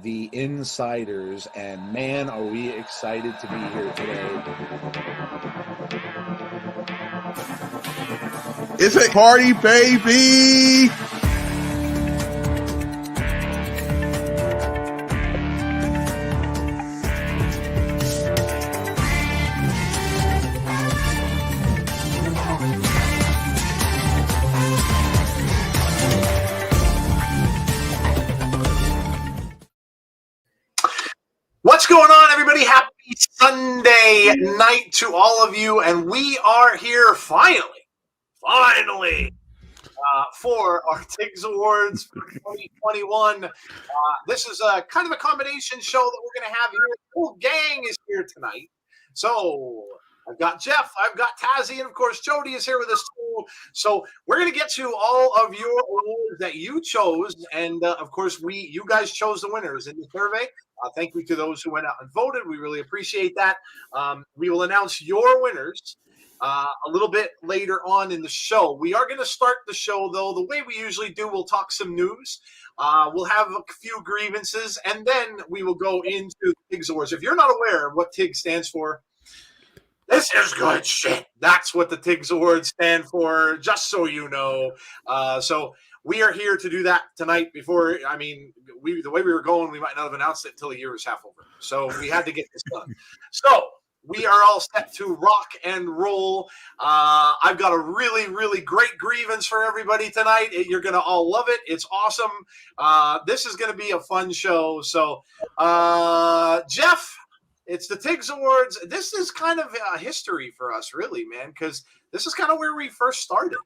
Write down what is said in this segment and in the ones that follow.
the Insiders, and man, are we excited to be here today. It's a party, baby! What's going on, everybody? Happy Sunday night to all of you, and we are here finally, for our T.I.G.S Awards for 2021. This is a kind of a combination show that we're going to have here. The whole gang is here tonight. So I've got Jeff, I've got Tazzy, and of course Jody is here with us too. So we're going to get to all of your awards that you chose, and of course you guys chose the winners in the survey. Thank you to those who went out and voted. We really appreciate that. We will announce your winners a little bit later on in the show. We are going to start the show, though, the way we usually do. We'll talk some news. We'll have a few grievances, and then we will go into the T.I.G.S Awards. If you're not aware of what T.I.G.S stands for, this is good shit. That's what the T.I.G.S Awards stand for, just so you know. So we are here to do that tonight. Before, the way we were going, we might not have announced it until the year was half over. So we had to get this done. So we are all set to rock and roll. I've got a really, really great grievance for everybody tonight. You're going to all love it. It's awesome. This is going to be a fun show. So, Jeff, it's the T.I.G.S Awards. This is kind of a history for us, really, man, because this is kind of where we first started.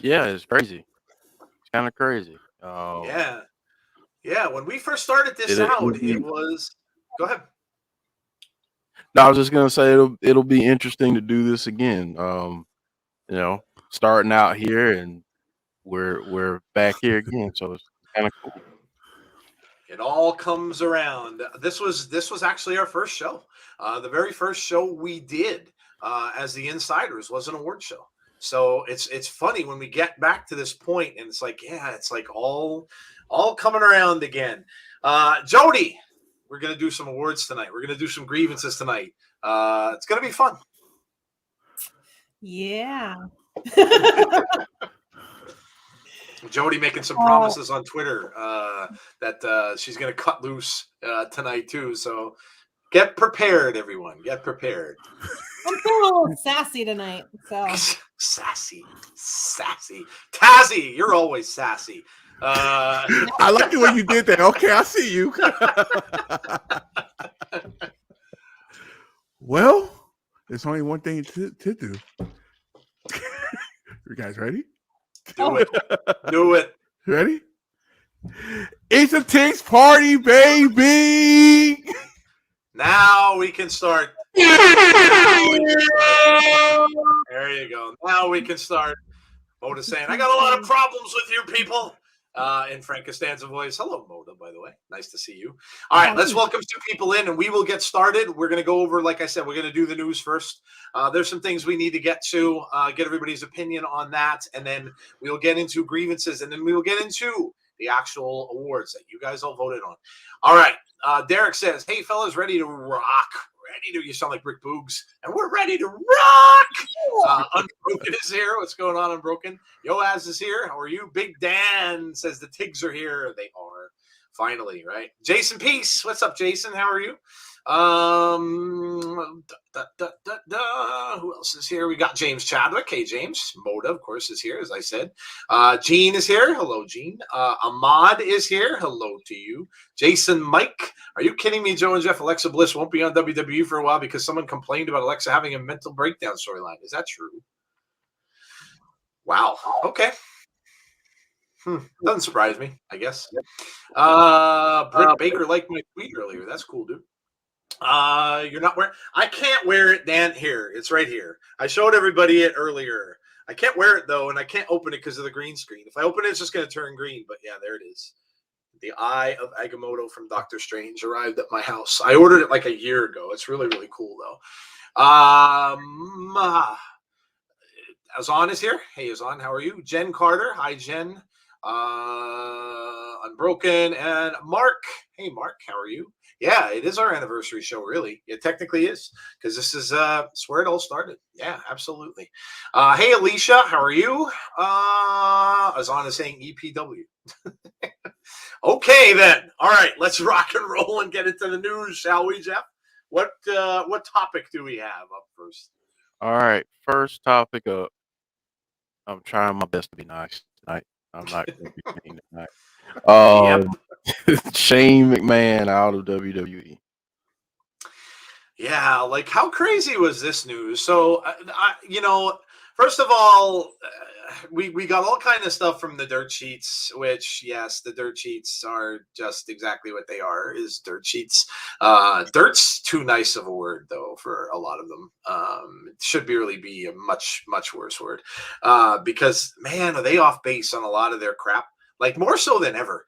Yeah, it's crazy. It's kind of crazy. Yeah. When we first started this it was. Go ahead. No, I was just gonna say it'll be interesting to do this again. Starting out here and we're back here again, so it's kind of cool. It all comes around. This was actually our first show. The very first show we did as the Insiders was an award show. So it's funny when we get back to this point, and it's like, yeah, it's like all coming around again. Jody, we're gonna do some awards tonight. We're gonna do some grievances tonight. It's gonna be fun. Yeah. Jody making some promises on Twitter that she's gonna cut loose tonight too. So get prepared, everyone. Get prepared. I'm feeling a little sassy tonight. So sassy. Tazzy, you're always sassy. I like the way you did that. Okay, I see you. Well, there's only one thing to do. You guys ready? Do it. Ready? It's a T.I.G.S party, baby. Now we can start. There you go. Now we can start. Moda saying, I got a lot of problems with you people. In Frank Costanza voice. Hello, Moda, by the way. Nice to see you. All right, let's welcome some people in, and we will get started. We're going to go over, like I said, we're going to do the news first. There's some things we need to get to, get everybody's opinion on that, and then we'll get into grievances, and then we will get into the actual awards that you guys all voted on. All right, Derek says, hey, fellas, ready to rock. You sound like Rick Boogs, and we're ready to rock. Unbroken is here. What's going on, Unbroken? Yoaz is here. How are you? Big Dan says the T.I.G.S are here. They are finally, right? Jason Peace. What's up, Jason? How are you? Who else is here? We got James Chadwick. Hey, James. Moda, of course, is here, as I said. Gene is here. Hello, Gene. Ahmad is here. Hello to you. Jason Mike. Are you kidding me, Joe and Jeff? Alexa Bliss won't be on WWE for a while because someone complained about Alexa having a mental breakdown storyline. Is that true? Wow. Okay. Doesn't surprise me, I guess. Britt Baker liked my tweet earlier. That's cool, dude. You're not wearing. I can't wear it, Dan. Here, it's right here. I showed everybody it earlier. I can't wear it though, and I can't open it because of the green screen. If I open it, it's just going to turn green. But yeah, there it is. The Eye of Agamotto from Doctor Strange arrived at my house. I ordered it like a year ago. It's really, really cool though. Azan is here. Hey, Azan, how are you? Jen Carter. Hi, Jen. Unbroken, and Mark. Hey, Mark, how are you? Yeah, it is our anniversary show, really. It technically is, because this is where it all started. Yeah, absolutely. Hey, Alicia, how are you? Azana is saying EPW. Okay, then. All right, let's rock and roll and get into the news, shall we, Jeff? What topic do we have up first? All right, first topic up. I'm trying my best to be nice tonight. I'm not going to be mean tonight. Shane McMahon out of WWE. Yeah, like how crazy was this news? So, first of all, we got all kind of stuff from the dirt sheets, which yes, the dirt sheets are just exactly what they are, is dirt sheets. Dirt's too nice of a word though for a lot of them. It should really be a much worse word, because man, are they off base on a lot of their crap. Like more so than ever.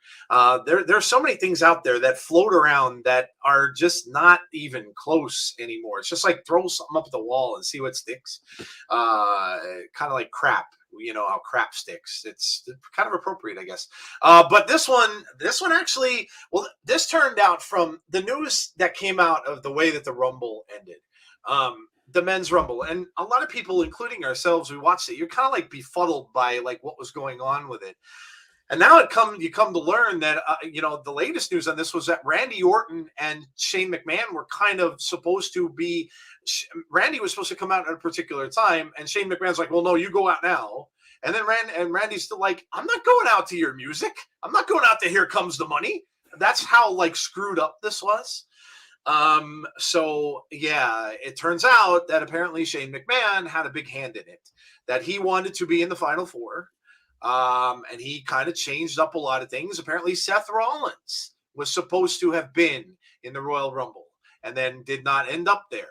There's so many things out there that float around that are just not even close anymore. It's just like throw something up the wall and see what sticks. Kind of like crap. You know how crap sticks. It's kind of appropriate, I guess. But this one actually, well, this turned out from the news that came out of the way that the Rumble ended. The men's Rumble, and a lot of people, including ourselves, we watched it. You're kind of like befuddled by like what was going on with it. And now you come to learn that, the latest news on this was that Randy Orton and Shane McMahon were kind of supposed to be, Randy was supposed to come out at a particular time. And Shane McMahon's like, well, no, you go out now. And then Randy's still like, I'm not going out to your music. I'm not going out to Here Comes the Money. That's how like screwed up this was. So yeah, it turns out that apparently Shane McMahon had a big hand in it, that he wanted to be in the Final Four. And he kind of changed up a lot of things. Apparently, Seth Rollins was supposed to have been in the Royal Rumble and then did not end up there.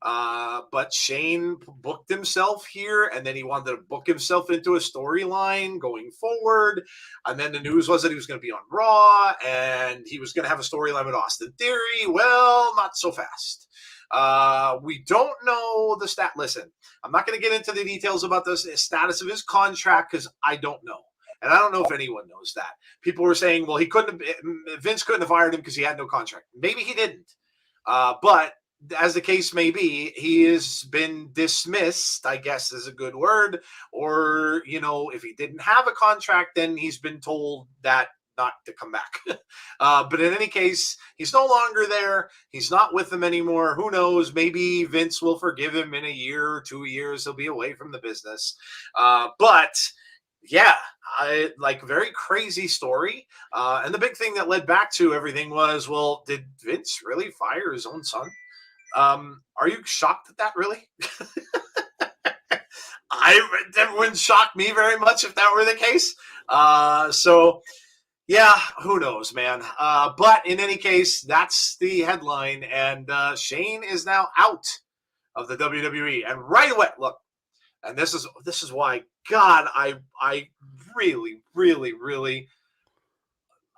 But Shane booked himself here, and then he wanted to book himself into a storyline going forward. And then the news was that he was going to be on Raw, and he was going to have a storyline with Austin Theory. Well, not so fast. We don't know the stat. Listen, I'm not going to get into the details about the status of his contract because I don't know. And I don't know if anyone knows that. People were saying, well, Vince couldn't have hired him because he had no contract. Maybe he didn't. But as the case may be, he has been dismissed, I guess is a good word. Or, if he didn't have a contract, then he's been told that not to come back. But in any case, he's no longer there. He's not with them anymore. Who knows? Maybe Vince will forgive him in a year or 2 years. He'll be away from the business. But yeah, very crazy story. And the big thing that led back to everything was, well, did Vince really fire his own son? Are you shocked at that, really? That wouldn't shock me very much if that were the case. So yeah, who knows, man. But in any case, that's the headline. And Shane is now out of the WWE. And right away, look, and this is why, God, I really, really, really,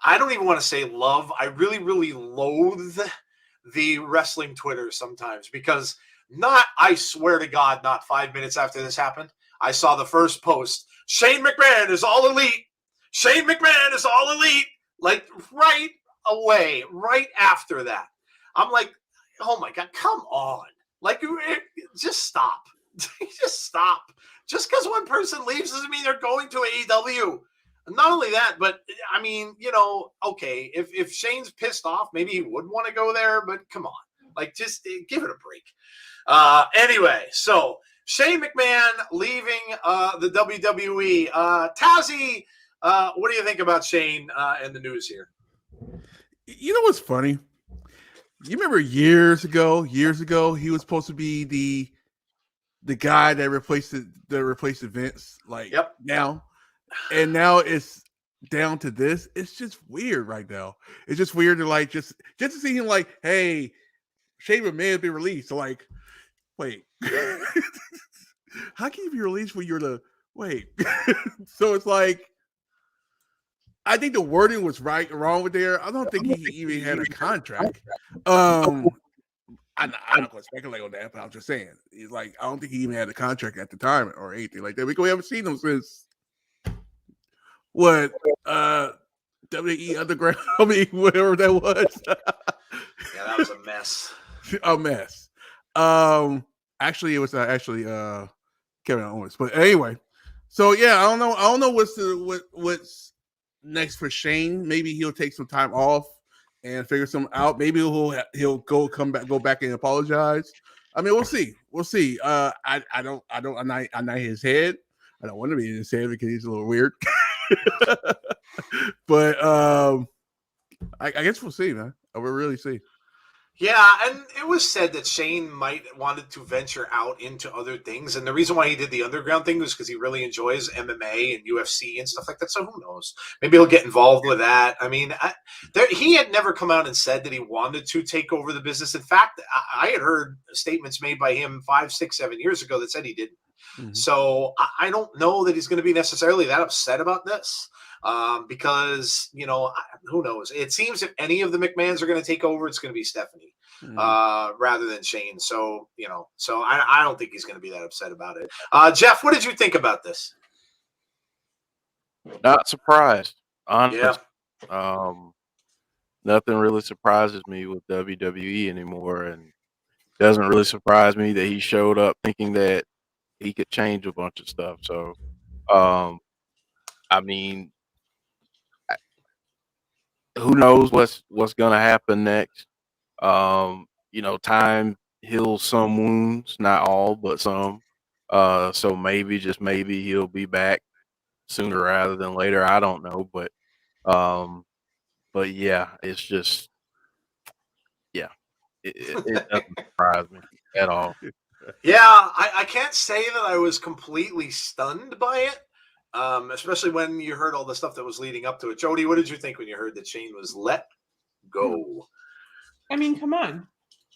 I don't even want to say love. I really, really loathe the wrestling Twitter sometimes, because I swear to God, not 5 minutes after this happened, I saw the first post. Shane McMahon is all elite. Shane McMahon is all elite. Like right away, right after that. I'm like, oh my God, come on. Like, just stop. Just stop. Just because one person leaves doesn't mean they're going to AEW. Not only that, but I mean, okay, if Shane's pissed off, maybe he would want to go there, but come on. Like, just give it a break. Anyway, so Shane McMahon leaving the WWE. Tazzy, what do you think about Shane and the news here? You know what's funny? You remember years ago, he was supposed to be the guy that replaced Vince. Like, yep. Now it's down to this. It's just weird right now. It's just weird to like just to see him like, hey, Shane McMahon has been released. So like, wait, how can you be released when you're the wait? So it's like, I think the wording was wrong with there. I don't think he even had a contract. I'm not going to speculate on that, but I'm just saying, it's like, I don't think he even had a contract at the time or anything like that. We haven't seen him since what WWE Underground. I mean, whatever that was. Yeah, that was a mess. A mess. Actually, it was Kevin Owens. But anyway, so yeah, I don't know what's next for Shane. Maybe he'll take some time off and figure something out. Maybe he'll go back and apologize. I mean, we'll see. We'll see. I'm not his head. I don't want to be in his head because he's a little weird. But I guess we'll see, man. I will really see. Yeah, and it was said that Shane might wanted to venture out into other things, and the reason why he did the underground thing was because he really enjoys MMA and UFC and stuff like that. So who knows? Maybe he'll get involved with that. I mean, he had never come out and said that he wanted to take over the business. In fact, I had heard statements made by him 5, 6, 7 years ago that said he didn't. Mm-hmm. So I don't know that he's going to be necessarily that upset about this. Because, who knows? It seems if any of the McMahons are going to take over, it's going to be Stephanie rather than Shane. So, I don't think he's going to be that upset about it. Jeff, what did you think about this? Not surprised, honestly. Yeah. Nothing really surprises me with WWE anymore, and doesn't really surprise me that he showed up thinking that he could change a bunch of stuff. So, I mean, who knows what's going to happen next? Time heals some wounds, not all, but some. So maybe, just maybe, he'll be back sooner rather than later. I don't know, but yeah, it's just, yeah, it doesn't surprise me at all. Yeah, I can't say that I was completely stunned by it. Especially when you heard all the stuff that was leading up to it. Jody, what did you think when you heard that Shane was let go? I mean, come on.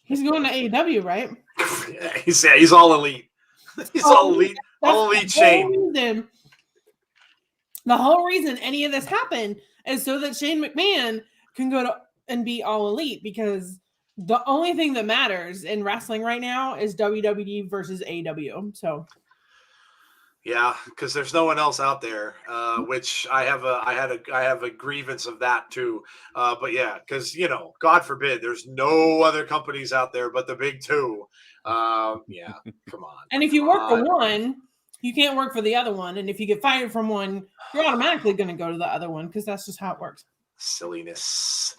He's going to AEW, right? Yeah, he's all elite. He's all elite. All elite Shane. The whole reason any of this happened is so that Shane McMahon can go to and be all elite, because the only thing that matters in wrestling right now is WWE versus AEW. So yeah, because there's no one else out there, which I have a grievance of that too. But yeah, because God forbid, there's no other companies out there but the big two. Yeah, come on. And if you work for one, you can't work for the other one. And if you get fired from one, you're automatically going to go to the other one, because that's just how it works. Silliness.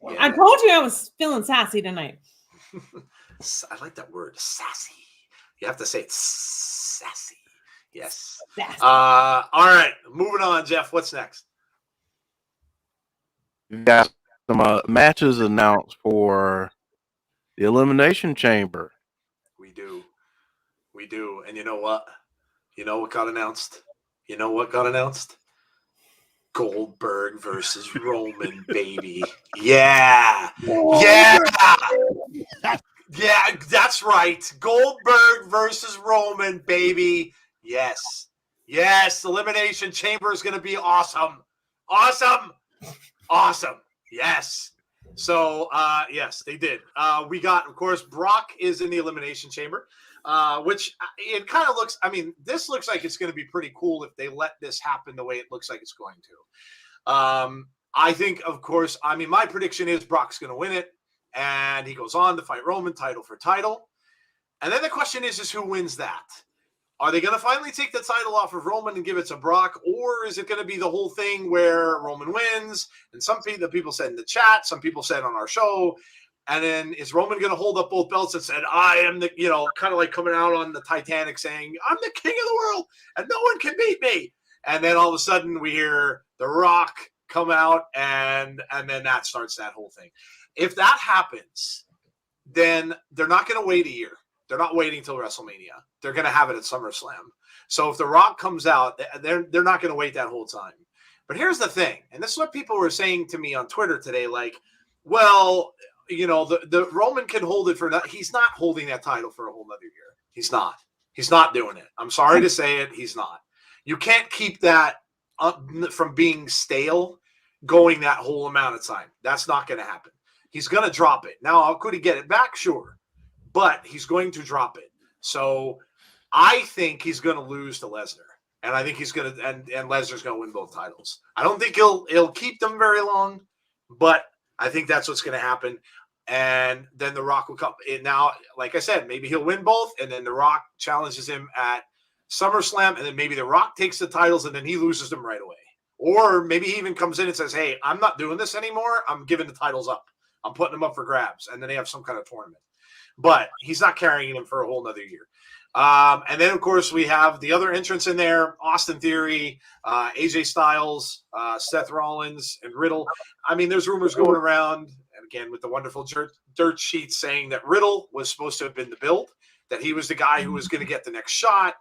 Yeah. I told you I was feeling sassy tonight. I like that word, sassy. You have to say it sassy. Yes. Sassy. All right. Moving on, Jeff. What's next? We've got some matches announced for the Elimination Chamber. We do. And you know what? You know what got announced? Goldberg versus Roman, baby. Yeah. Yeah, that's right. Goldberg versus Roman, baby. Yes. Elimination Chamber is going to be awesome. Yes. So, yes, they did. We got, of course, Brock is in the Elimination Chamber, which it kind of looks, this looks like it's going to be pretty cool if they let this happen the way it looks like it's going to. I think, of course, my prediction is Brock's going to win it. And he goes on to fight Roman title for title. And then the question is who wins that? Are they going to finally take the title off of Roman and give it to Brock? Or is it going to be the whole thing where Roman wins? And the people said in the chat, some people said on our show. And then is Roman going to hold up both belts and said, I am the, kind of like coming out on the Titanic saying, I'm the king of the world and no one can beat me. And then all of a sudden we hear The Rock come out and then that starts that whole thing. If that happens, then they're not going to wait a year. They're not waiting till WrestleMania. They're going to have it at SummerSlam. So if The Rock comes out, they're not going to wait that whole time. But here's the thing, and this is what people were saying to me on Twitter today, like, well, the Roman can hold it for – he's not holding that title for a whole other year. He's not. He's not doing it. I'm sorry to say it. He's not. You can't keep that from being stale going that whole amount of time. That's not going to happen. He's going to drop it. Now, could he get it back? Sure. But he's going to drop it. So I think he's going to lose to Lesnar. and I think he's gonna and Lesnar's gonna win both titles. I don't think he'll keep them very long, but I think that's what's gonna happen. And then The Rock will come in now. Like I said, maybe he'll win both, and then The Rock challenges him at SummerSlam, and then maybe The Rock takes the titles, and then he loses them right away. Or maybe he even comes in and says, "Hey, I'm not doing this anymore. I'm giving the titles up. I'm putting them up for grabs," and then they have some kind of tournament. But he's not carrying him for a whole nother year. And then, of course, we have the other entrants in there: Austin Theory, AJ Styles, Seth Rollins, and Riddle. I mean, there's rumors going around, and again, with the wonderful dirt sheets saying that Riddle was supposed to have been the build, that he was the guy who was going to get the next shot.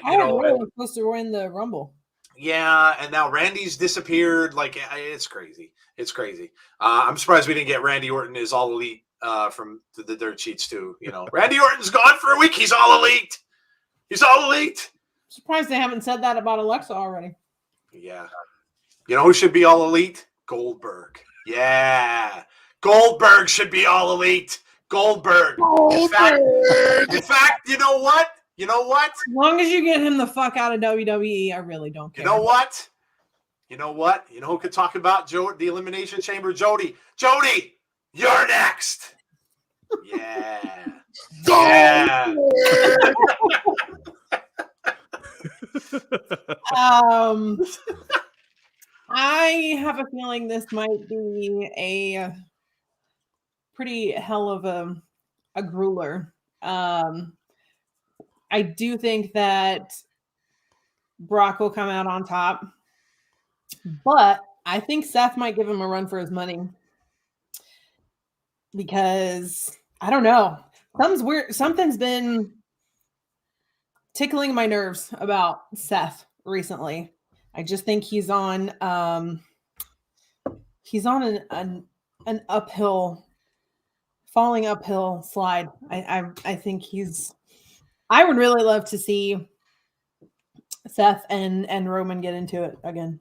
Riddle was supposed to win the Rumble. Yeah, and now Randy's disappeared. Like, it's crazy. It's crazy. I'm surprised we didn't get Randy Orton as All Elite from the dirt sheets too. You know, Randy Orton's gone for a week. He's All Elite. He's All Elite. Surprised they haven't said that about Alexa already. Yeah. You know who should be All Elite? Goldberg. Yeah. Goldberg should be All Elite. Goldberg. In fact, you know what? You know what? As long as you get him the fuck out of WWE, I really don't care. You know what? You know what? You know who could talk about the Elimination Chamber? Jody. Jody, you're next. Yeah. Yeah. I have a feeling this might be a pretty hell of a grueler. I do think that Brock will come out on top, but I think Seth might give him a run for his money because I don't know. Something's weird. Something's been tickling my nerves about Seth recently. I just think he's on an falling uphill slide. I think I would really love to see Seth and Roman get into it again.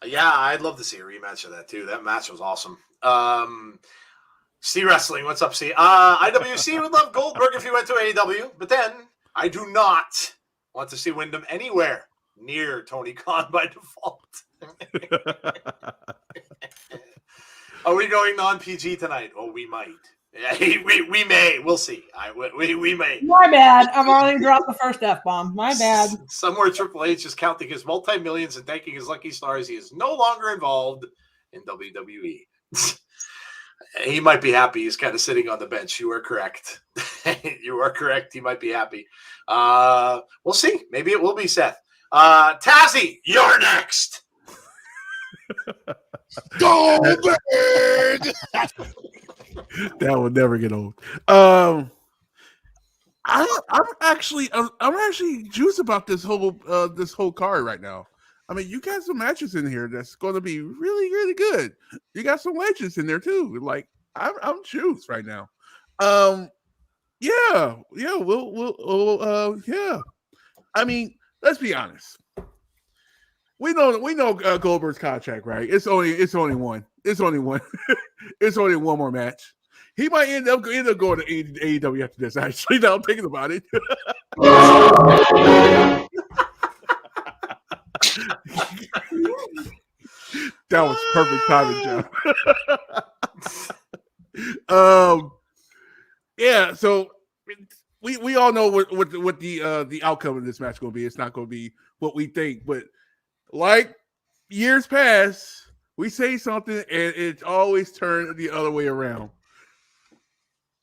Yeah, I'd love to see a rematch of that too. That match was awesome. C Wrestling, what's up, C? IWC would love Goldberg if he went to AEW, but then I do not want to see Wyndham anywhere near Tony Khan by default. Are we going non-PG tonight? Oh, we might. Yeah, we may. We'll see. We may. My bad. I've already dropped the first F-bomb. My bad. Somewhere Triple H is counting his multi-millions and thanking his lucky stars. He is no longer involved in WWE. He might be happy. He's kind of sitting on the bench. You are correct. You are correct. He might be happy. We'll see. Maybe it will be Seth. Tazzy, you're next. Goldberg. That will never get old. I'm actually juiced about this whole card right now. I mean, you got some matches in here that's going to be really, really good. You got some legends in there too. Like I'm juiced right now. Yeah. Yeah. I mean, let's be honest. We know Goldberg's contract, right? It's only one. It's only one. It's only one more match. He might end up going to AEW after this. Actually, now I'm thinking about it. That was perfect timing, Joe. Yeah. So we all know what the outcome of this match is going to be. It's not going to be what we think, but like years past, we say something and it's always turned the other way around.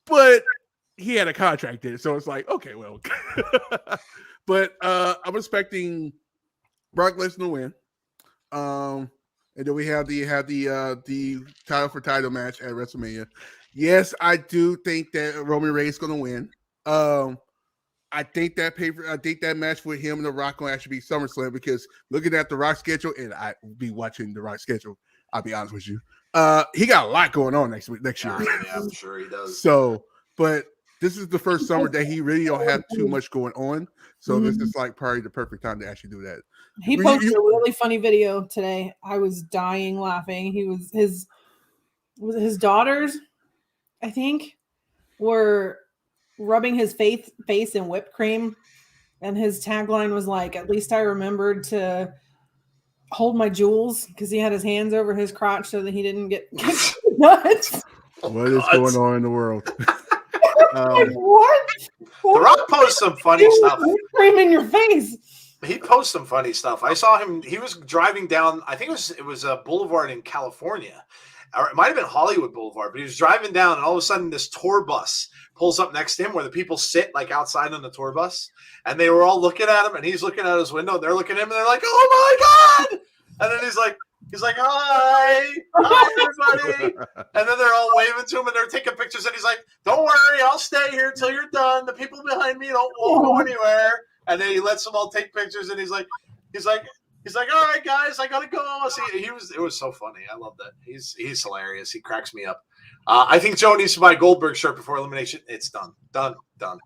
But he had a contract there, so it's like, okay, well. But I'm expecting Brock Lesnar to win. And then we have the title for title match at WrestleMania. Yes, I do think that Roman Reigns is going to win. I think that match with him and The Rock will actually be SummerSlam because looking at The Rock's schedule, and I will be watching The Rock's schedule, I'll be honest with you. He got a lot going on next year. Yeah, I'm sure he does. So, but this is the first summer that he really don't have too much going on. So this is like probably the perfect time to actually do that. He posted a really funny video today. I was dying laughing. He was his daughters, I think, were rubbing his face in whipped cream and his tagline was like, "At least I remembered to hold my jewels," because he had his hands over his crotch so that he didn't get nuts. What is going on in the world? What? The Rock posts some funny stuff. Cream in your face. He posts some funny stuff. I saw him. He was driving down. I think it was a boulevard in California, or it might have been Hollywood Boulevard. But he was driving down, and all of a sudden, this tour bus pulls up next to him, where the people sit like outside on the tour bus, and they were all looking at him, and he's looking out his window, and they're looking at him, and they're like, "Oh my god!" And then he's like, "Hi, everybody!" And then they're all waving to him, and they're taking pictures, and he's like, "Don't worry, I'll stay here till you're done. The people behind me won't go anywhere." And then he lets them all take pictures, and he's like, "All right, guys, I gotta go." See, it was so funny. I love that. He's hilarious. He cracks me up. I think Joe needs to buy a Goldberg shirt before elimination. It's done.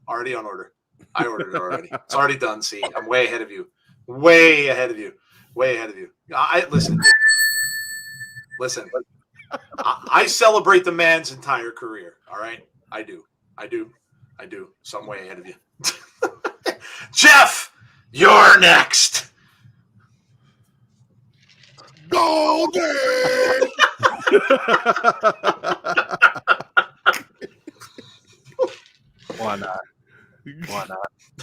Already on order. I ordered it already. It's already done. See, I'm way ahead of you. Listen. I celebrate the man's entire career. All right, I do. So I'm way ahead of you. Jeff, you're next. Golden. Why not?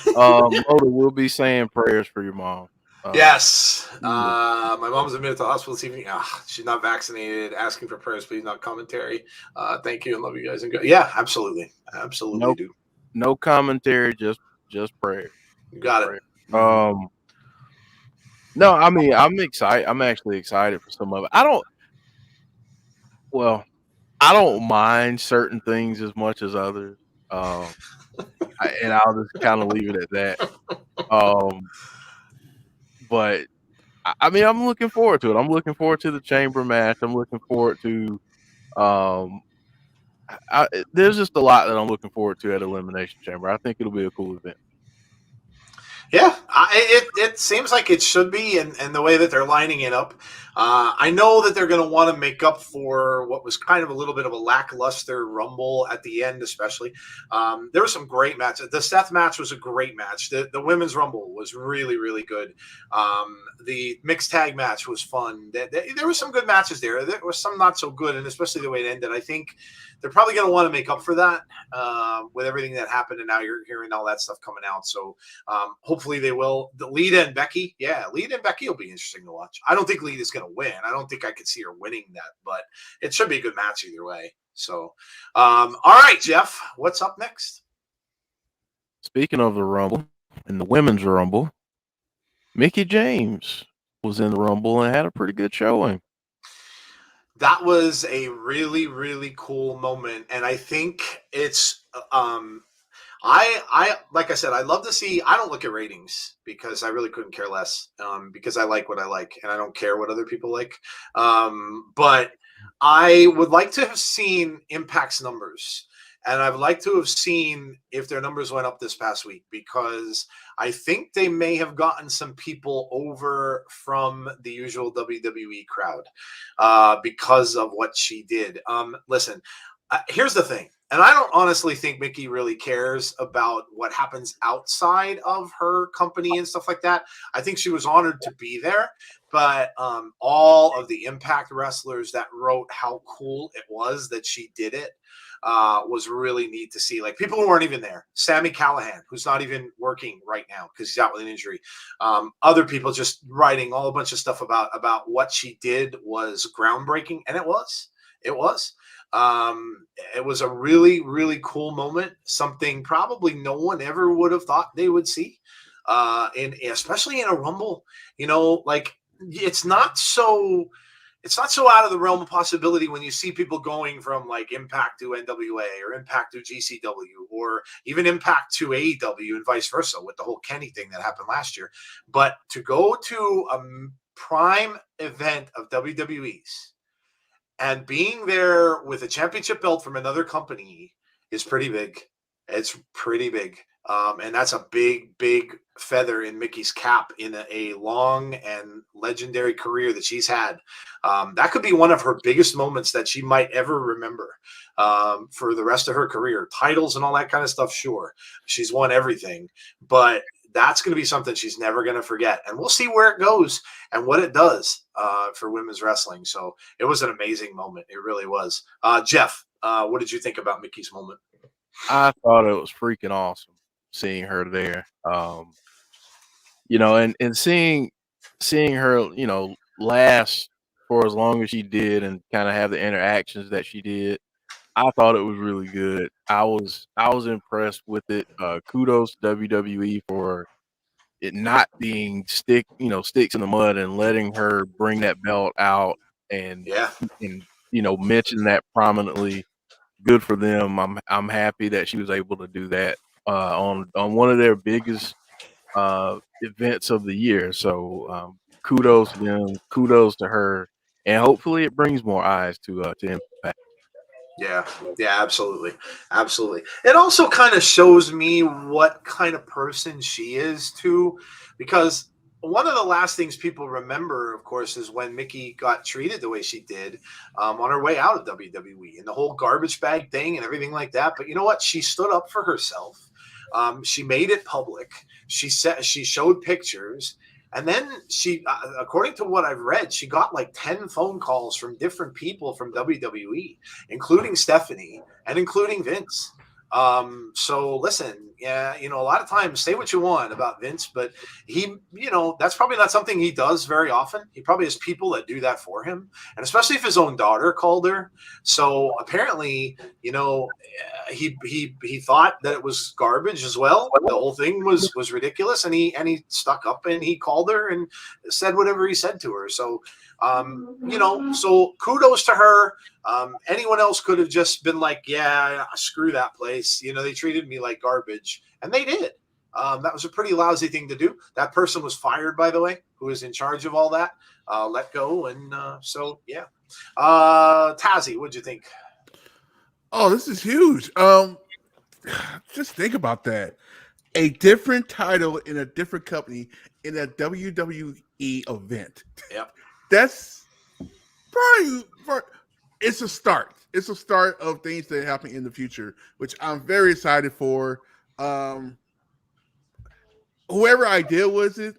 Motor will be saying prayers for your mom. Yes. My mom's admitted to the hospital this evening. She's not vaccinated. Asking for prayers, please, not commentary. Thank you and love you guys. And yeah, absolutely. Nope. Do. No commentary, just prayer. You got it. No, I mean, I'm excited. I'm actually excited for some of it. I don't mind certain things as much as others. And I'll just kind of leave it at that. But I mean, I'm looking forward to it. I'm looking forward to the chamber match. I'm looking forward to, there's just a lot that I'm looking forward to at Elimination Chamber. I think it'll be a cool event. Yeah, it seems like it should be, and the way that they're lining it up. I know that they're going to want to make up for what was kind of a little bit of a lackluster Rumble at the end, especially. There were some great matches. The Seth match was a great match. The Women's Rumble was really, really good. The mixed tag match was fun. There were some good matches there. There was some not so good, and especially the way it ended. I think they're probably going to want to make up for that with everything that happened, and now you're hearing all that stuff coming out. So hopefully they will. The Lita and Becky, Lita and Becky will be interesting to watch. I don't think Lita's going to win. I don't think I could see her winning that, but it should be a good match either way. So, all right, Jeff, what's up next? Speaking of the Rumble and the Women's Rumble, Mickie James was in the Rumble and had a pretty good showing. That was a really, really cool moment, and I think it's I like I said, I love to see. I don't look at ratings because I really couldn't care less. Because I like what I like, and I don't care what other people like. But I would like to have seen Impact's numbers, and I would like to have seen if their numbers went up this past week, because I think they may have gotten some people over from the usual WWE crowd because of what she did. Listen, here's the thing. And I don't honestly think Mickie really cares about what happens outside of her company and stuff like that. I think she was honored to be there. But all of the Impact wrestlers that wrote how cool it was that she did it was really neat to see. Like, people who weren't even there. Sami Callihan, who's not even working right now because he's out with an injury. Other people just writing all a bunch of stuff about what she did was groundbreaking. And it was. It was a really, really cool moment. Something probably no one ever would have thought they would see, especially in a Rumble. You know, like, it's not so out of the realm of possibility when you see people going from like Impact to NWA or Impact to GCW or even Impact to AEW and vice versa with the whole Kenny thing that happened last year. But to go to a prime event of WWE's and being there with a championship belt from another company is pretty big. It's pretty big. And that's a big, big feather in Mickie's cap in a long and legendary career that she's had. That could be one of her biggest moments that she might ever remember for the rest of her career. Titles and all that kind of stuff, sure. She's won everything. But that's going to be something she's never going to forget. And we'll see where it goes and what it does for women's wrestling. So it was an amazing moment. It really was. Jeff, what did you think about Mickey's moment? I thought it was freaking awesome seeing her there. And seeing her, last for as long as she did and kind of have the interactions that she did. I thought it was really good. I was impressed with it. Kudos to WWE for it not being sticks in the mud and letting her bring that belt out and mention that prominently. Good for them. I'm happy that she was able to do that on one of their biggest events of the year. So kudos to them. Kudos to her, and hopefully it brings more eyes to Impact. Yeah, absolutely. It also kind of shows me what kind of person she is too, because one of the last things people remember, of course, is when Mickey got treated the way she did on her way out of WWE and the whole garbage bag thing and everything like that. But you know what? She stood up for herself. She made it public. She showed pictures. And then she, according to what I've read, she got like 10 phone calls from different people from WWE, including Stephanie and including Vince. So listen, a lot of times say what you want about Vince, but he, that's probably not something he does very often. He probably has people that do that for him. And especially if his own daughter called her. So apparently, he thought that it was garbage as well. The whole thing was ridiculous. And he stuck up and he called her and said whatever he said to her. So, so kudos to her. Anyone else could have just been like, yeah, screw that place. They treated me like garbage, and they did. That was a pretty lousy thing to do. That person was fired, by the way, who was in charge of all that, let go. And so, yeah. Tazzy, what'd you think? Oh, this is huge. Just think about that. A different title in a different company in a WWE event. Yep. That's probably it's a start. It's a start of things that happen in the future, which I'm very excited for. Whoever idea was it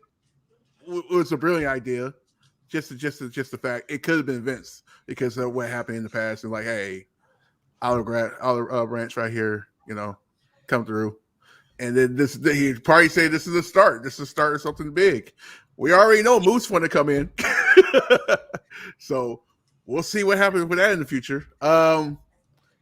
was a brilliant idea. Just the fact it could have been Vince because of what happened in the past and like, hey, Olive Branch right here, come through. And then he'd probably say this is a start. This is a start of something big. We already know Moose want to come in. So we'll see what happens with that in the future. Yeah,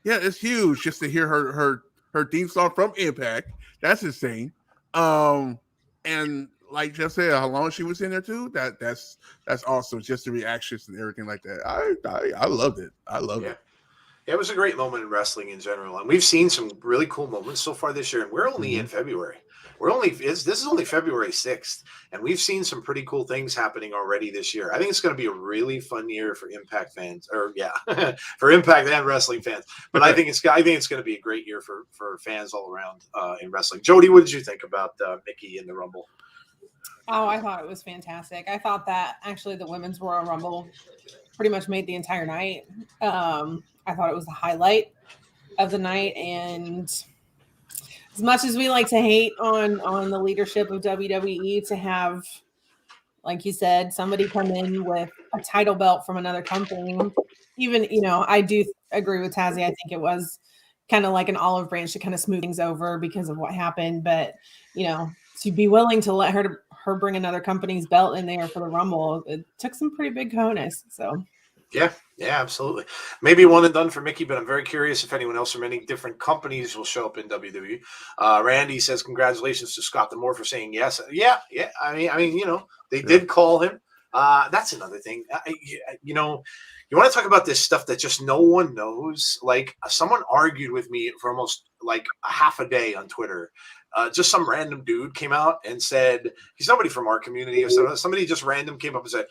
it's huge just to hear her theme song from Impact. That's insane. And like Jeff said, how long she was in there too. That's awesome. Just the reactions and everything like that. I loved it. I loved it. It was a great moment in wrestling in general, and we've seen some really cool moments so far this year. And we're only in February. This is only February 6th, and we've seen some pretty cool things happening already this year. I think it's going to be a really fun year for Impact fans, for Impact and wrestling fans. But I think it's going to be a great year for fans all around in wrestling. Jody, what did you think about Mickey in the Rumble? Oh, I thought it was fantastic. I thought that actually the Women's Royal Rumble pretty much made the entire night. I thought it was the highlight of the night, and as much as we like to hate on the leadership of WWE, to have, like you said, somebody come in with a title belt from another company, even, I do agree with Tazzy. I think it was kind of like an olive branch to kind of smooth things over because of what happened, but to be willing to let her bring another company's belt in there for the Rumble, it took some pretty big cojones. So yeah, absolutely. Maybe one and done for Mickey, but I'm very curious if anyone else from any different companies will show up in WWE. Randy says, congratulations to Scott D'Amore for saying yes. Yeah. I mean, they did call him. That's another thing. You want to talk about this stuff that just no one knows. Like someone argued with me for almost like a half a day on Twitter. Just some random dude came out and said, he's somebody from our community. Or somebody just random came up and said,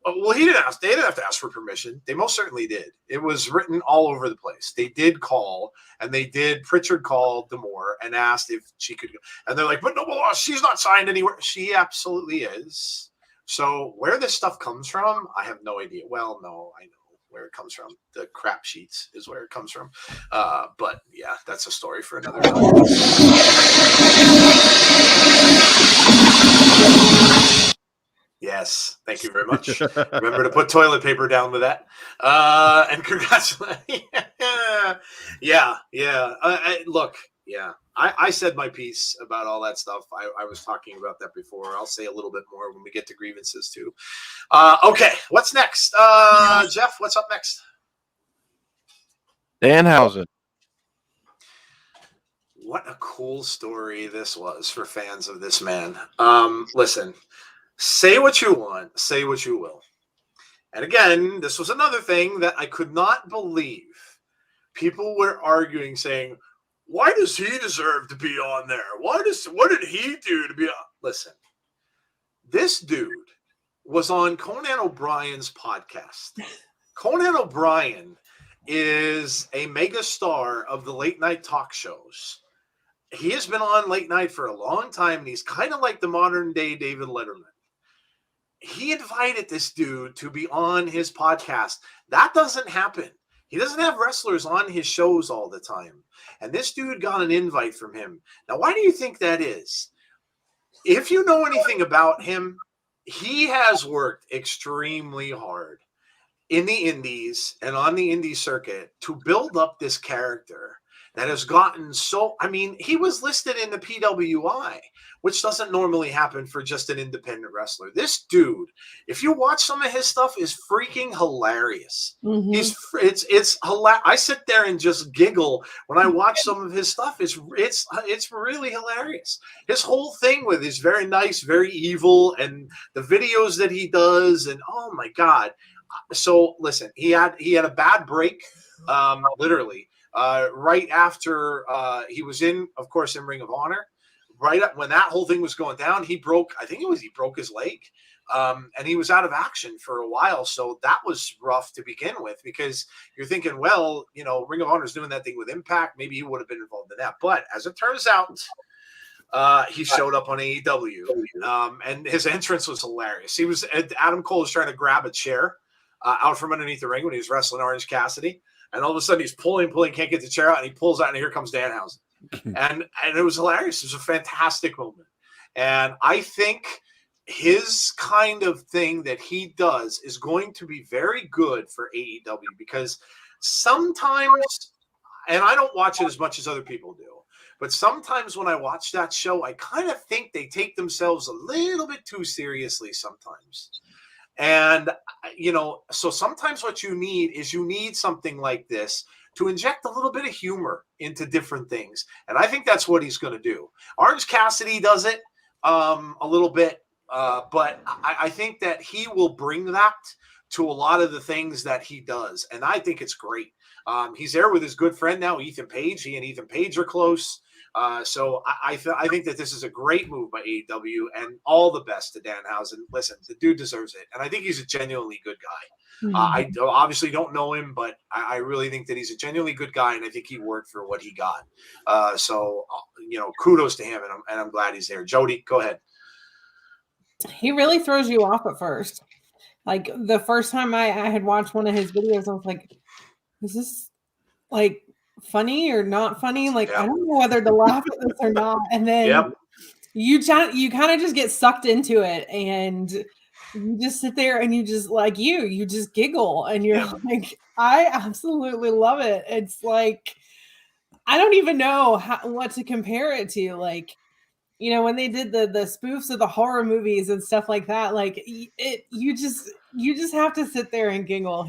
well, they didn't have to ask for permission. They most certainly did. It was written all over the place. They did call, and Pritchard called D'Amore and asked if she could go. And they're like, but no, she's not signed anywhere. She absolutely is. So where this stuff comes from, I have no idea. Well, no, I know where it comes from. The crap sheets is where it comes from. But yeah, that's a story for another time. Yes, thank you very much. Remember to put toilet paper down with that. And congratulations. Yeah. Look, yeah. I said my piece about all that stuff. I was talking about that before. I'll say a little bit more when we get to grievances too. Okay, what's next? Jeff, what's up next? Danhausen. What a cool story this was for fans of this man. Listen, say what you want, say what you will. And again, this was another thing that I could not believe. People were arguing, saying, why does he deserve to be on there? What did he do to be on? Listen, this dude was on Conan O'Brien's podcast. Conan O'Brien is a mega star of the late night talk shows. He has been on late night for a long time, and he's kind of like the modern day David Letterman. He invited this dude to be on his podcast. That doesn't happen. He doesn't have wrestlers on his shows all the time. And this dude got an invite from him. Now, why do you think that is? If you know anything about him, he has worked extremely hard in the indies and on the indie circuit to build up this character that has gotten so, I mean, he was listed in the PWI, which doesn't normally happen for just an independent wrestler. This dude, if you watch some of his stuff, is freaking hilarious. Mhm. It's hilarious. I sit there and just giggle when I watch some of his stuff. It's really hilarious. His whole thing with is very nice, very evil, and the videos that he does, and oh my God. So listen, he had a bad break, literally. Right after he was of course, in Ring of Honor, right up when that whole thing was going down, he broke his leg, and he was out of action for a while. So that was rough to begin with, because you're thinking, well, Ring of Honor is doing that thing with Impact. Maybe he would have been involved in that. But as it turns out, he showed up on AEW, and his entrance was hilarious. Adam Cole was trying to grab a chair out from underneath the ring when he was wrestling Orange Cassidy. And all of a sudden he's pulling, can't get the chair out, and he pulls out, and here comes Danhausen. and it was hilarious. It was a fantastic moment. And I think his kind of thing that he does is going to be very good for AEW, because sometimes, and I don't watch it as much as other people do, but sometimes when I watch that show, I kind of think they take themselves a little bit too seriously sometimes. And, so sometimes what you need something like this to inject a little bit of humor into different things. And I think that's what he's going to do. Orange Cassidy does it a little bit, but I think that he will bring that to a lot of the things that he does. And I think it's great. He's there with his good friend now, Ethan Page. He and Ethan Page are close. So I think that this is a great move by AEW, and all the best to Danhausen. Listen, the dude deserves it, and I think he's a genuinely good guy. Mhm. I obviously don't know him, but I really think that he's a genuinely good guy, and I think he worked for what he got. So kudos to him, and I'm glad he's there. Jody, go ahead. He really throws you off at first. Like the first time I had watched one of his videos, I was like, is this like funny or not funny? Like, I don't know whether to laugh at this or not. And then you kind of just get sucked into it, and you just sit there and you just you just giggle, and you're like, I absolutely love it. It's like, I don't even know what to compare it to. Like, when they did the spoofs of the horror movies and stuff like that, like you just have to sit there and giggle.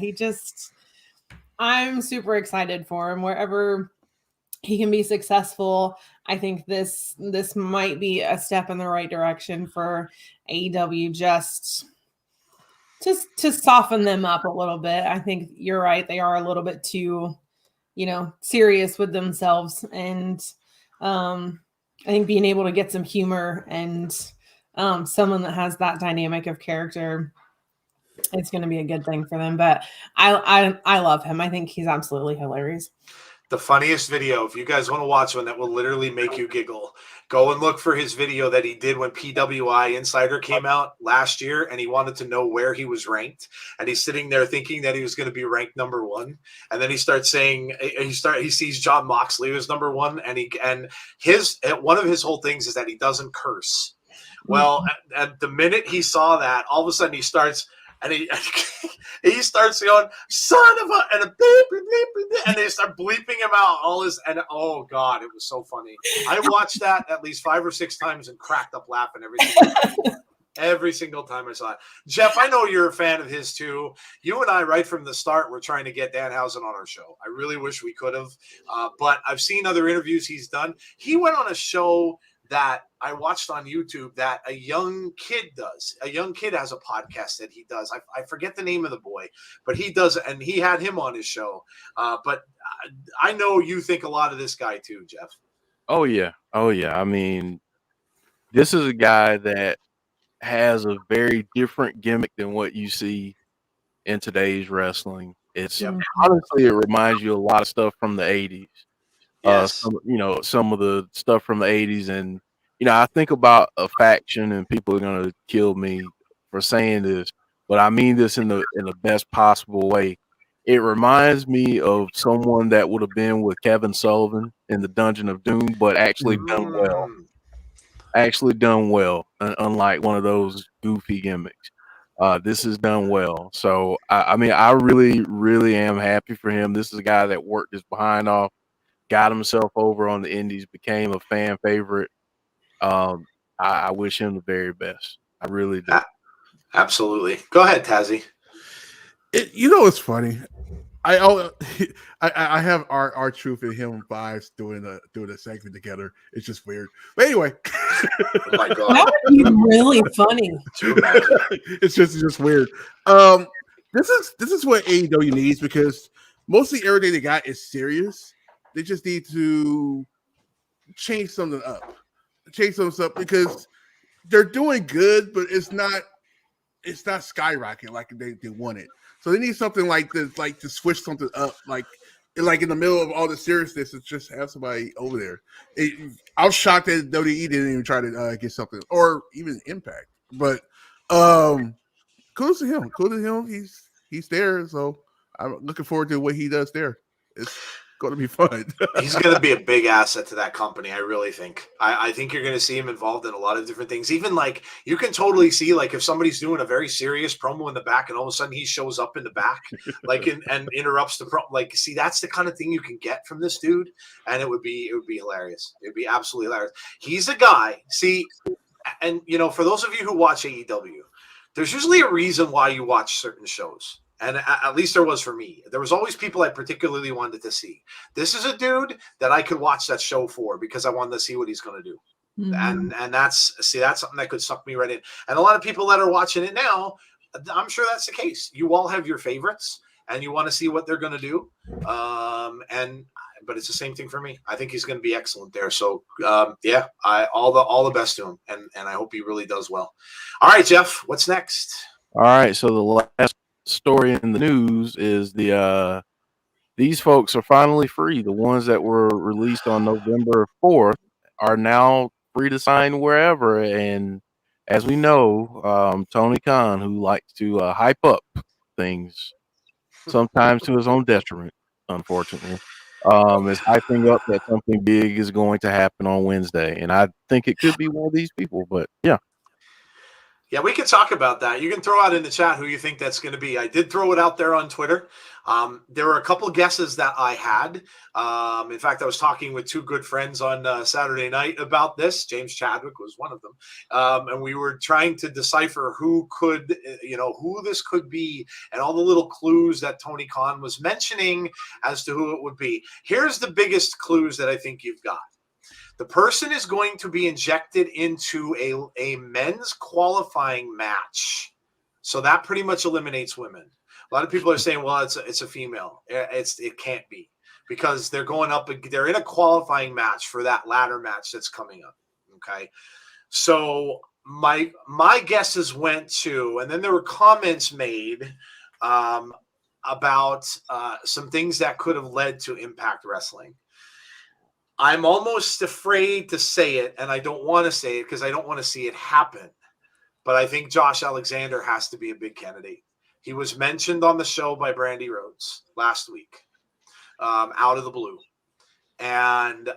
I'm super excited for him wherever he can be successful. I think this might be a step in the right direction for AEW, just to soften them up a little bit. I think you're right. They are a little bit too, serious with themselves. And I think being able to get some humor and someone that has that dynamic of character, it's going to be a good thing for them. But I love him. I think he's absolutely hilarious. The funniest video, if you guys want to watch one that will literally make you giggle, go and look for his video that he did when PWI Insider came out last year, and he wanted to know where he was ranked. And he's sitting there thinking that he was going to be ranked number 1. And then he starts saying, he sees Jon Moxley as number 1. And one of his whole things is that he doesn't curse. Well, at the minute he saw that, all of a sudden he starts and he starts going, son of a, and a beep, beep, beep, beep, and they start bleeping him out. All his, and oh God, it was so funny. I watched that at least 5 or 6 times and cracked up laughing every single time. Every single time I saw it. Jeff, I know you're a fan of his too. You and I, right from the start, were trying to get Danhausen on our show. I really wish we could have, but I've seen other interviews he's done. He went on a show that I watched on YouTube that a young kid does. A young kid has a podcast that he does. I forget the name of the boy, but he does, and he had him on his show. But I know you think a lot of this guy too, Jeff. Oh yeah. I mean, this is a guy that has a very different gimmick than what you see in today's wrestling. It's honestly, it reminds you a lot of stuff from the 80s. Yes. Some of the stuff from the 80s, and I think about a faction, and people are gonna kill me for saying this, but I mean this in the best possible way. It reminds me of someone that would have been with Kevin Sullivan in the Dungeon of Doom, but actually done well. Unlike one of those goofy gimmicks. This is done well. So I mean, I really, really am happy for him. This is a guy that worked his behind off, got himself over on the indies, became a fan favorite. I wish him the very best. I really do. Absolutely. Go ahead, Tazzy. It's funny. I have our truth and him vibes doing a segment together. It's just weird. But anyway, oh my God, that would be really funny. It's just weird. This is what AEW needs, because mostly everything they got is serious. They just need to change something up. Because they're doing good, but it's not skyrocketing like they wanted. So they need something like this, like to switch something up, like in the middle of all the seriousness, it's just have somebody over there. I was shocked that WWE didn't even try to get something, or even Impact. But kudos to him. He's there, so I'm looking forward to what he does there. It's going to be fun. He's going to be a big asset to that company. I really think. I think you're going to see him involved in a lot of different things. Even like you can totally see like if somebody's doing a very serious promo in the back, and all of a sudden he shows up in the back, like and interrupts the promo. Like, see, that's the kind of thing you can get from this dude, and it would be hilarious. It'd be absolutely hilarious. He's a guy. See, and for those of you who watch AEW, there's usually a reason why you watch certain shows. And at least there was for me. There was always people I particularly wanted to see. This is a dude that I could watch that show for because I wanted to see what he's going to do. Mm-hmm. And that's something that could suck me right in. And a lot of people that are watching it now, I'm sure that's the case. You all have your favorites and you want to see what they're going to do. But it's the same thing for me. I think he's going to be excellent there. So all the best to him. And I hope he really does well. All right, Jeff, what's next? All right. So the last story in the news is these folks are finally free. The ones that were released on November 4th are now free to sign wherever. And as we know, Tony Khan, who likes to hype up things, sometimes to his own detriment, unfortunately, is hyping up that something big is going to happen on Wednesday. And I think it could be one of these people, but yeah. Yeah, we can talk about that. You can throw out in the chat who you think that's going to be. I did throw it out there on Twitter. There were a couple guesses that I had. In fact, I was talking with 2 good friends on Saturday night about this. James Chadwick was one of them. And we were trying to decipher who this could be and all the little clues that Tony Khan was mentioning as to who it would be. Here's the biggest clues that I think you've got. The person is going to be injected into a men's qualifying match. So that pretty much eliminates women. A lot of people are saying, well, it's a female. It can't be because they're in a qualifying match for that ladder match that's coming up. Okay. So my guesses went to, and then there were comments made about some things that could have led to Impact Wrestling. I'm almost afraid to say it, and I don't want to say it because I don't want to see it happen. But I think Josh Alexander has to be a big candidate. He was mentioned on the show by Brandy Rhodes last week, out of the blue. And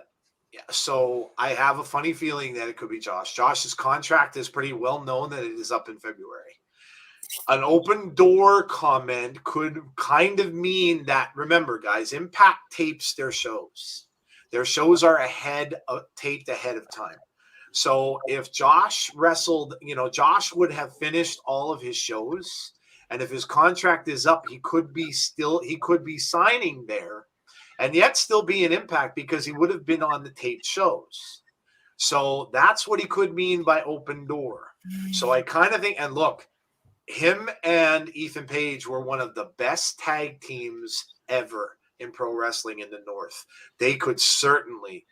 So I have a funny feeling that it could be Josh. Josh's contract is pretty well known that it is up in February. An open door comment could kind of mean that, remember, guys, Impact tapes their shows. Their shows are taped ahead of time. So if Josh wrestled, Josh would have finished all of his shows. And if his contract is up, he could be signing there and yet still be an Impact because he would have been on the taped shows. So that's what he could mean by open door. So I kind of think, and look, him and Ethan Page were one of the best tag teams ever in pro wrestling in the North. They could certainly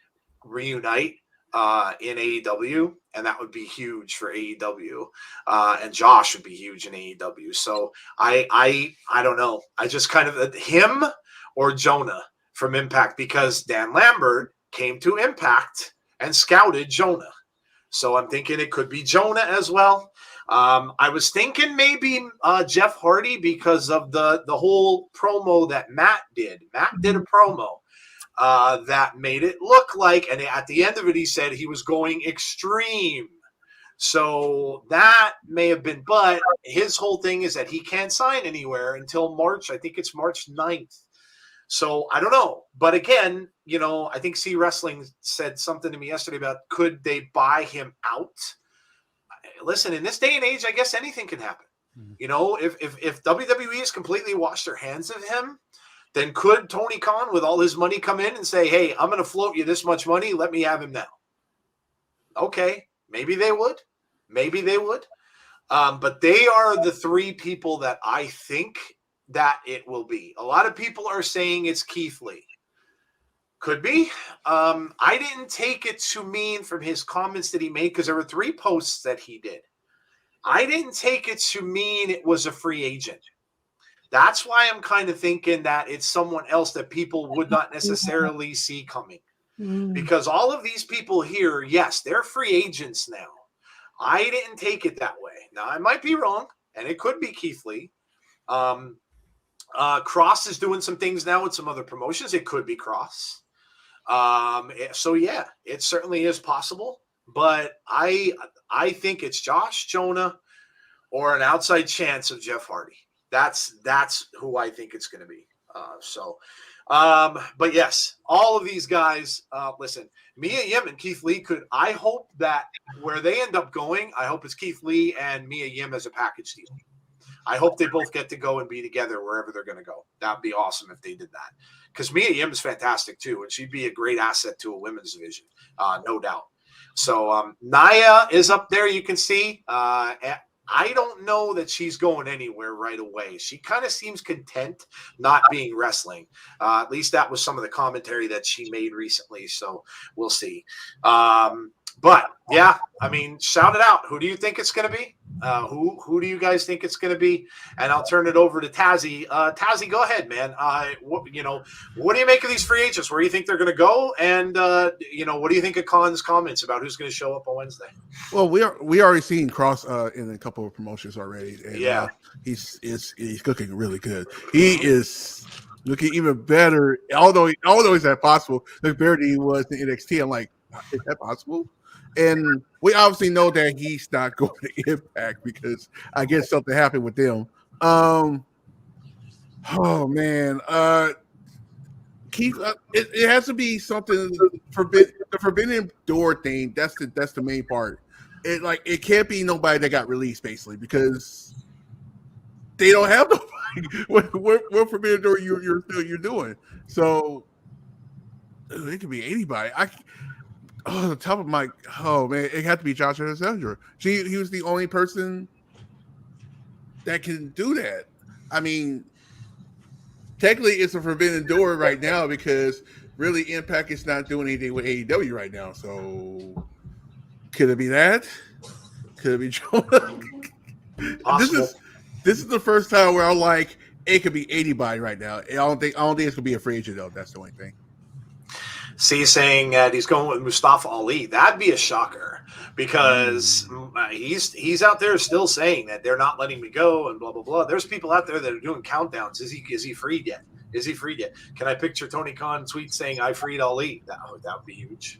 reunite in AEW, and that would be huge for AEW. And Josh would be huge in AEW. So I don't know. I just kind of him or Jonah from Impact, because Dan Lambert came to Impact and scouted Jonah. So I'm thinking it could be Jonah as well. I was thinking maybe Jeff Hardy because of the whole promo that Matt did. Matt did a promo that made it look like, and at the end of it, he said he was going extreme. So that may have been, but his whole thing is that he can't sign anywhere until March. I think it's March 9th. So I don't know. But again, I think C Wrestling said something to me yesterday about could they buy him out? Listen, in this day and age, I guess anything can happen. If WWE has completely washed their hands of him, then could Tony Khan, with all his money, come in and say, hey, I'm going to float you this much money. Let me have him now. Okay. Maybe they would. But they are the three people that I think that it will be. A lot of people are saying it's Keith Lee. Could be. I didn't take it to mean from his comments that he made, because there were 3 posts that he did. I didn't take it to mean it was a free agent. That's why I'm kind of thinking that it's someone else that people would not necessarily see coming. Because all of these people here, yes, they're free agents now. I didn't take it that way. Now, I might be wrong, and it could be Keith Lee. Cross is doing some things now with some other promotions. It could be Cross. So yeah, it certainly is possible, but I think it's Josh, Jonah, or an outside chance of Jeff Hardy. That's who I think it's going to be. But yes, all of these guys, listen, Mia Yim and Keith Lee I hope that where they end up going, I hope it's Keith Lee and Mia Yim as a package deal. I hope they both get to go and be together wherever they're going to go. That'd be awesome if they did that. Because Mia Yim is fantastic too, and she'd be a great asset to a women's division, no doubt. So Nia is up there, you can see. I don't know that she's going anywhere right away. She kind of seems content not being wrestling. At least that was some of the commentary that she made recently, so we'll see. But yeah, I mean, shout it out. Who do you think it's going to be? Who do you guys think it's going to be? And I'll turn it over to Tazzy. Tazzy, go ahead, man. What do you make of these free agents? Where do you think they're going to go? And what do you think of Khan's comments about who's going to show up on Wednesday? Well, we already seen Cross in a couple of promotions already. And, yeah, he's looking really good. He is looking even better. Although it's that possible, look better than he was in NXT. I'm like, is that possible? And we obviously know that he's not going to Impact because I guess something happened with them. Oh man, Keith, it has to be something the forbidden door thing. That's the main part. It can't be nobody that got released basically because they don't have nobody. What forbidden door you're doing? So it could be anybody. The top of my man, it had to be Josh Alexander. He was the only person that can do that. I mean, technically, it's a forbidden door right now because really Impact is not doing anything with AEW right now. So, could it be that? Could it be Jonah? This is the first time where I'm like, it could be anybody right now. I don't think it's gonna be a free agent though. That's the only thing. See, saying that he's going with Mustafa Ali, that'd be a shocker because he's out there still saying that they're not letting me go and blah blah blah. There's people out there that are doing countdowns. Is he freed yet? Is he freed yet? Can I picture Tony Khan tweet saying I freed Ali? That would be huge.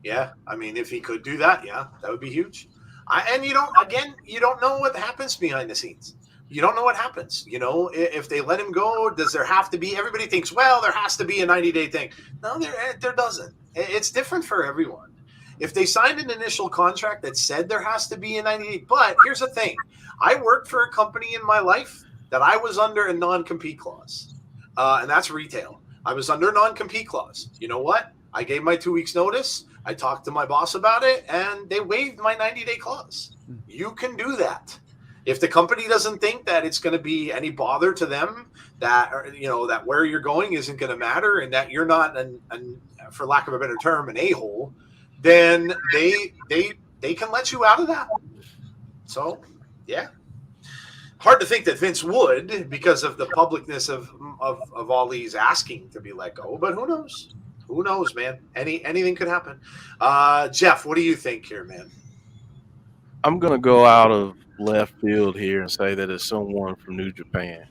Yeah, I mean, if he could do that, yeah, that would be huge. And you don't know what happens behind the scenes. You don't know what happens. If they let him go, does there have to be? Everybody thinks, well, there has to be a 90-day thing. No, there doesn't. It's different for everyone. If they signed an initial contract that said there has to be a 90-day, but here's the thing: I worked for a company in my life that I was under a non-compete clause, and that's retail. I was under a non-compete clause. You know what? I gave my 2 weeks notice. I talked to my boss about it, and they waived my 90-day clause. You can do that. If the company doesn't think that it's going to be any bother to them, that that where you're going isn't going to matter, and that you're not, for lack of a better term, an a-hole, then they can let you out of that. So, yeah. Hard to think that Vince would, because of the publicness of Ali's asking to be let go, but who knows? Who knows, man? Anything could happen. Jeff, what do you think here, man? I'm gonna go out of left field here and say that it's someone from New Japan,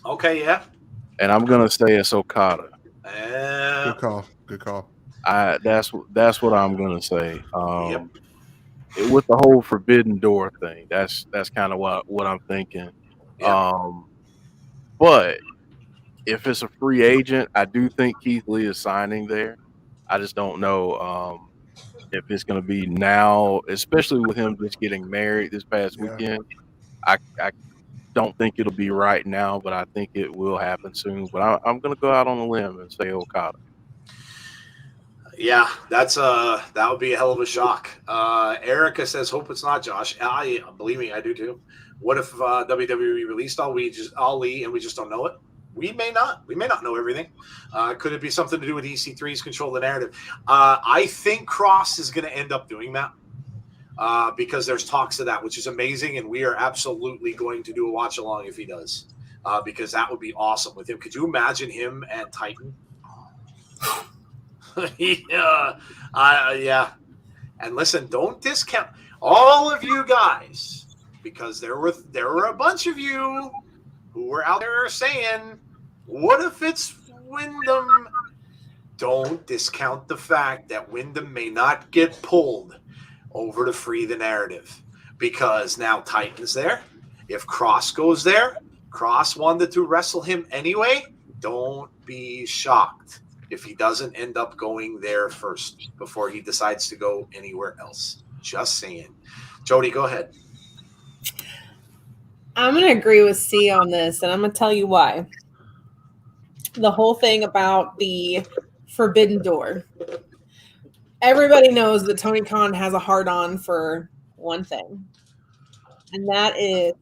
Okay, yeah. and I'm gonna say it's Okada. Good call. Good call. That's what I'm gonna say. Yep. With the whole Forbidden Door thing, that's kind of what I'm thinking. Yep. But if it's a free agent, I do think Keith Lee is signing there. I just don't know if it's going to be now, especially with him just getting married this past weekend. I don't think it'll be right now, but I think it will happen soon. But I'm going to go out on a limb and say Okada. Yeah, that would be a hell of a shock. Erica says, "Hope it's not Josh." I believe me, I do too. What if WWE released Ali and we just don't know it? We may not. We may not know everything. Could it be something to do with EC3's control the narrative? I think Cross is going to end up doing that because there's talks of that, which is amazing, and we are absolutely going to do a watch along if he does, because that would be awesome with him. Could you imagine him and Titan? Yeah. And listen, don't discount all of you guys, because there were a bunch of you who were out there saying, what if it's Wyndham? Don't discount the fact that Wyndham may not get pulled over to free the narrative, because now Titan's there. If Cross goes there, Cross wanted to wrestle him anyway. Don't be shocked if he doesn't end up going there first before he decides to go anywhere else. Just saying. Jody, go ahead. I'm going to agree with C on this, and I'm going to tell you why. The whole thing about the Forbidden Door. Everybody knows that Tony Khan has a hard-on for one thing, and that is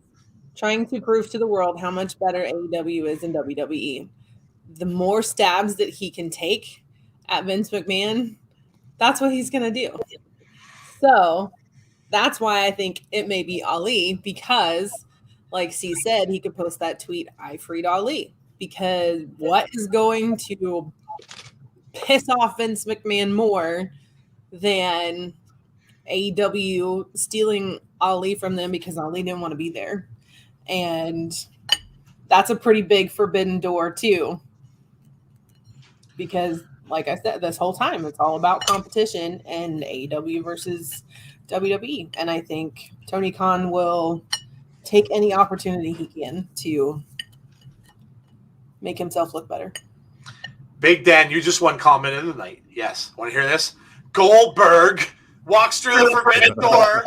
trying to prove to the world how much better AEW is than WWE. The more stabs that he can take at Vince McMahon, that's what he's going to do. So that's why I think it may be Ali, because like C said, he could post that tweet, I freed Ali, because what is going to piss off Vince McMahon more than AEW stealing Ali from them because Ali didn't want to be there? And that's a pretty big forbidden door too. Because, like I said, this whole time it's all about competition and AEW versus WWE. And I think Tony Khan will take any opportunity he can to make himself look better. Big Dan, you just won comment of the night. Yes. Want to hear this? Goldberg walks through the forbidden door.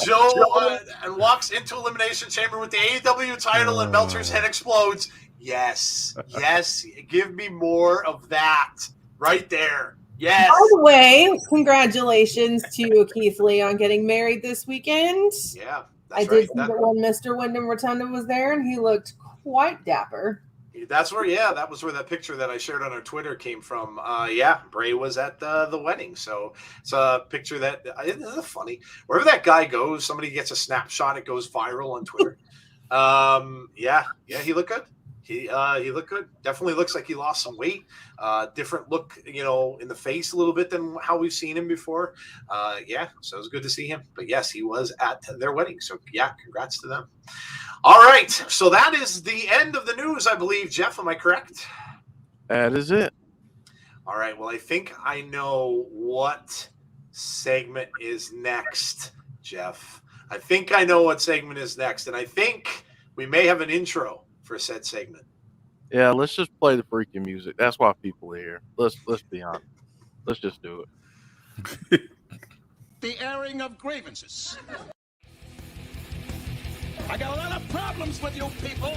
Joe and walks into Elimination Chamber with the AEW title, and Meltzer's head explodes. Yes. Give me more of that right there. Yes. By the way, congratulations to Keith Lee on getting married this weekend. Yeah, I did see that when Mr. Wyndham Rotunda was there, and he looked quite dapper. That was where that picture that I shared on our Twitter came from. Bray was at the wedding. So it's a picture that isn't funny. Wherever that guy goes, somebody gets a snapshot, it goes viral on Twitter. He looked good. He looked good. Definitely looks like he lost some weight. Different look, in the face a little bit than how we've seen him before. So it was good to see him. But yes, he was at their wedding. So yeah, congrats to them. All right. So that is the end of the news, I believe. Jeff, am I correct? That is it. All right. Well, I think I know what segment is next, Jeff. I think I know what segment is next, and I think we may have an intro for said segment. Yeah, let's just play the freaking music. That's why people are here. Let's be honest. Let's just do it. The airing of grievances. I got a lot of problems with you people.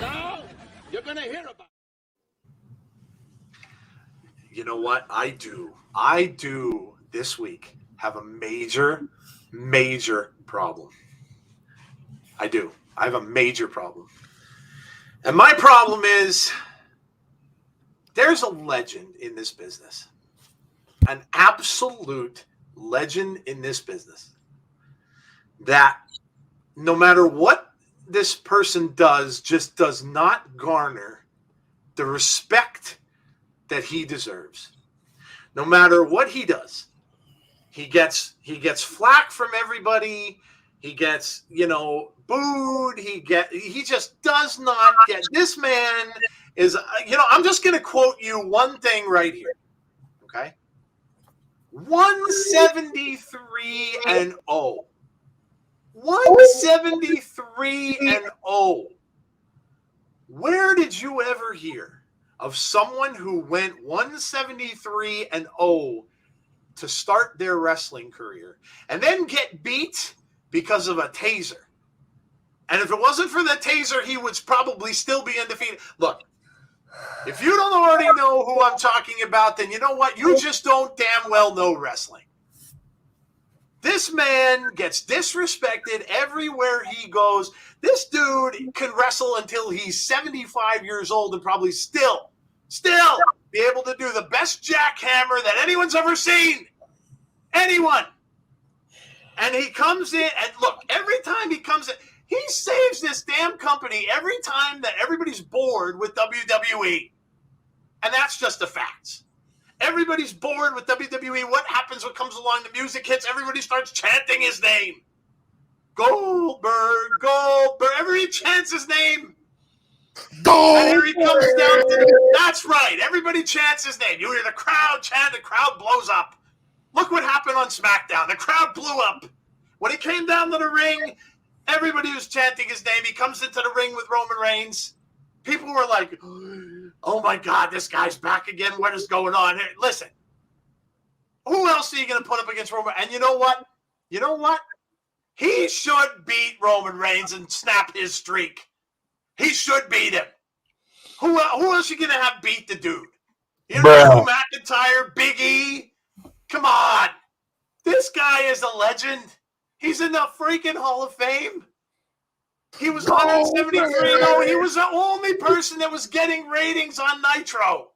Now you're gonna hear about. You know what? I do this week have a major problem. I do. I have a major problem. And my problem is there's a legend in this business, an absolute legend in this business, that no matter what this person does, just does not garner the respect that he deserves. No matter what he does, he gets flack from everybody. He gets, booed. He just does not get. This man is, I'm just going to quote you one thing right here. Okay. 173 and 0. 173 and 0. Where did you ever hear of someone who went 173 and 0 to start their wrestling career and then get beat because of a taser? And if it wasn't for the taser, he would probably still be undefeated. Look, if you don't already know who I'm talking about, then you know what? You just don't damn well know wrestling. This man gets disrespected everywhere he goes. This dude can wrestle until he's 75 years old and probably still be able to do the best jackhammer that anyone's ever seen. Anyone. And he comes in, and look, every time he comes in, he saves this damn company every time that everybody's bored with WWE. And that's just the facts. Everybody's bored with WWE. What happens when comes along, the music hits, everybody starts chanting his name. Goldberg, Goldberg. Everybody chants his name. Goldberg. And here he comes down to that's right. Everybody chants his name. You hear the crowd chant, the crowd blows up. Look what happened on SmackDown. The crowd blew up. When he came down to the ring, everybody was chanting his name. He comes into the ring with Roman Reigns. People were like, oh my God, this guy's back again. What is going on here? Listen, who else are you going to put up against Roman? And you know what? He should beat Roman Reigns and snap his streak. He should beat him. Who else are you going to have beat the dude? You know, McIntyre, Big E? Come on. This guy is a legend. He's in the freaking Hall of Fame. He was 173. He was the only person that was getting ratings on Nitro.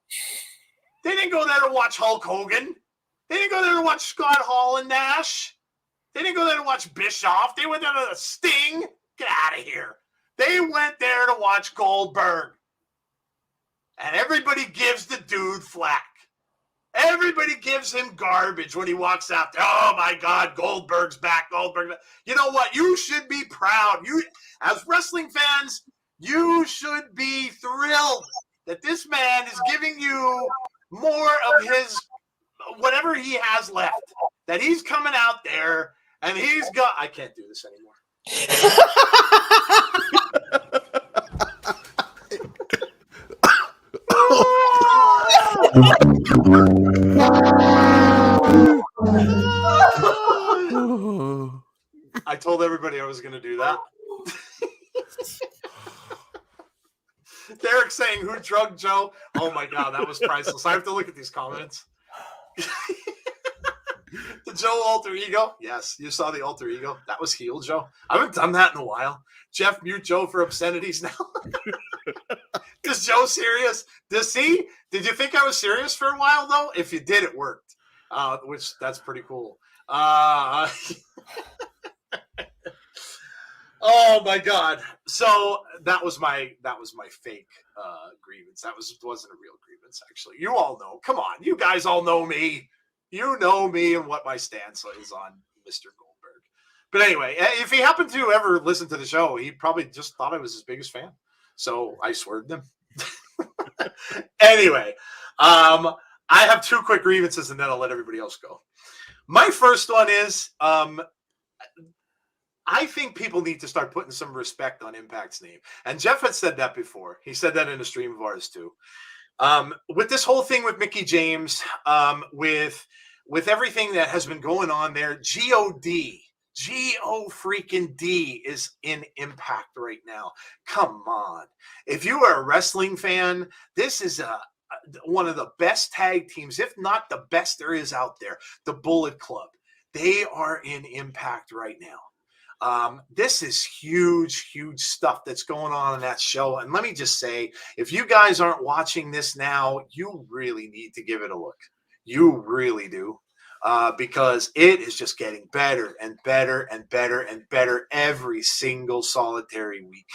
They didn't go there to watch Hulk Hogan. They didn't go there to watch Scott Hall and Nash. They didn't go there to watch Bischoff. They went there to Sting. Get out of here. They went there to watch Goldberg. And everybody gives the dude flack. Everybody gives him garbage when he walks out there. Oh, my God, Goldberg's back, Goldberg's back. You know what? You should be proud. You, as wrestling fans, you should be thrilled that this man is giving you more of his, whatever he has left, that he's coming out there and he's got, I can't do this anymore. I told everybody I was going to do that. Derek saying, who drugged Joe? Oh my God, that was priceless. I have to look at these comments. The Joe alter ego? Yes, you saw the alter ego. That was heel Joe. I haven't done that in a while. Jeff, mute Joe for obscenities now. Is Joe serious? Did you think I was serious for a while though? If you did, it worked. Which that's pretty cool. Oh my God! So that was my fake grievance. That wasn't a real grievance, actually. You all know. Come on, you guys all know me. You know me and what my stance is on Mr. Goldberg. But anyway, if he happened to ever listen to the show, he probably just thought I was his biggest fan. So I swerved him. Anyway, I have two quick grievances, and then I'll let everybody else go. My first one is I think people need to start putting some respect on Impact's name. And Jeff had said that before. He said that in a stream of ours too. With this whole thing with Mickie James, with everything that has been going on there, G-O-freaking-D is in Impact right now. Come on. If you are a wrestling fan, this is one of the best tag teams, if not the best there is out there, the Bullet Club. They are in Impact right now. This is huge, huge stuff that's going on in that show. And let me just say, if you guys aren't watching this now, you really need to give it a look. You really do. Because it is just getting better and better and better and better every single solitary week.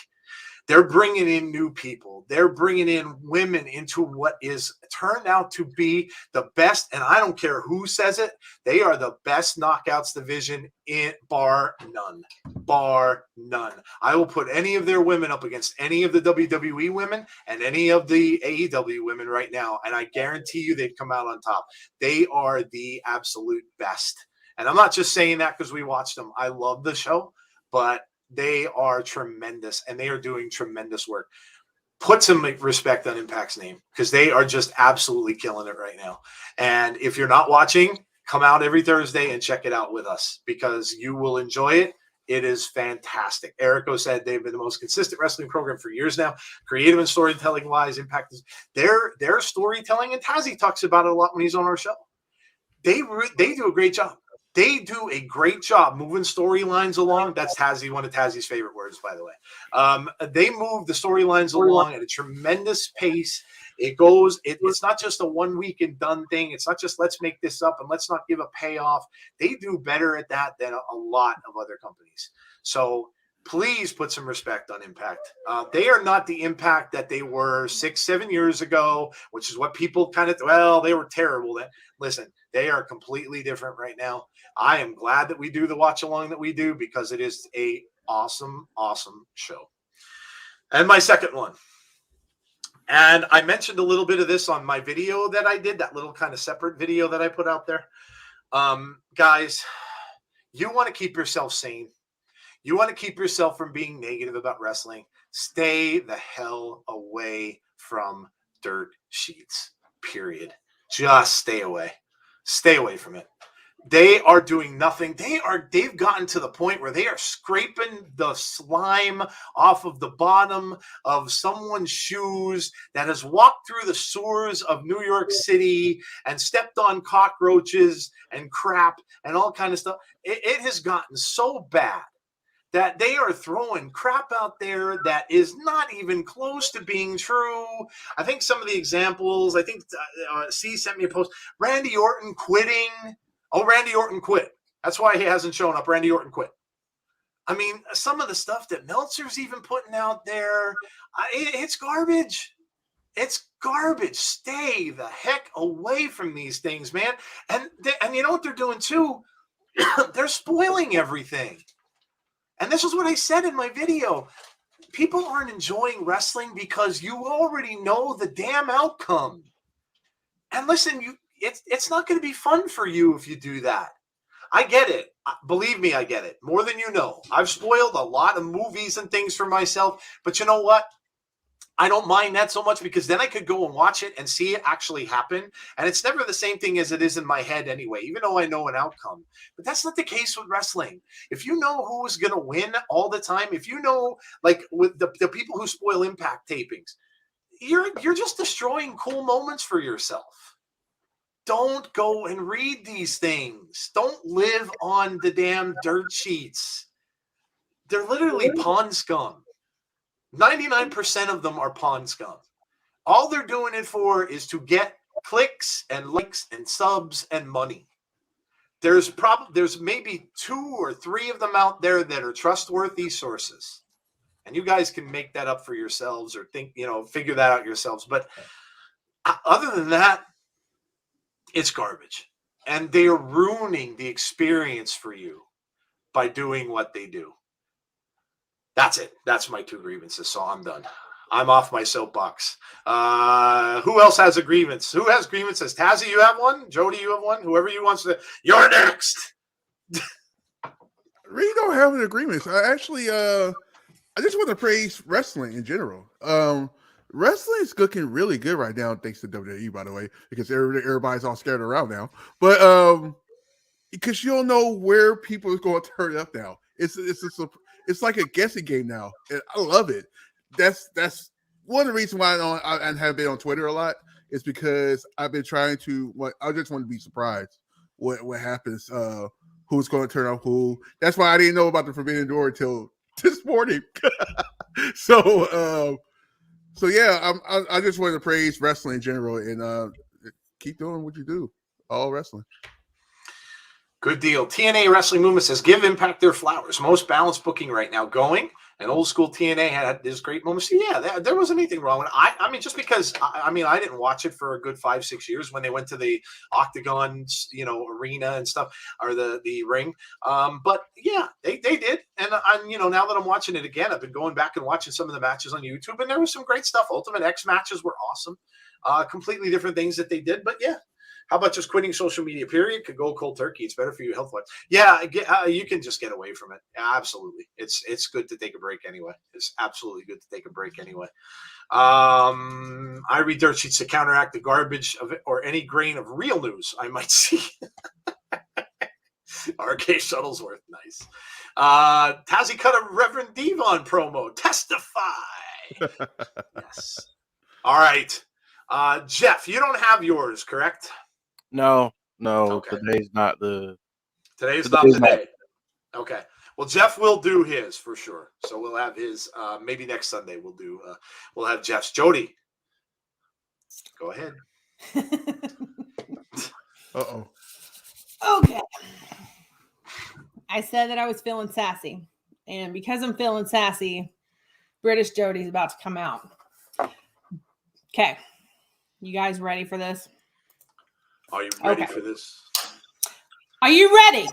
They're bringing in new people. They're bringing in women into what is turned out to be the best. And I don't care who says it. They are the best knockouts division in bar none. Bar none. I will put any of their women up against any of the WWE women and any of the AEW women right now. And I guarantee you they'd come out on top. They are the absolute best. And I'm not just saying that because we watched them. I love the show, but they are tremendous, and they are doing tremendous work. Put some respect on Impact's name because they are just absolutely killing it right now. And if you're not watching, come out every Thursday and check it out with us because you will enjoy it. It is fantastic. Erico said they've been the most consistent wrestling program for years now. Creative and storytelling wise, Impact is their storytelling, and Tazzy talks about it a lot when he's on our show. They do a great job. They do a great job moving storylines along. That's Tazzy, one of Tazzy's favorite words, by the way. They move the storylines along at a tremendous pace. It's not just a 1 week and done thing. It's not just let's make this up and let's not give a payoff. They do better at that than a lot of other companies. So please put some respect on Impact. They are not the Impact that they were 6-7 years ago, which is what people kind of, they were terrible then. Listen, they are completely different right now. I am glad that we do the watch along that we do because it is a awesome, awesome show. And my second one, and I mentioned a little bit of this on my video that I did, that little kind of separate video that I put out there. Guys, you want to keep yourself sane. You want to keep yourself from being negative about wrestling. Stay the hell away from dirt sheets, period. Just stay away. Stay away from it. They are doing nothing. They've gotten to the point where they are scraping the slime off of the bottom of someone's shoes that has walked through the sewers of New York City and stepped on cockroaches and crap and all kind of stuff. It has gotten so bad that they are throwing crap out there that is not even close to being true. I think some of the examples, C sent me a post, Randy Orton quitting. Oh, Randy Orton quit. That's why he hasn't shown up. Randy Orton quit. I mean, some of the stuff that Meltzer's even putting out there, it's garbage. It's garbage. Stay the heck away from these things, man. And you know what they're doing too? They're spoiling everything. And this is what I said in my video. People aren't enjoying wrestling because you already know the damn outcome. And listen, it's not going to be fun for you if you do that. I get it. Believe me, I get it. More than you know. I've spoiled a lot of movies and things for myself. But you know what? I don't mind that so much because then I could go and watch it and see it actually happen. And it's never the same thing as it is in my head anyway, even though I know an outcome. But that's not the case with wrestling. If you know who is going to win all the time, if you know, like with the people who spoil Impact tapings, you're just destroying cool moments for yourself. Don't go and read these things. Don't live on the damn dirt sheets. They're literally pond scum. 99% of them are pond scum. All they're doing it for is to get clicks and likes and subs and money. There's maybe 2 or 3 of them out there that are trustworthy sources. And you guys can make that up for yourselves or figure that out yourselves. But other than that, it's garbage. And they are ruining the experience for you by doing what they do. That's it. That's my 2 grievances. So I'm done. I'm off my soapbox. Who else has a grievance? Who has grievances? Tazzy, you have one? Jody, you have one? Whoever you wants to. You're next. Really don't have an agreement. I actually, I just want to praise wrestling in general. Wrestling is looking really good right now, thanks to WWE, by the way, because everybody's all scared around now. But because you don't know where people are going to turn up now. It's like a guessing game now. And I love it. That's one of the reasons why I have been on Twitter a lot is because I've been trying to. I just want to be surprised what happens. Who's going to turn up who? That's why I didn't know about the Forbidden Door until this morning. So yeah, I just want to praise wrestling in general and keep doing what you do. All wrestling. Good deal. TNA Wrestling Movement says, give Impact their flowers. Most balanced booking right now going. And old school TNA had this great moment. So yeah, there wasn't anything wrong with it. I mean, just because, I didn't watch it for a good 5-6 years when they went to the Octagon, arena and stuff, or the ring. But yeah, they did. And now that I'm watching it again, I've been going back and watching some of the matches on YouTube, and there was some great stuff. Ultimate X matches were awesome. Completely different things that they did. But yeah. How about just quitting social media, period? Could go cold turkey. It's better for you health-wise. Yeah, you can just get away from it. Absolutely. It's good to take a break anyway. It's absolutely good to take a break anyway. I read dirt sheets to counteract the garbage of it or any grain of real news I might see. RK Shuttlesworth, nice. Tazzy cut a Reverend Devon promo. Testify. Yes. All right. Jeff, you don't have yours, correct? No. Okay. Today's not the day. Okay. Well, Jeff will do his for sure. So we'll have his. Maybe next Sunday we'll have Jeff's. Jody, go ahead. Uh-oh. Okay. I said that I was feeling sassy, and because I'm feeling sassy, British Jody's about to come out. Okay. You guys ready for this? Are you ready for this? Are you ready?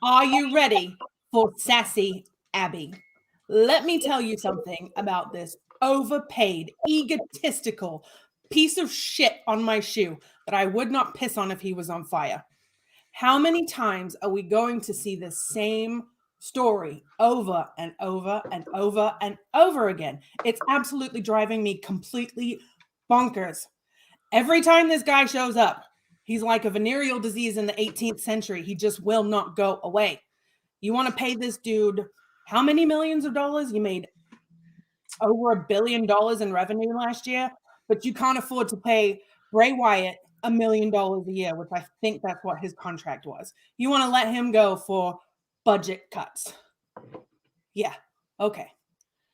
Are you ready for Sassy Abby? Let me tell you something about this overpaid, egotistical piece of shit on my shoe that I would not piss on if he was on fire. How many times are we going to see the same story over and over and over and over again? It's absolutely driving me completely bonkers. Every time this guy shows up, he's like a venereal disease in the 18th century. He just will not go away. You want to pay this dude how many millions of dollars? You made over $1 billion in revenue last year, but you can't afford to pay Bray Wyatt $1 million a year, which I think that's what his contract was. You want to let him go for budget cuts. Yeah, okay.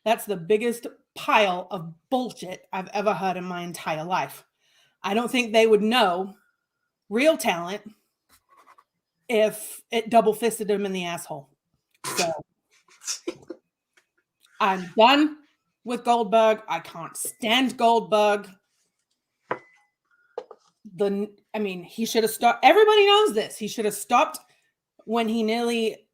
That's the biggest pile of bullshit I've ever heard in my entire life. I don't think they would know real talent if it double fisted him in the asshole. So I'm done with Goldberg. I can't stand Goldberg. He should have stopped. Everybody knows this. He should have stopped when he nearly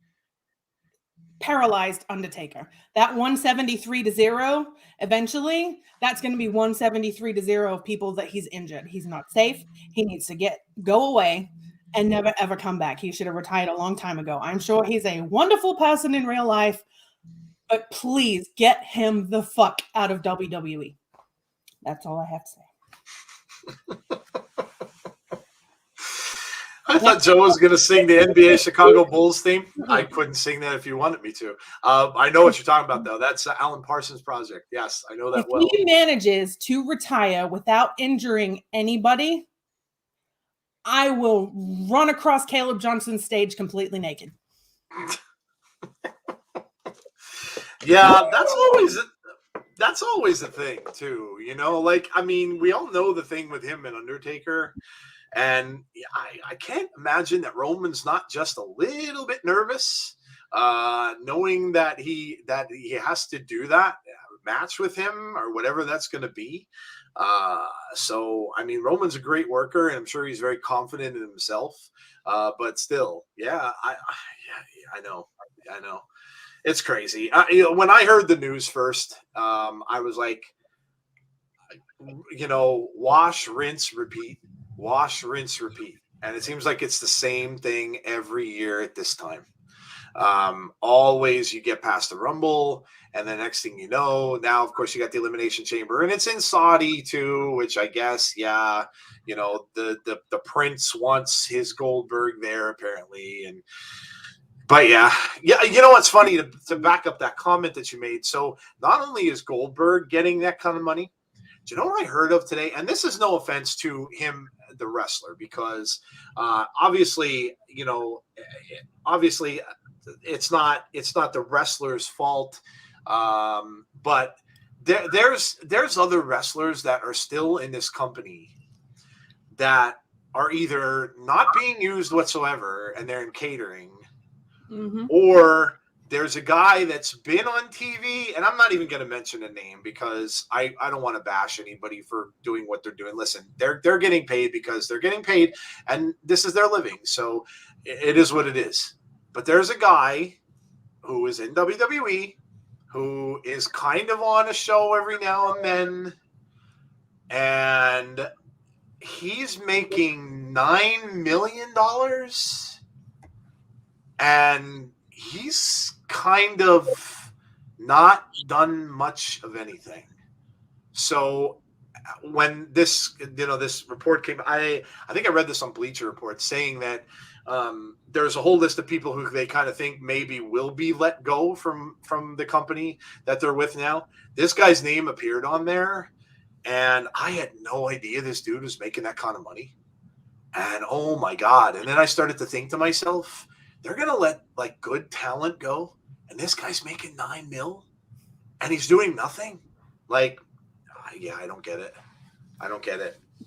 paralyzed Undertaker. That 173-0, eventually, that's going to be 173-0 of people that he's injured. He's not safe. He needs to go away and never, ever come back. He should have retired a long time ago. I'm sure he's a wonderful person in real life, but please get him the fuck out of WWE. That's all I have to say. I thought Joe was going to sing the NBA Chicago Bulls theme. I couldn't sing that if you wanted me to. I know what you're talking about, though. That's Alan Parsons' project. Yes, I know that well. If he manages to retire without injuring anybody, I will run across Caleb Johnson's stage completely naked. Yeah, that's always the thing, too. We all know the thing with him and Undertaker. And I can't imagine that Roman's not just a little bit nervous, knowing that he has to do that match with him or whatever that's going to be. Roman's a great worker, and I'm sure he's very confident in himself. But still, yeah, I know. It's crazy. When I heard the news first, I was like, wash, rinse, repeat, wash, rinse, repeat. And it seems like it's the same thing every year at this time. Always you get past the Rumble, and the next thing you know, now of course you got the Elimination Chamber, and it's in Saudi too, which I guess, yeah, the Prince wants his Goldberg there apparently, but yeah, what's funny to back up that comment that you made. So not only is Goldberg getting that kind of money, do you know what I heard of today? And this is no offense to him, the wrestler, because obviously it's not the wrestler's fault, but there's other wrestlers that are still in this company that are either not being used whatsoever and they're in catering, or there's a guy that's been on TV, and I'm not even going to mention a name because I don't want to bash anybody for doing what they're doing. Listen, they're getting paid because they're getting paid, and this is their living, so it is what it is. But there's a guy who is in WWE who is kind of on a show every now and then, and he's making $9 million, and he's kind of not done much of anything. So when this report came, I think I read this on Bleacher Report saying that there's a whole list of people who they kind of think maybe will be let go from the company that they're with now. This guy's name appeared on there, and I had no idea this dude was making that kind of money. And oh my God. And then I started to think to myself, they're going to let like good talent go, and this guy's making $9 million and he's doing nothing. Like, yeah, I don't get it.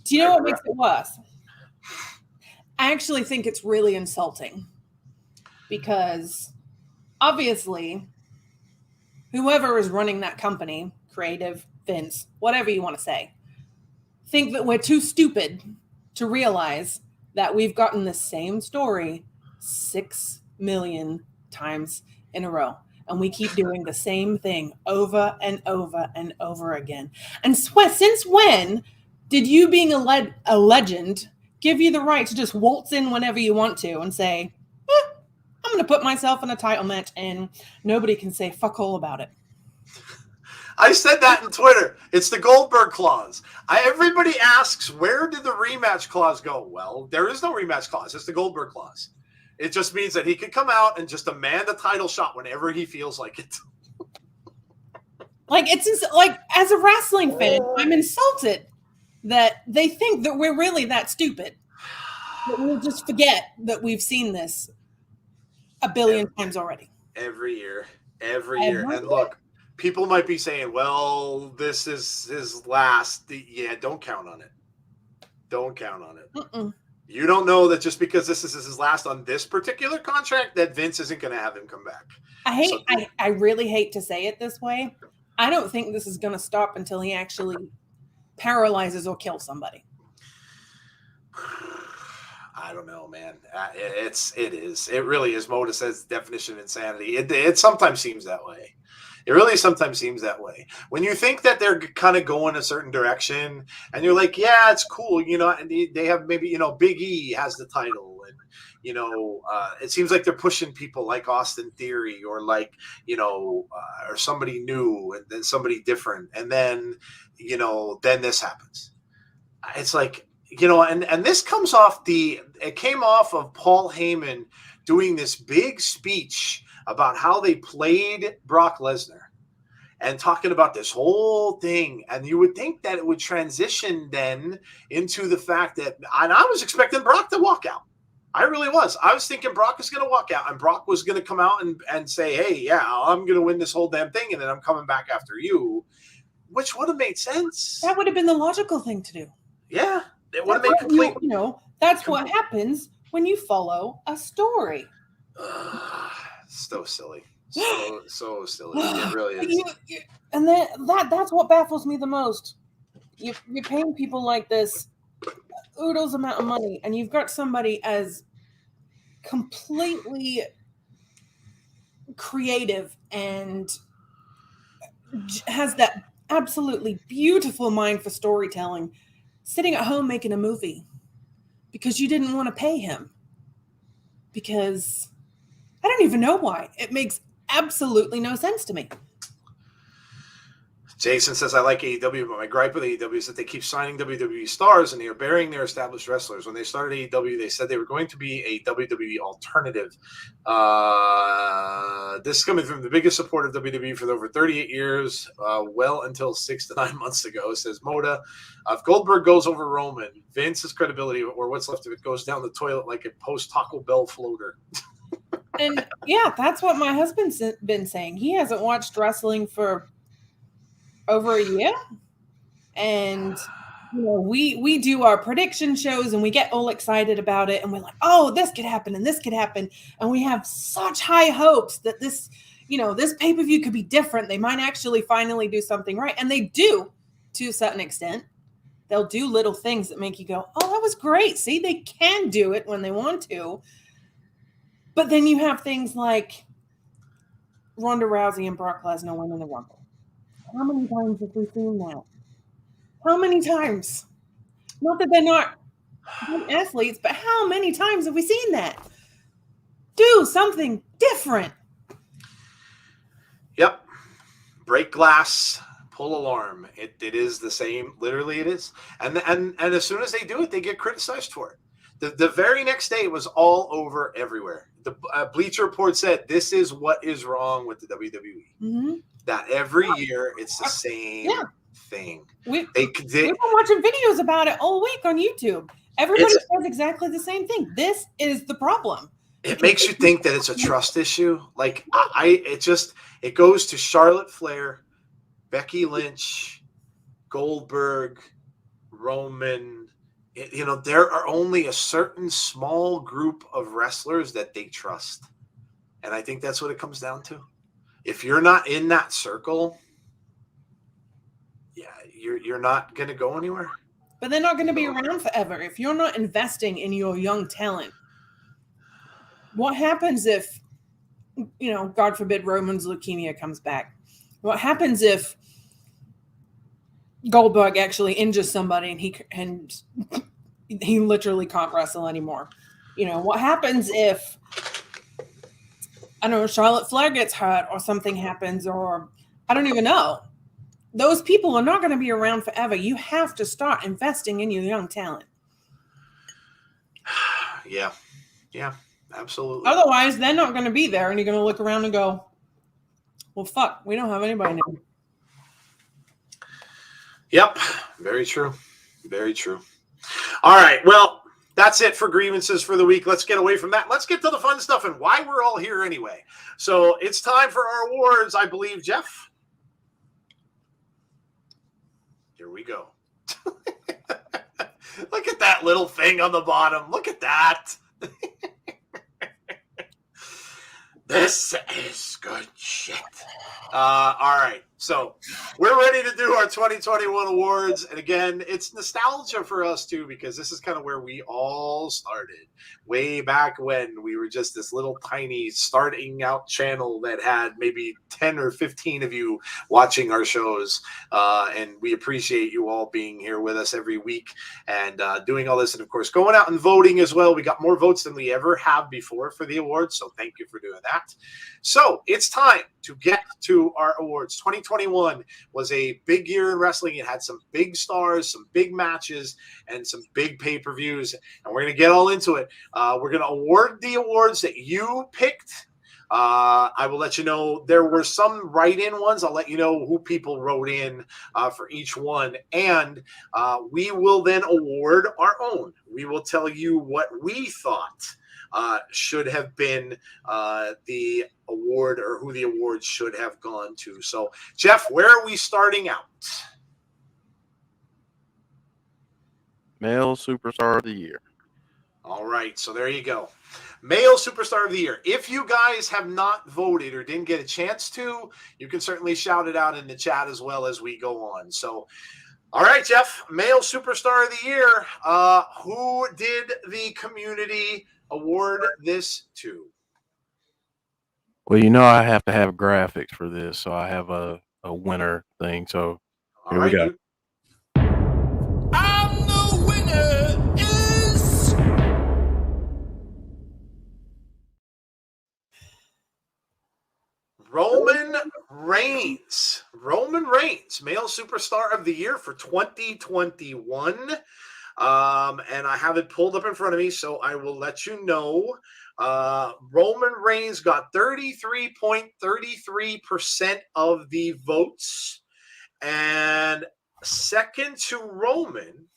Do you know what makes it worse? I actually think it's really insulting, because obviously whoever is running that company, creative, Vince, whatever you want to say, think that we're too stupid to realize that we've gotten the same story 6 million times in a row, and we keep doing the same thing over and over and over again. And since when did you being a legend give you the right to just waltz in whenever you want to and say, I'm going to put myself in a title match and nobody can say fuck all about it? I said that in Twitter. It's the Goldberg clause. Everybody asks, where did the rematch clause go? Well, there is no rematch clause. It's the Goldberg clause. It just means that he can come out and just demand a title shot whenever he feels like it. Like, it's like, as a wrestling fan, I'm insulted that they think that we're really that stupid. That we'll just forget that we've seen this a billion times already. Every year. And look, people might be saying, well, this is his last. Yeah, don't count on it. Mm-mm. You don't know that just because this is his last on this particular contract that Vince isn't going to have him come back. I really hate to say it this way. I don't think this is going to stop until he actually paralyzes or kills somebody. I don't know, man. It really is. Moda says definition of insanity. It sometimes seems that way. It really sometimes seems that way. When you think that they're kind of going a certain direction and you're like, yeah, it's cool. And they have maybe, Big E has the title, and, it seems like they're pushing people like Austin Theory or like, or somebody new and then somebody different. And then, then this happens. It's like, and this comes off it came off of Paul Heyman doing this big speech about how they played Brock Lesnar and talking about this whole thing. And you would think that it would transition then into the fact that, and I was expecting Brock to walk out. I really was. I was thinking Brock was going to walk out and Brock was going to come out and say, hey, yeah, I'm going to win this whole damn thing. And then I'm coming back after you, which would have made sense. That would have been the logical thing to do. Yeah. It would have made complete. That's what happens when you follow a story. So silly. So silly. It really is. And that's what baffles me the most. You're paying people like this oodles amount of money, and you've got somebody as completely creative and has that absolutely beautiful mind for storytelling, sitting at home making a movie because you didn't want to pay him. Because I don't even know why. It makes absolutely no sense to me. Jason says, I like AEW, but my gripe with AEW is that they keep signing WWE stars and they are burying their established wrestlers. When they started AEW, they said they were going to be a WWE alternative. This is coming from the biggest supporter of WWE for over 38 years, well until 6 to 9 months ago, says Moda. If Goldberg goes over Roman, Vince's credibility, or what's left of it, goes down the toilet like a post-Taco Bell floater. And yeah, that's what my husband's been saying. He hasn't watched wrestling for over a year. And we do our prediction shows and we get all excited about it and we're like, oh, this could happen and this could happen. And we have such high hopes that this pay-per-view could be different. They might actually finally do something right. And they do to a certain extent. They'll do little things that make you go, oh, that was great. See, they can do it when they want to. But then you have things like Ronda Rousey and Brock Lesnar winning the Rumble. How many times have we seen that? How many times? Not that they're not good athletes, but how many times have we seen that? Do something different. Yep. Break glass, pull alarm. It is the same. Literally, it is. And as soon as they do it, they get criticized for it. The very next day, it was all over everywhere. The Bleacher Report said, this is what is wrong with the WWE. Mm-hmm. That every year, it's the same thing. We've been watching videos about it all week on YouTube. Everybody says exactly the same thing. This is the problem. It makes you think that it's a trust issue. Like it goes to Charlotte Flair, Becky Lynch, Goldberg, Roman. There are only a certain small group of wrestlers that they trust. And I think that's what it comes down to. If you're not in that circle, you're not going to go anywhere. But they're not going to be around forever. If you're not investing in your young talent, what happens if, God forbid, Roman's leukemia comes back? What happens if Goldberg actually injures somebody and he literally can't wrestle anymore? What happens if, I don't know, Charlotte Flair gets hurt or something happens, or I don't even know. Those people are not going to be around forever. You have to start investing in your young talent. Yeah, absolutely. Otherwise, they're not going to be there, and you're going to look around and go, well, fuck, we don't have anybody now. Yep, very true. Very true. All right, well, that's it for grievances for the week. Let's get away from that. Let's get to the fun stuff and why we're all here anyway. So it's time for our awards, I believe, Jeff. Here we go. Look at that little thing on the bottom. Look at that. This is good shit. All right. So we're ready to do our 2021 awards. And again, it's nostalgia for us too, because this is kind of where we all started way back when we were just this little tiny starting out channel that had maybe 10 or 15 of you watching our shows. And we appreciate you all being here with us every week and doing all this. And of course, going out and voting as well. We got more votes than we ever have before for the awards. So thank you for doing that. So it's time to get to our awards. 2021 was a big year in wrestling. It had some big stars, some big matches, and some big pay-per-views. And we're going to get all into it. We're going to award the awards that you picked. I will let you know there were some write-in ones. I'll let you know who people wrote in for each one. And we will then award our own. We will tell you what we thought should have been the award, or who the award should have gone to. So, Jeff, where are we starting out? Male Superstar of the Year. All right, so there you go. Male Superstar of the Year. If you guys have not voted or didn't get a chance to, you can certainly shout it out in the chat as well as we go on. So, all right, Jeff, Male Superstar of the Year. Who did the community award this to? Well, I have to have graphics for this, so I have a winner thing. So All Here we right, go. dude. And the winner is Roman Reigns. Roman Reigns, male superstar of the year for 2021. And I have it pulled up in front of me, so I will let you know. Roman Reigns got 33.33% of the votes. And second to Roman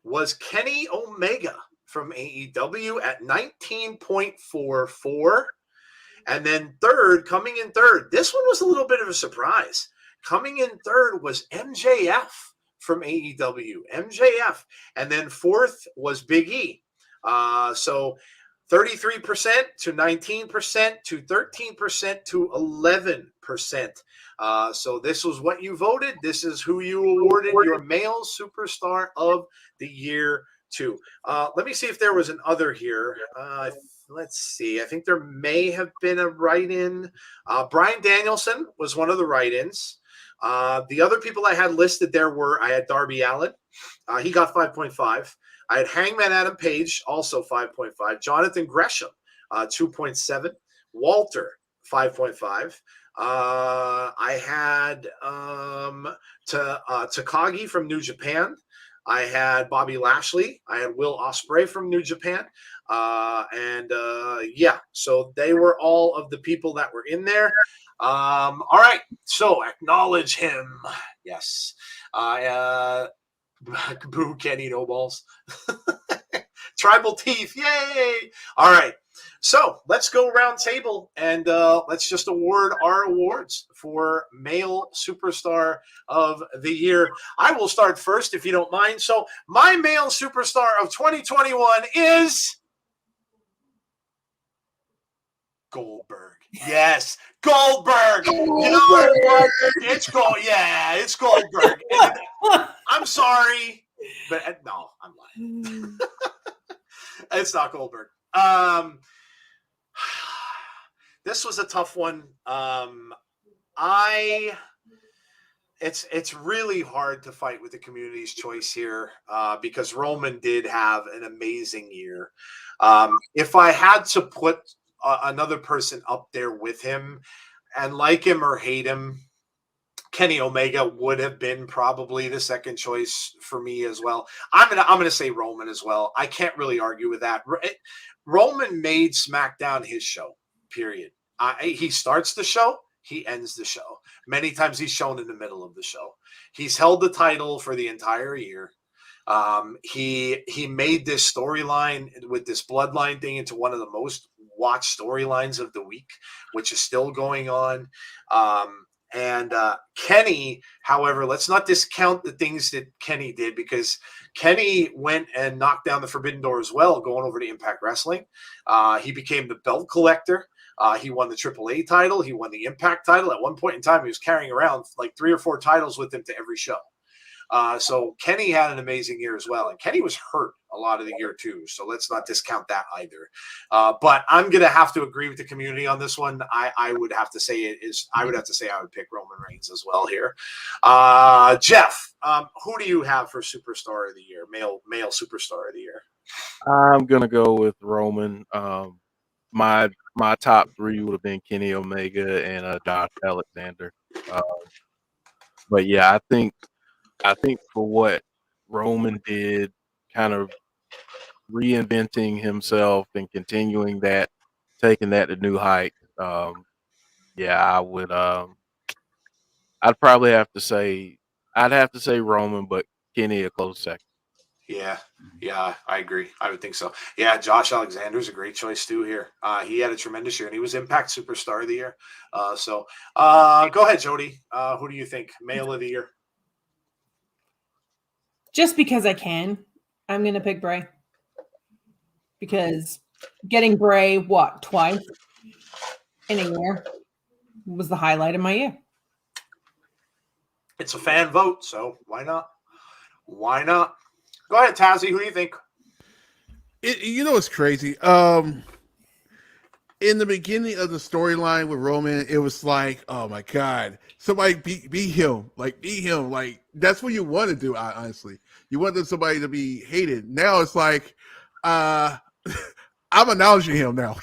was Kenny Omega from AEW at 19.44. And then coming in third, this one was a little bit of a surprise. Coming in third was MJF from AEW, MJF. And then fourth was Big E. So 33% to 19% to 13% to 11%. So this was what you voted. This is who you awarded your male superstar of the year to. Let me see if there was an other here. Let's see. I think there may have been a write-in. Bryan Danielson was one of the write-ins. The other people I had listed there I had Darby Allin. He got 5.5. I had Hangman Adam Page, also 5.5. Jonathan Gresham, 2.7. Walter, 5.5. I had Takagi from New Japan. I had Bobby Lashley. I had Will Ospreay from New Japan. So they were all of the people that were in there. All right, so acknowledge him. Yes. Boo, Kenny, no balls. Tribal teeth, yay! All right, so let's go round table and let's just award our awards for male superstar of the year. I will start first, if you don't mind. So my male superstar of 2021 is Goldberg. Yes, Goldberg. You know what? It's it's Goldberg. I'm sorry, but no, I'm lying. It's not Goldberg. This was a tough one. It's really hard to fight with the community's choice here because Roman did have an amazing year. If I had to put another person up there with him, and like him or hate him, Kenny Omega would have been probably the second choice for me as well. I'm gonna say Roman as well. I can't really argue with that. Roman made SmackDown his show. Period. He starts the show. He ends the show. Many times he's shown in the middle of the show. He's held the title for the entire year. He made this storyline with this bloodline thing into one of the most watched storylines of the week, which is still going on. And Kenny, however, let's not discount the things that Kenny did, because Kenny went and knocked down the Forbidden Door as well, going over to Impact Wrestling. He became the belt collector. He won the AAA title. He won the Impact title. At one point in time, he was carrying around like 3 or 4 titles with him to every show. So Kenny had an amazing year as well. And Kenny was hurt a lot of the year too. So let's not discount that either. But I'm going to have to agree with the community on this one. I would have to say I would pick Roman Reigns as well here. Jeff, who do you have for superstar of the year, male superstar of the year? I'm going to go with Roman. My top 3 would have been Kenny Omega and Josh Alexander. But yeah, I think for what Roman did, kind of reinventing himself and continuing that, taking that to new heights. I would. I'd probably have to say Roman, but Kenny a close second. Yeah, I agree. I would think so. Yeah, Josh Alexander's a great choice too here. He had a tremendous year, and he was Impact Superstar of the Year. Go ahead, Jody. Who do you think male of the year? Just because I can, I'm going to pick Bray. Because getting Bray, twice in a year was the highlight of my year. It's a fan vote, so why not? Why not? Go ahead, Tazzy. Who do you think? It's crazy. in the beginning of the storyline with Roman, it was like, oh my god, somebody beat him, like beat him, like that's what you want to do. Honestly, you want somebody to be hated. Now it's like, I'm acknowledging him now.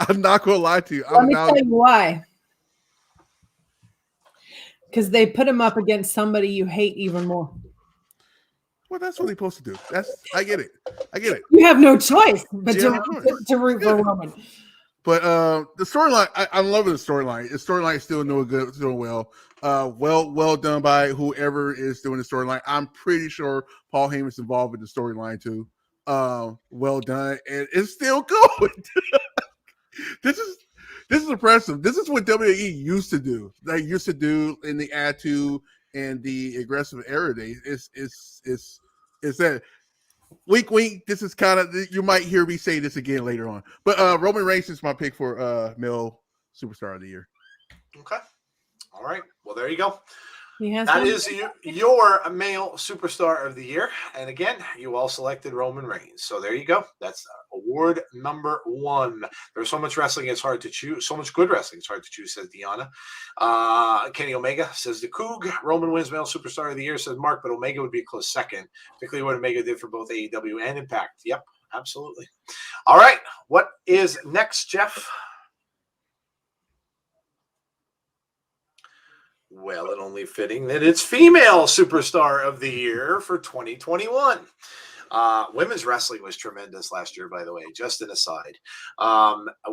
I'm not gonna lie to you. Let me tell you why. Because they put him up against somebody you hate even more. Well, that's what they're supposed to do. I get it. You have no choice but Yeah, to root for Roman. But the storyline, I'm loving the storyline. The storyline is still doing good, doing well. Well done by whoever is doing the storyline. I'm pretty sure Paul Heyman's involved with the storyline too. Well done, and it's still going. This is impressive. This is what WWE used to do. They used to do in the attitude and the aggressive era days. It's that wink wink. This is kind of, you might hear me say this again later on. But Roman Reigns is my pick for male superstar of the year. Okay. All right. Well, there you go. That one. Is your male superstar of the year. And again, you all selected Roman Reigns. So there you go. That's award number 1. There's so much wrestling, it's hard to choose. So much good wrestling, it's hard to choose, says Deanna. Kenny Omega says the Coug. Roman wins male superstar of the year, says Mark, but Omega would be a close second, particularly what Omega did for both AEW and Impact. Yep, absolutely. All right. What is next, Jeff? Well, it only fitting that it's female superstar of the year for 2021. Women's wrestling was tremendous last year, by the way, just an aside.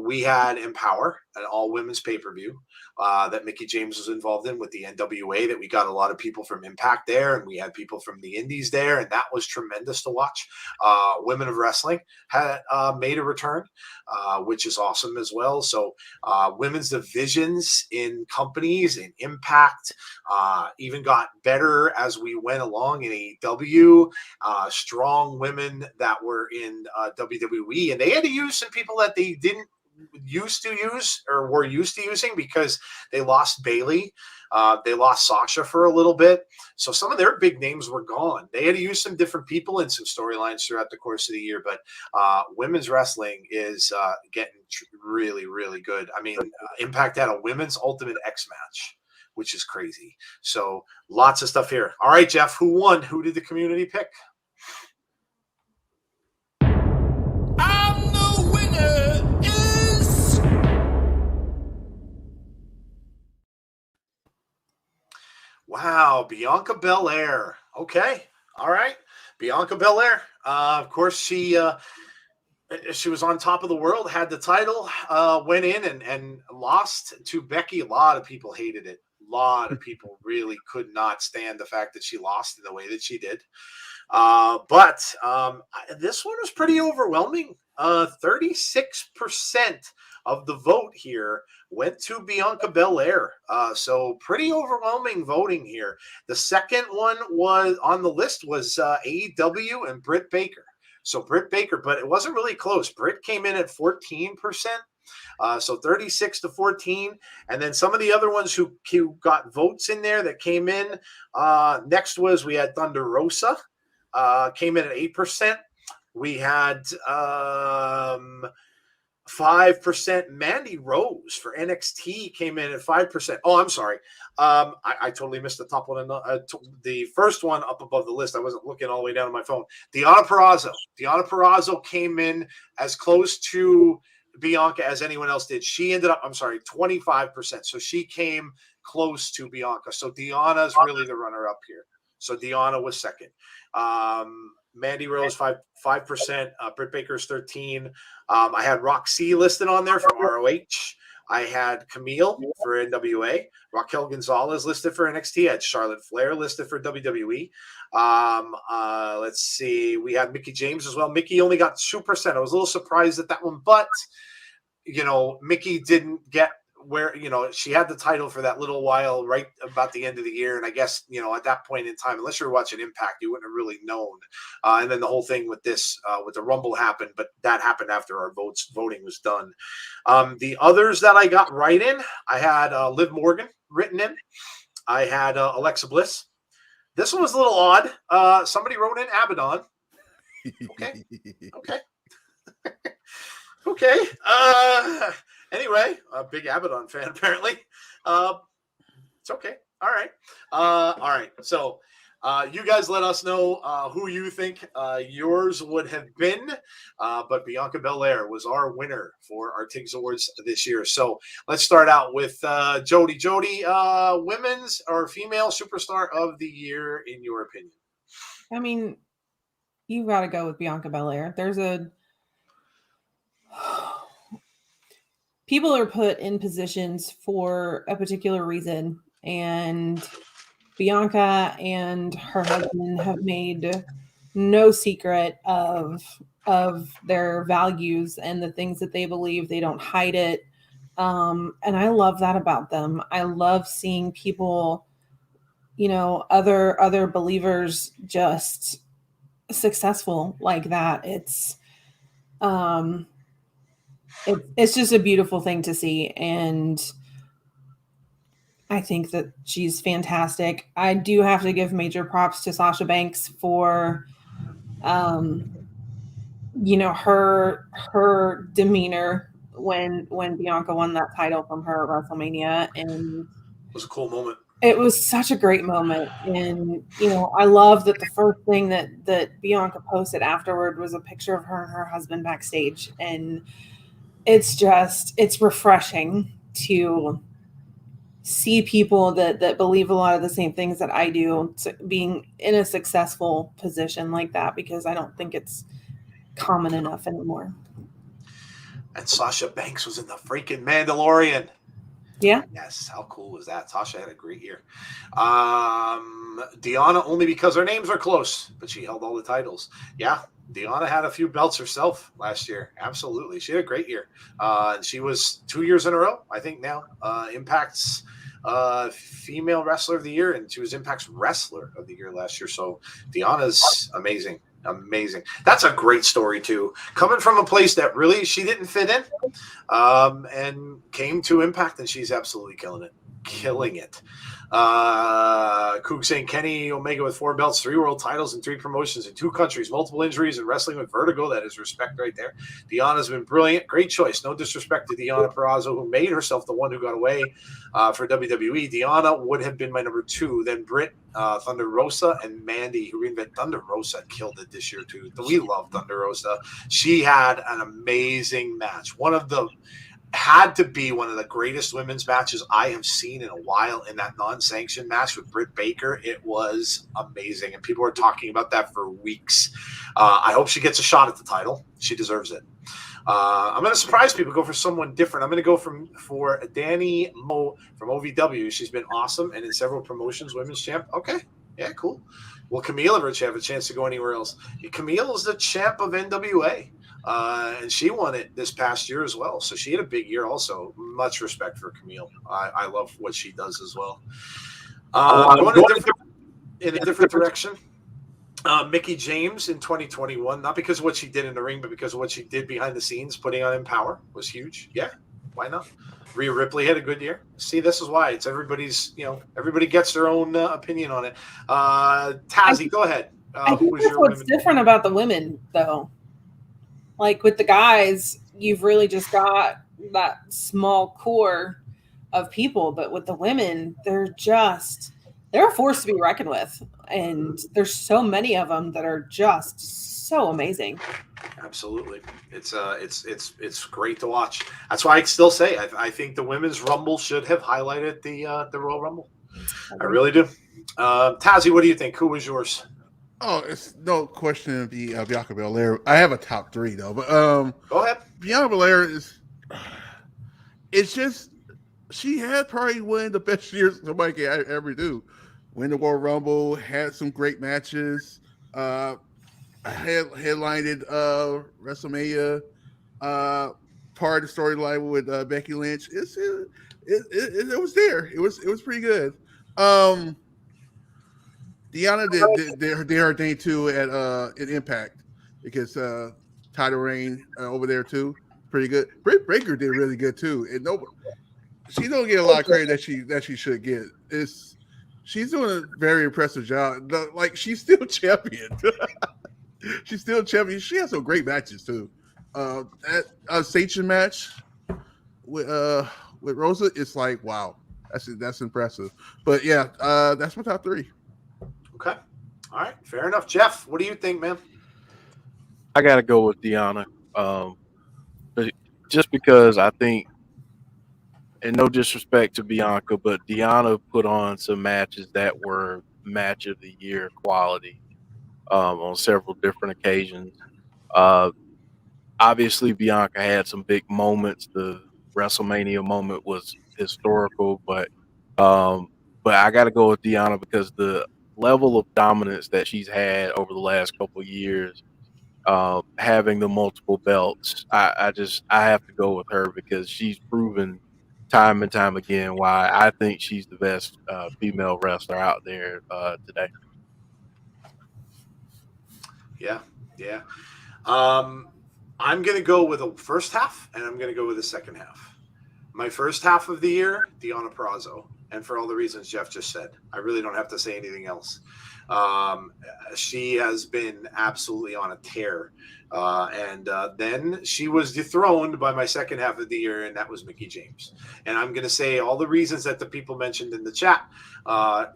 We had Empower, an all-women's pay-per-view that Mickie James was involved in with the NWA, that we got a lot of people from Impact there, and we had people from the Indies there, and that was tremendous to watch. Women of Wrestling had made a return, which is awesome as well. So women's divisions in companies and Impact even got better as we went along in AEW. Strong women that were in WWE, and they had to use some people that they didn't used to use or were used to using because they lost Bayley. They lost Sasha for a little bit. So some of their big names were gone. They had to use some different people in some storylines throughout the course of the year. But women's wrestling is getting really, really good. I mean, Impact had a women's Ultimate X match, which is crazy. So lots of stuff here. All right, Jeff, who won? Who did the community pick? And the winner is... Wow, Bianca Belair. Okay, all right, Bianca Belair. Of course, she was on top of the world, had the title, went in and lost to Becky. A lot of people hated it. A lot of people really could not stand the fact that she lost in the way that she did. But this one was pretty overwhelming. 36% of the vote here went to Bianca Belair. So pretty overwhelming voting here. The second one was on the list was AEW and Britt Baker. So Britt Baker, but it wasn't really close. Britt came in at 14%. So 36 to 14. And then some of the other ones who got votes in there that came in. Next was we had Thunder Rosa. Came in at 8%. We had 5%. Mandy Rose for NXT came in at 5%. Oh, I'm sorry. I totally missed the top one. The first one up above the list. I wasn't looking all the way down on my phone. Deonna Purrazzo. Deonna Purrazzo came in as close to Bianca as anyone else did. She ended up, 25%. So she came close to Bianca. So Deonna's really the runner-up here. So Deonna was second. Mandy Rose 5%. Britt Baker's 13%. I had Roxy listed on there from ROH. I had Camille for NWA. Raquel Gonzalez listed for NXT. I had Charlotte Flair listed for WWE. Let's see. We had Mickie James as well. Mickie only got 2%. I was a little surprised at that one, but Mickie didn't get where, she had the title for that little while right about the end of the year. And I guess, at that point in time, unless you're watching Impact, you wouldn't have really known. And then the whole thing with this, with the Rumble happened, but that happened after our voting was done. The others that I got right in, I had Liv Morgan written in. I had Alexa Bliss. This one was a little odd. Somebody wrote in Abaddon. Okay. Okay. Anyway, a big Abaddon fan apparently. It's okay. All right. All right. So, you guys let us know who you think yours would have been. But Bianca Belair was our winner for our T.I.G.S Awards this year. So let's start out with Jody. Jody, women's or female superstar of the year, in your opinion? I mean, you got to go with Bianca Belair. People are put in positions for a particular reason, and Bianca and her husband have made no secret of their values and the things that they believe. They don't hide it. And I love that about them. I love seeing people, other believers just successful like that. It's just a beautiful thing to see, and I think that she's fantastic. I do have to give major props to Sasha Banks for her demeanor when Bianca won that title from her at WrestleMania, and it was a cool moment. It was such a great moment. And I love that the first thing that Bianca posted afterward was a picture of her and her husband backstage, and it's refreshing to see people that believe a lot of the same things that I do being in a successful position like that, because I don't think it's common enough anymore. And Sasha Banks was in the freaking Mandalorian. Yeah. Yes. How cool was that? Sasha had a great year. Deonna, only because her names are close, but she held all the titles. Yeah. Deonna had a few belts herself last year. Absolutely. She had a great year. She was 2 years in a row, I think now. Impact's female wrestler of the year, and she was Impact's wrestler of the year last year. So Deonna's amazing. Amazing. That's a great story too. Coming from a place that really she didn't fit in, and came to Impact, and she's absolutely killing it. Coog saying Kenny Omega with 4 belts, 3 world titles, and 3 promotions in 2 countries, multiple injuries, and wrestling with vertigo. That is respect right there. Deonna's been brilliant. Great choice. No disrespect to Deonna Purrazzo, who made herself the one who got away for WWE. Deonna would have been my number 2. Then Britt, Thunder Rosa, and Mandy, who reinvented Thunder Rosa, killed it this year too. We love Thunder Rosa. She had an amazing match. Had to be one of the greatest women's matches I have seen in a while, in that non-sanctioned match with Britt Baker. It was amazing, and people were talking about that for weeks. I hope she gets a shot at the title. She deserves it. I'm going to surprise people, go for someone different. I'm going to go for Danny Moe from OVW. She's been awesome, and in several promotions, women's champ. Okay, yeah, cool. Will Camille ever have a chance to go anywhere else? Camille is the champ of NWA. And she won it this past year as well. So she had a big year also. Much respect for Camille. I love what she does as well. Going in a different direction. Mickie James in 2021, not because of what she did in the ring, but because of what she did behind the scenes, putting on Empower was huge. Yeah, why not? Rhea Ripley had a good year. See, this is why it's everybody's, everybody gets their own opinion on it. Tazzy, go ahead. I think that's what's different about the women, though. Like with the guys, you've really just got that small core of people, but with the women, they're a force to be reckoned with, and there's so many of them that are just so amazing. Absolutely, it's great to watch. That's why I still say I think the women's Rumble should have highlighted the Royal Rumble. I really do. Tazzy, what do you think? Who was yours? Oh, it's no question of the Bianca Belair. I have a top 3 though, but go ahead. Bianca Belair it's just, she had probably one of the best years somebody can ever do. Win the World Rumble, had some great matches, headlined WrestleMania, part of the storyline with Becky Lynch. It was there. It was pretty good. Deonna did her thing too at Impact, because title reign over there too, pretty good. Britt Baker did really good too, and she don't get a lot of credit that she should get. She's doing a very impressive job. She's still champion. She's still champion. She has some great matches too. That Station match with Rosa, it's like wow, that's impressive. But yeah, that's my top 3. Okay. All right. Fair enough. Jeff, what do you think, man? I got to go with Deonna. Just because I think, and no disrespect to Bianca, but Deonna put on some matches that were match of the year quality on several different occasions. Uh, Obviously, Bianca had some big moments. The WrestleMania moment was historical, um, but I got to go with Deonna because the level of dominance that she's had over the last couple of years, having the multiple belts, I have to go with her because she's proven time and time again why I think she's the best female wrestler out there today. Yeah. Yeah. I'm going to go with the first half, and I'm going to go with the second half. My first half of the year, Deonna Purrazzo, and for all the reasons Jeff just said. I really don't have to say anything else. She has been absolutely on a tear. And then she was dethroned by my second half of the year, and that was Mickie James. And I'm going to say all the reasons that the people mentioned in the chat.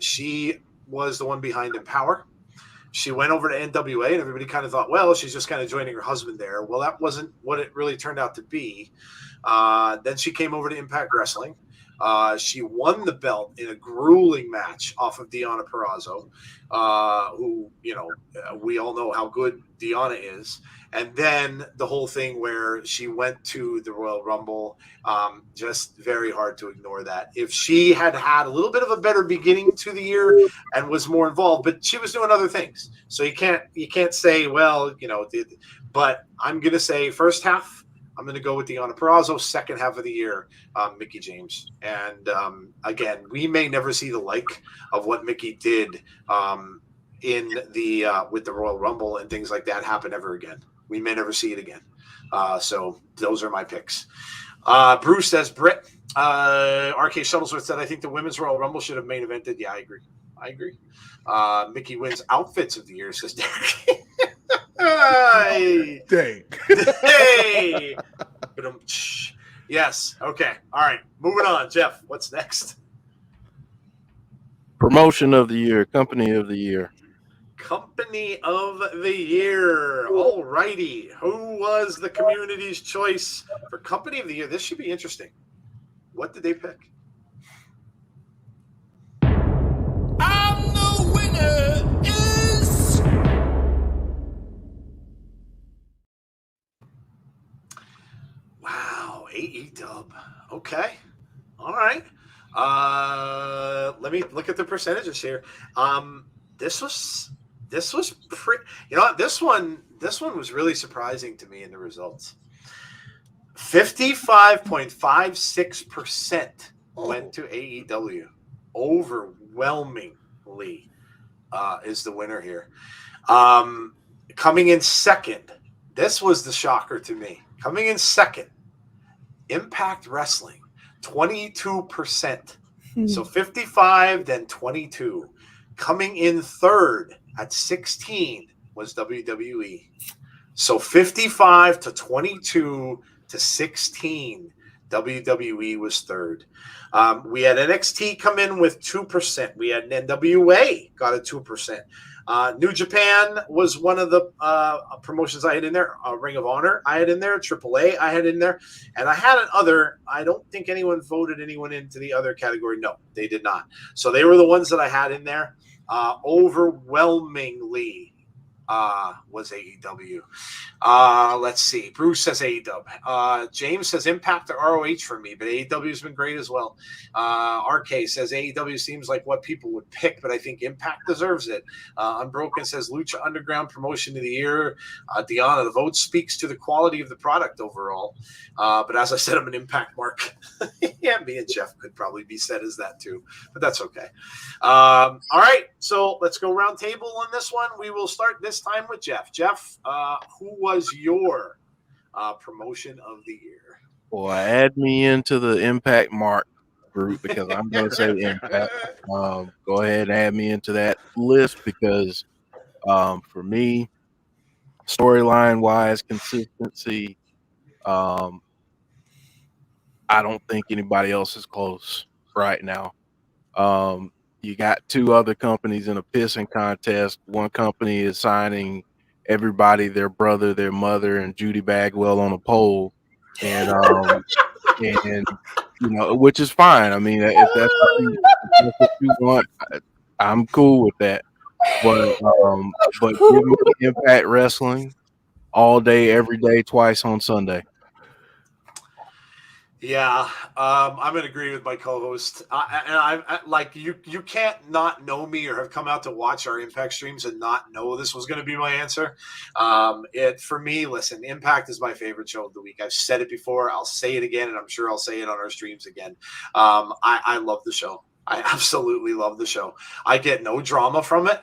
She was the one behind Empower. She went over to NWA, and everybody kind of thought, well, she's just kind of joining her husband there. Well, that wasn't what it really turned out to be. Then she came over to Impact Wrestling. She won the belt in a grueling match off of Deonna Purrazzo, who, we all know how good Deonna is. And then the whole thing where she went to the Royal Rumble, just very hard to ignore that. If she had had a little bit of a better beginning to the year and was more involved, but she was doing other things. So you can't say, well, but I'm going to say first half, I'm going to go with Deonna Purrazzo. Second half of the year, Mickie James. And again, we may never see the like of what Mickie did in the with the Royal Rumble and things like that happen ever again. We may never see it again. So those are my picks. Bruce says, Britt. RK Shuttlesworth said, I think the Women's Royal Rumble should have main evented. Yeah, I agree. Mickie wins Outfits of the Year, says Derek. Dang. Hey. Yes. Okay. All right. Moving on. Jeff, what's next? Promotion of the year, company of the year. Company of the year. All righty. Who was the community's choice for company of the year? This should be interesting. What did they pick? And the winner is... Wow, AEW. Okay. All right. Let me look at the percentages here. This was pretty. This one was really surprising to me in the results. 55.56% went to AEW. Overwhelmingly is the winner here. Coming in second, this was the shocker to me. Coming in second, Impact Wrestling, 22%. So 55, then 22. Coming in third at 16 was WWE. So 55 to 22 to 16, WWE was third. We had NXT come in with 2%. We had NWA got a 2%. New Japan was one of the promotions I had in there. Ring of Honor I had in there. AAA I had in there. And I had another. I don't think anyone voted anyone into the other category. No, they did not. So they were the ones that I had in there. Overwhelmingly was AEW. Let's see. Bruce says AEW. James says Impact or ROH for me, but AEW has been great as well. RK says AEW seems like what people would pick, but I think Impact deserves it. Unbroken says Lucha Underground Promotion of the Year. Deonna, the vote speaks to the quality of the product overall. But as I said, I'm an Impact mark. Yeah, me and Jeff could probably be said as that too, but that's okay. All right, so let's go round table on this one. We will start this time with Jeff. Jeff, who was your promotion of the year? Boy, add me into the Impact Mark group because I'm going to say Impact. Go ahead and add me into that list because for me, storyline-wise, consistency, I don't think anybody else is close right now. You got two other companies in a pissing contest. One company is signing everybody, their brother, their mother, and Judy Bagwell on a pole, and which is fine. I mean, if that's what you want, I'm cool with that. But give me Impact Wrestling all day, every day, twice on Sunday. Yeah, I'm going to agree with my co-host. I like you. You can't not know me or have come out to watch our Impact streams and not know this was going to be my answer. For me, listen, Impact is my favorite show of the week. I've said it before. I'll say it again, and I'm sure I'll say it on our streams again. I love the show. I absolutely love the show. I get no drama from it.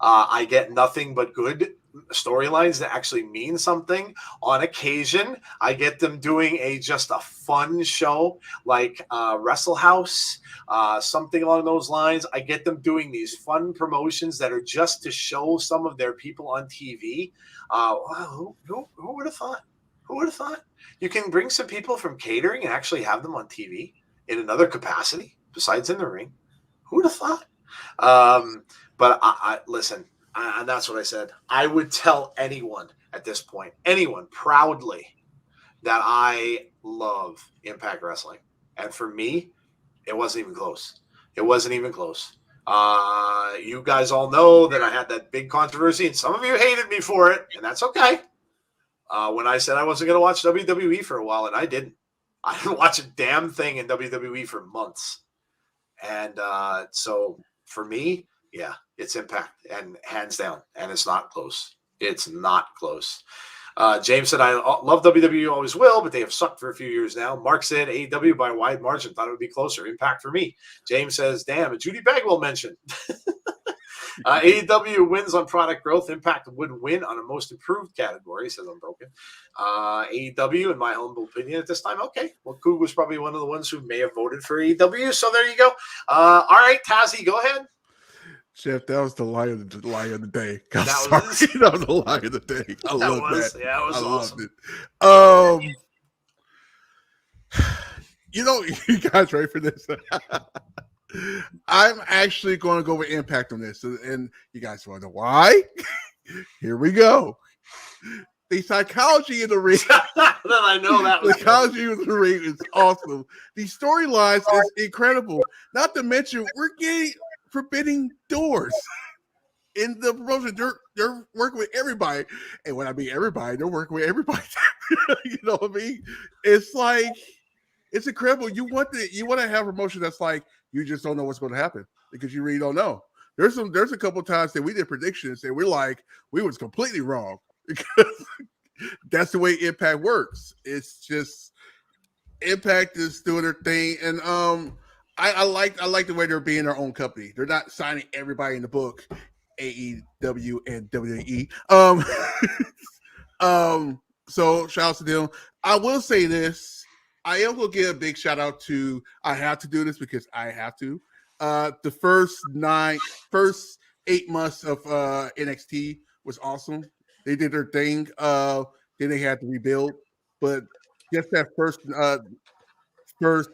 I get nothing but good storylines that actually mean something. On occasion, I get them doing just a fun show like Wrestle House, something along those lines. I get them doing these fun promotions that are just to show some of their people on TV. Wow, who would have thought? Who would have thought? You can bring some people from catering and actually have them on TV in another capacity besides in the ring. Who would have thought? But I listen, and that's what I said. I would tell anyone at this point, anyone proudly, that I love Impact Wrestling. And for me, it wasn't even close. It wasn't even close. You guys all know that I had that big controversy, and some of you hated me for it, and that's okay. When I said I wasn't going to watch WWE for a while, and I didn't. I didn't watch a damn thing in WWE for months. And so for me, yeah, it's Impact, and hands down, and it's not close. It's not close. James said, I love WWE, always will, but they have sucked for a few years now. Mark said, AEW by a wide margin, thought it would be closer. Impact for me. James says, damn, a Judy Bagwell mentioned. AEW wins on product growth. Impact would win on a most improved category, says Unbroken. AEW, in my humble opinion at this time, okay. Well, Coog was probably one of the ones who may have voted for AEW, so there you go. All right, Tazzy, go ahead. Jeff, that was the lie of the day. That was the lie of the day. I love that. Yeah, it was awesome. Loved it. You guys ready for this? I'm actually going to go with Impact on this, and you guys want to know why? Here we go. The psychology in the ring. I know that. The psychology in the ring is awesome. The storylines is incredible. Not to mention, we're getting forbidden doors in the promotion. They're working with everybody, and when I mean everybody, they're working with everybody. You know what I mean? It's like, it's incredible. You want to have a promotion that's like, you just don't know what's going to happen because you really don't know. There's a couple of times that we did predictions and we're like, we was completely wrong because that's the way Impact works. It's just Impact is doing their thing, and I like the way they're being their own company. They're not signing everybody in the book, AEW and WWE. So shout out to them. I will say this. I am going to give a big shout out to, I have to do this because I have to. The first 8 months of NXT was awesome. They did their thing. Then they had to rebuild. But just that first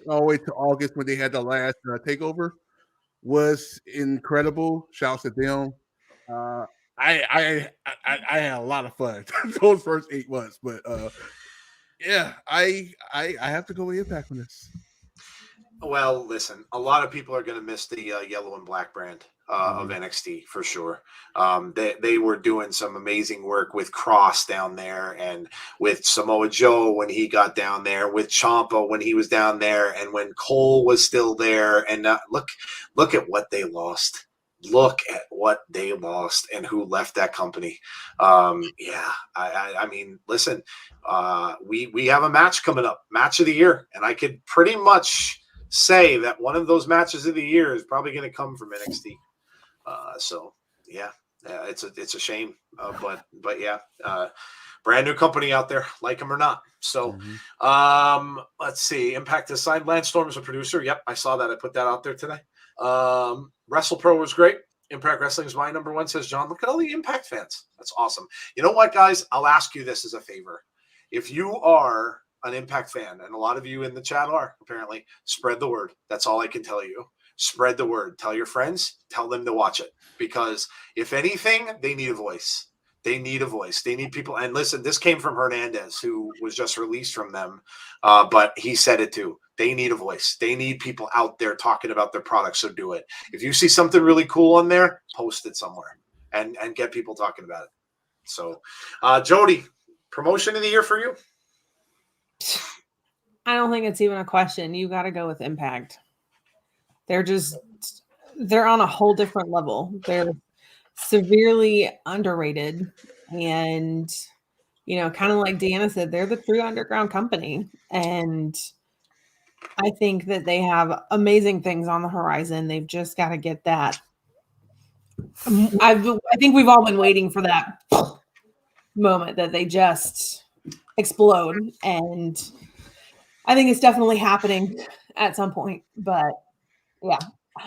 all the way to August when they had the last takeover was incredible. Shouts to them. I had a lot of fun those first 8 months, but yeah, I have to go with Impact on this. Well, listen, a lot of people are going to miss the yellow and black brand of NXT for sure. They were doing some amazing work with Cross down there, and with Samoa Joe when he got down there, with Ciampa when he was down there, and when Cole was still there. And look at what they lost. Look at what they lost and who left that company. I mean, listen, we have a match coming up, match of the year, and I could pretty much say that one of those matches of the year is probably going to come from NXT. So yeah, it's a shame, but yeah, brand new company out there, like them or not. So let's see. Impact has signed Lance Storm as a producer. Yep, I saw that. I put that out there today. WrestlePro was great. Impact Wrestling is my number one, says John. Look at all the Impact fans. That's awesome. You know what, guys? I'll ask you this as a favor. if you are an Impact fan, and a lot of you in the chat are, apparently, spread the word. That's all I can tell you. Spread the word. Tell your friends. Tell them to watch it. Because if anything, they need a voice. They need a voice. They need people. And listen, this came from Hernandez, who was just released from them. But he said it too. They need a voice. They need people out there talking about their products. So do it. If you see something really cool on there, post it somewhere and get people talking about it. So, Jody, promotion of the year for you? I don't think it's even a question. You got to go with Impact. They're on a whole different level. They're severely underrated, and kind of like Deanna said, they're the true underground company, and I think that they have amazing things on the horizon. They've just got to get that. I think we've all been waiting for that moment that they just explode, and I think it's definitely happening at some point. But yeah,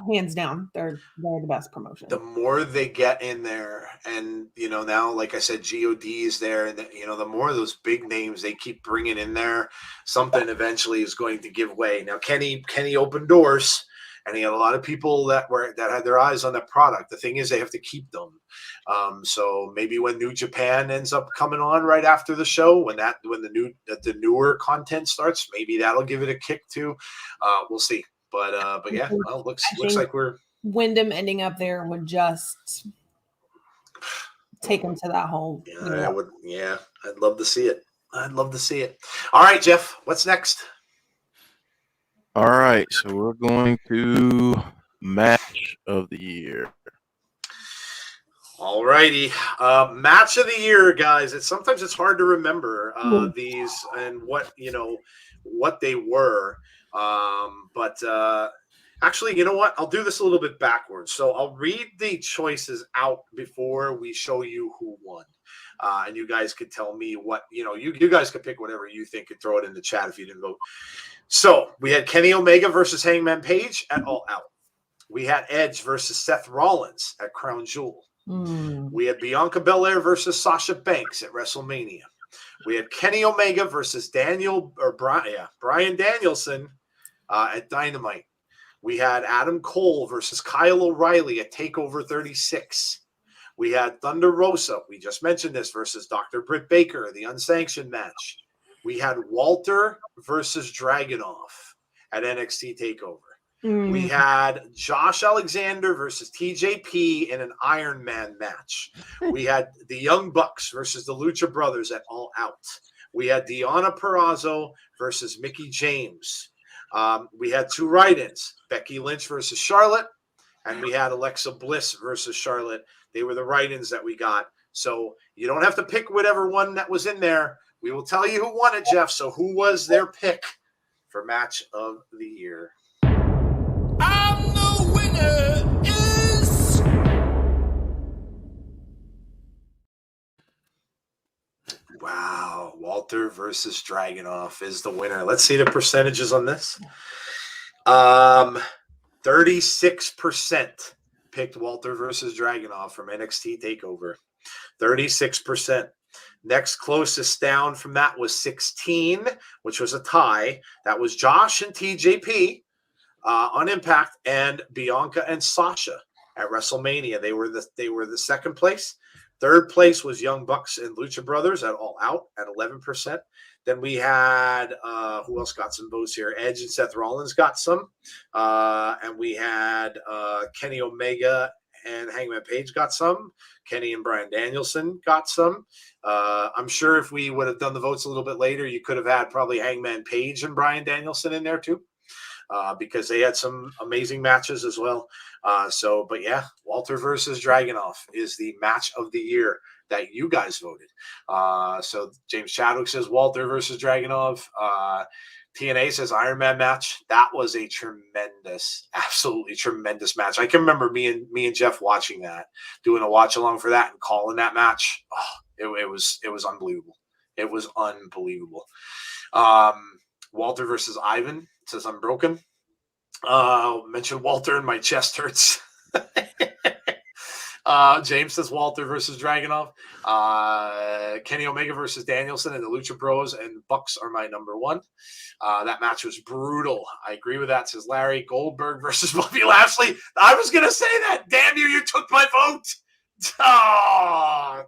hands down, they're the best promotion. The more they get in there, and now, like I said, God is there, and the more of those big names they keep bringing in there, something eventually is going to give way. Now, Kenny opened doors, and he had a lot of people that had their eyes on that product. The thing is, they have to keep them. So maybe when New Japan ends up coming on right after the show, when the newer content starts, maybe that'll give it a kick too. We'll see. But yeah, well, looks like we're Wyndham ending up there would just take them to that whole. Yeah, I would. Yeah, I'd love to see it. All right, Jeff, what's next? All right, so we're going to match of the year. All righty, match of the year, guys. Sometimes it's hard to remember these and what they were. But actually, you know what? I'll do this a little bit backwards. So I'll read the choices out before we show you who won. And you guys could tell me what, you guys could pick whatever you think and throw it in the chat if you didn't vote. So we had Kenny Omega versus Hangman Page at All Out. We had Edge versus Seth Rollins at Crown Jewel. We had Bianca Belair versus Sasha Banks at WrestleMania. We had Kenny Omega versus Bryan Danielson at Dynamite. We had Adam Cole versus Kyle O'Reilly at TakeOver 36. We had Thunder Rosa, we just mentioned this, versus Dr. Britt Baker, the unsanctioned match. We had Walter versus Dragunov at NXT TakeOver. We had Josh Alexander versus TJP in an Iron Man match. We had the Young Bucks versus the Lucha Brothers at All Out. We had Deonna Purrazzo versus Mickie James. We had two write-ins, Becky Lynch versus Charlotte, and we had Alexa Bliss versus Charlotte. They were the write-ins that we got. So you don't have to pick whatever one that was in there. We will tell you who won it, Jeff. So who was their pick for match of the year? And the winner is... Wow, Walter versus Dragunov is the winner. Let's see the percentages on this. 36% picked Walter versus Dragunov from NXT TakeOver. 36%. Next closest down from that was 16, which was a tie. That was Josh and TJP on Impact, and Bianca and Sasha at WrestleMania. They were the second place. Third place was Young Bucks and Lucha Brothers at All Out at 11%. Then we had, who else got some votes here? Edge and Seth Rollins got some. And we had Kenny Omega and Hangman Page got some. Kenny and Bryan Danielson got some. I'm sure if we would have done the votes a little bit later, you could have had probably Hangman Page and Bryan Danielson in there too. Because they had some amazing matches as well. But yeah, Walter versus Dragunov is the match of the year that you guys voted. So James Chadwick says Walter versus Dragunov. TNA says Iron Man match. That was a absolutely tremendous match. I can remember me and Jeff watching that, doing a watch along for that and calling that match. Oh, it was unbelievable. It was unbelievable. Walter versus Ivan says I'm broken. Mention Walter and my chest hurts. James says Walter versus Dragunov. Kenny Omega versus Danielson and the Lucha Bros and Bucks are my number one. That match was brutal. I agree with that, says Larry. Goldberg versus Bobby Lashley. I was going to say that. Damn you, you took my vote. Oh.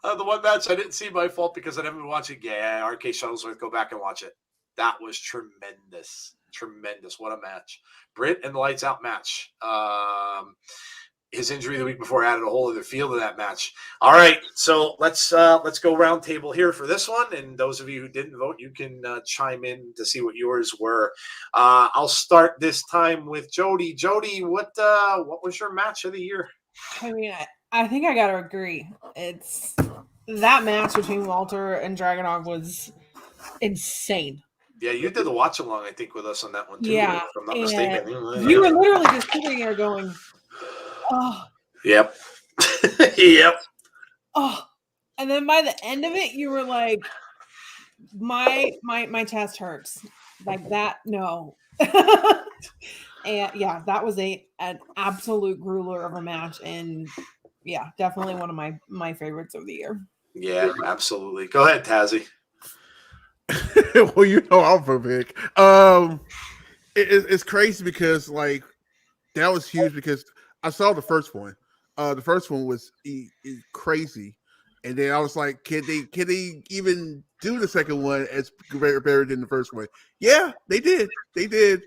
The one match I didn't see, my fault, because I haven't been watching. Yeah, RK Shuttlesworth, go back and watch it. That was tremendous. Tremendous. What a match. Britt and the Lights Out match. His injury the week before added a whole other feel to that match. All right, so let's go round table here for this one. And those of you who didn't vote, you can chime in to see what yours were. I'll start this time with Jody. Jody, what was your match of the year? I mean, I think I gotta agree. It's that match between Walter and Dragunov was insane. Yeah, you did the watch along, I think, with us on that one too. Yeah, if I'm not mistaken. You were literally just sitting there going, "Oh, yep, yep." Oh, and then by the end of it, you were like, my chest hurts like that. No. And yeah, that was an absolute grueler of a match, and yeah, definitely one of my favorites of the year. Yeah, absolutely. Go ahead, Tazzy. Well, I'm for Vic. It's crazy because like that was huge because I saw the first one. The first one was crazy, and then I was like, can they even do the second one as better than the first one? Yeah, they did. They did.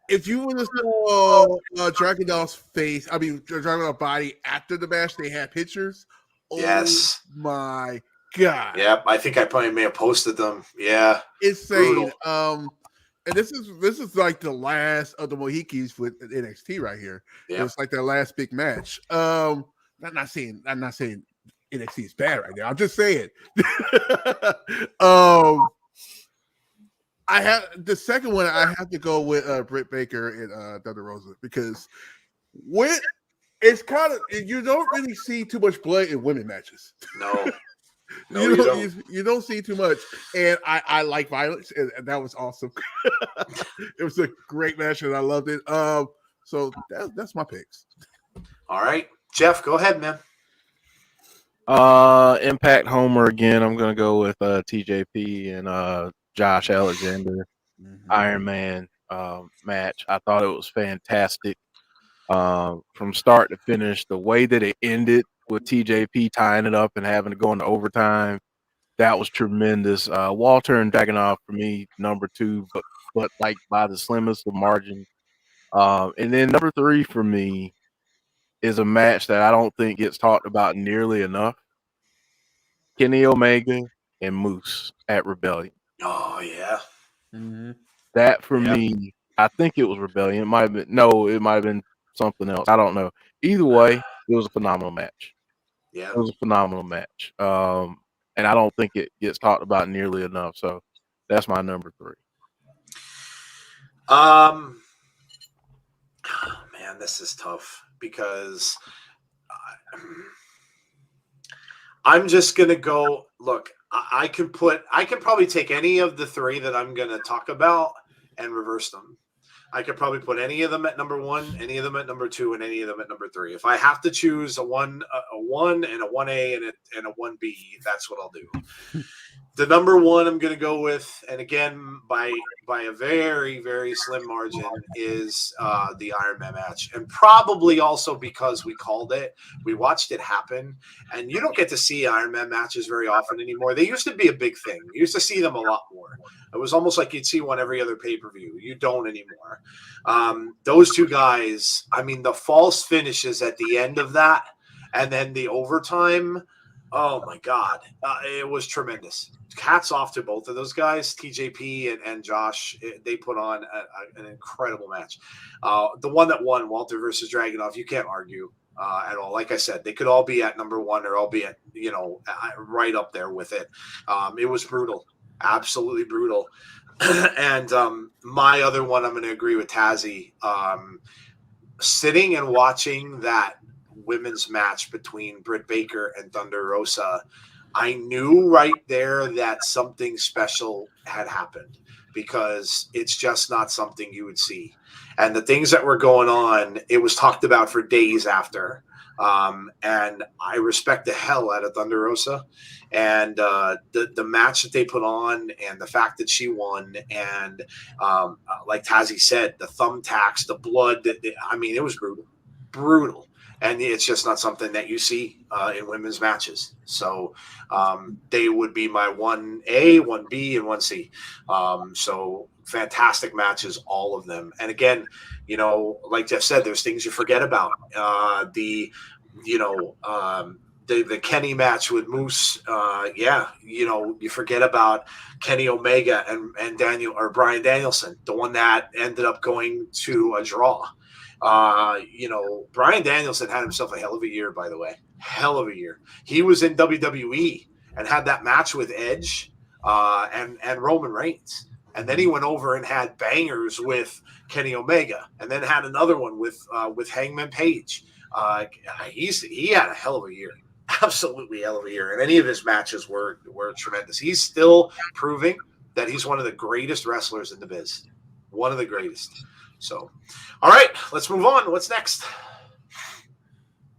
If you would have saw Dragunov's face, I mean Dragunov's body after the match, they had pictures. Yes. Oh my God. Yep, I think I probably may have posted them. Yeah. Insane. Brutal. And this is like the last of the Mohicans with NXT right here. Yep. It was like their last big match. I'm not saying NXT is bad right now. I'm just saying. I have the second one. I have to go with Britt Baker and Thunder Rosa because it's kind of you don't really see too much blood in women matches. No. No, you don't see too much, and I like violence, and that was awesome. It was a great match, and I loved it. So that's my picks. All right, Jeff, go ahead, man. Impact Homer again. I'm gonna go with TJP and Josh Alexander Iron Man match. I thought it was fantastic from start to finish. The way that it ended with TJP tying it up and having to go into overtime, that was tremendous. Walter and Dragunov for me, number 2, but like by the slimmest of margin. And then number 3 for me is a match that I don't think gets talked about nearly enough. Kenny Omega and Moose at Rebellion. Oh yeah. Mm-hmm. That for me, I think it was Rebellion. It might have been something else. I don't know. Either way, it was a phenomenal match. Yeah. It was a phenomenal match. And I don't think it gets talked about nearly enough. So that's my number 3. Oh, man, this is tough because I'm just gonna go. Look, I can probably take any of the 3 that I'm gonna talk about and reverse them. I could probably put any of them at number 1, any of them at number 2, and any of them at number 3. If I have to choose a 1 and a 1A and a 1B, that's what I'll do. The number 1 I'm going to go with, and again by a very, very slim margin, is the Iron Man match, and probably also because we called it, we watched it happen, and you don't get to see Iron Man matches very often anymore. They used to be a big thing. You used to see them a lot more. It was almost like you'd see one every other pay-per-view. You don't anymore. Those 2 guys, I mean, the false finishes at the end of that, and then the overtime. Oh my God, it was tremendous. Hats off to both of those guys, TJP and Josh. They put on an incredible match. The one that won, Walter versus Dragunov, you can't argue at all. Like I said, they could all be at number 1 or all be at right up there with it. It was brutal, absolutely brutal. And my other one, I'm going to agree with Tazzy. Sitting and watching that women's match between Britt Baker and Thunder Rosa, I knew right there that something special had happened because it's just not something you would see. And the things that were going on, it was talked about for days after. And I respect the hell out of Thunder Rosa, and the match that they put on, and the fact that she won, and like Tazzy said, the thumbtacks, the blood. I mean, it was brutal, and it's just not something that you see in women's matches. So they would be my 1A, 1B, and 1C. So fantastic matches, all of them. And again, like Jeff said, there's things you forget about. The Kenny match with Moose, you forget about Kenny Omega and Bryan Danielson, the one that ended up going to a draw. Bryan Danielson had himself a hell of a year, by the way. Hell of a year. He was in WWE and had that match with Edge and Roman Reigns. And then he went over and had bangers with Kenny Omega, and then had another one with Hangman Page. He had a hell of a year, absolutely hell of a year, and any of his matches were tremendous. He's still proving that he's one of the greatest wrestlers in the biz, one of the greatest. So, all right, let's move on. What's next?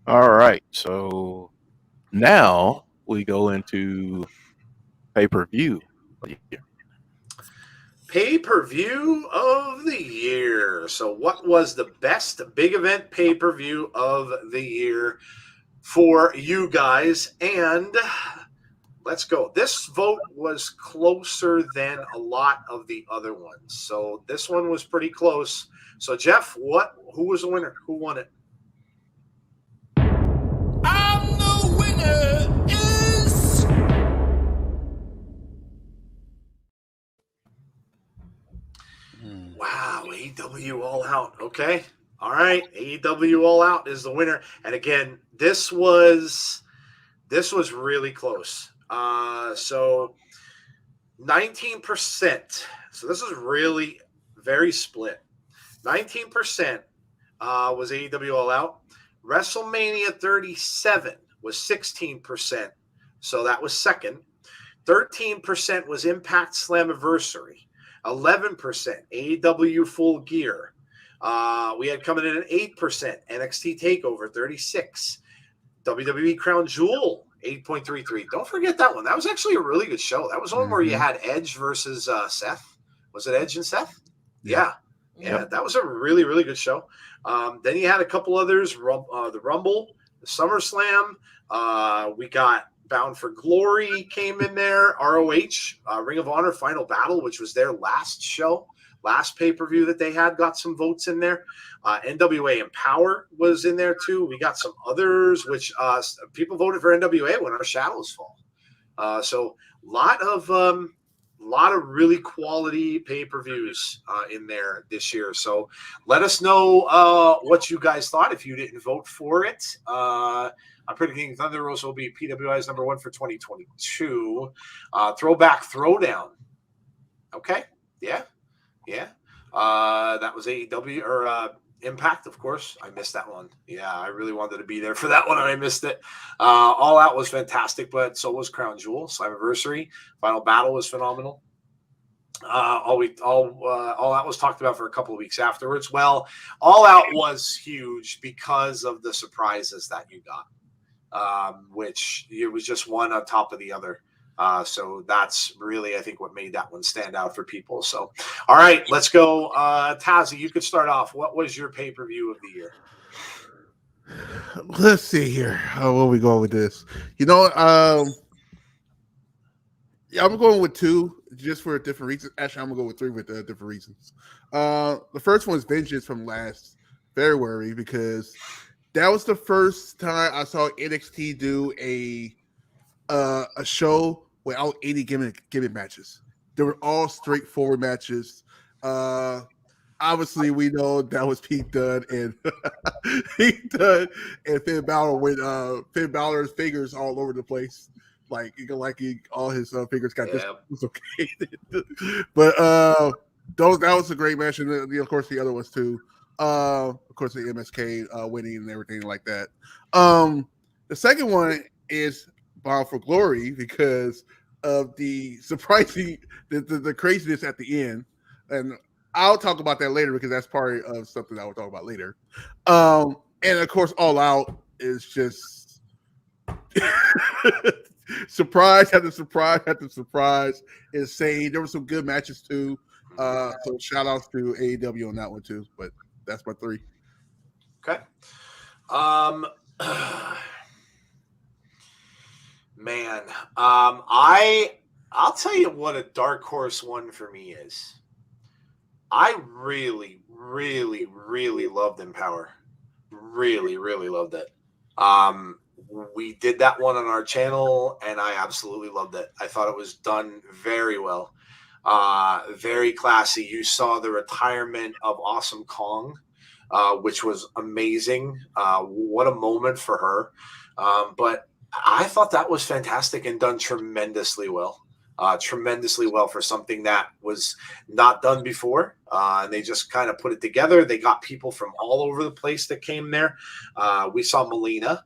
All right, so now we go into pay-per-view. Pay-per-view of the year. So what was the best big event pay-per-view of the year for you guys? And let's go. This vote was closer than a lot of the other ones. So this one was pretty close. So Jeff, who was the winner? Who won it? I'm the winner is Wow, AEW All Out. Okay. All right. AEW All Out is the winner. And again, this was really close. So 19%. So this is really very split. 19% was AEW All Out. WrestleMania 37 was 16%. So that was second. 13% was Impact Slammiversary. 11% AEW Full Gear. We had coming in at 8% NXT TakeOver 36. WWE Crown Jewel 8.33. Don't forget that one. That was actually a really good show. That was one where you had Edge versus Seth. Was it Edge and Seth? Yeah. That was a really, really good show. Then you had a couple others, the Rumble, the SummerSlam. We got Bound for Glory came in there. ROH, Ring of Honor Final Battle, which was their last show, last pay-per-view that they had, got some votes in there. NWA Empower was in there too. We got some others, which people voted for NWA when Our Shadows Fall. So a lot of really quality pay-per-views in there this year. So let us know what you guys thought if you didn't vote for it. I'm predicting Thunder Rosa will be PWI's number 1 for 2022. Throwback Throwdown. Okay. Yeah. That was AEW or Impact, of course. I missed that one. Yeah, I really wanted to be there for that one, and I missed it. All Out was fantastic, but so was Crown Jewel. Slammiversary. Final Battle was phenomenal. All Out was talked about for a couple of weeks afterwards. Well, All Out was huge because of the surprises that you got, which it was just one on top of the other. So that's really, I think, what made that one stand out for people. So, all right, let's go. Tazzy, you could start off. What was your pay-per-view of the year? Let's see here. Where are we going with this? I'm going with 2 just for different reasons. Actually, I'm going to go with 3 with different reasons. The first one is Vengeance from last February, because that was the first time I saw NXT do a show without any gimmick matches. They were all straightforward matches. Obviously, we know that was Pete Dunne and Finn Balor with Finn Balor's fingers all over the place. All his fingers got dislocated. But that was a great match, and of course the other ones too. Of course the MSK winning and everything like that. The second one is Bound for Glory, because of the surprising, the craziness at the end, and I'll talk about that later because that's part of something I will talk about later. And of course, All Out is just surprise after surprise after surprise. Insane. There were some good matches too. So shout outs to AEW on that one too. But that's my 3. Okay. Man, I'll tell you what a dark horse one for me is. I really, really, really loved Empower. Really, really loved it. We did that one on our channel, and I absolutely loved it. I thought it was done very well. Very classy. You saw the retirement of Awesome Kong, which was amazing. What a moment for her. But I thought that was fantastic and done tremendously well. Tremendously well for something that was not done before. And they just kind of put it together. They got people from all over the place that came there. We saw Melina,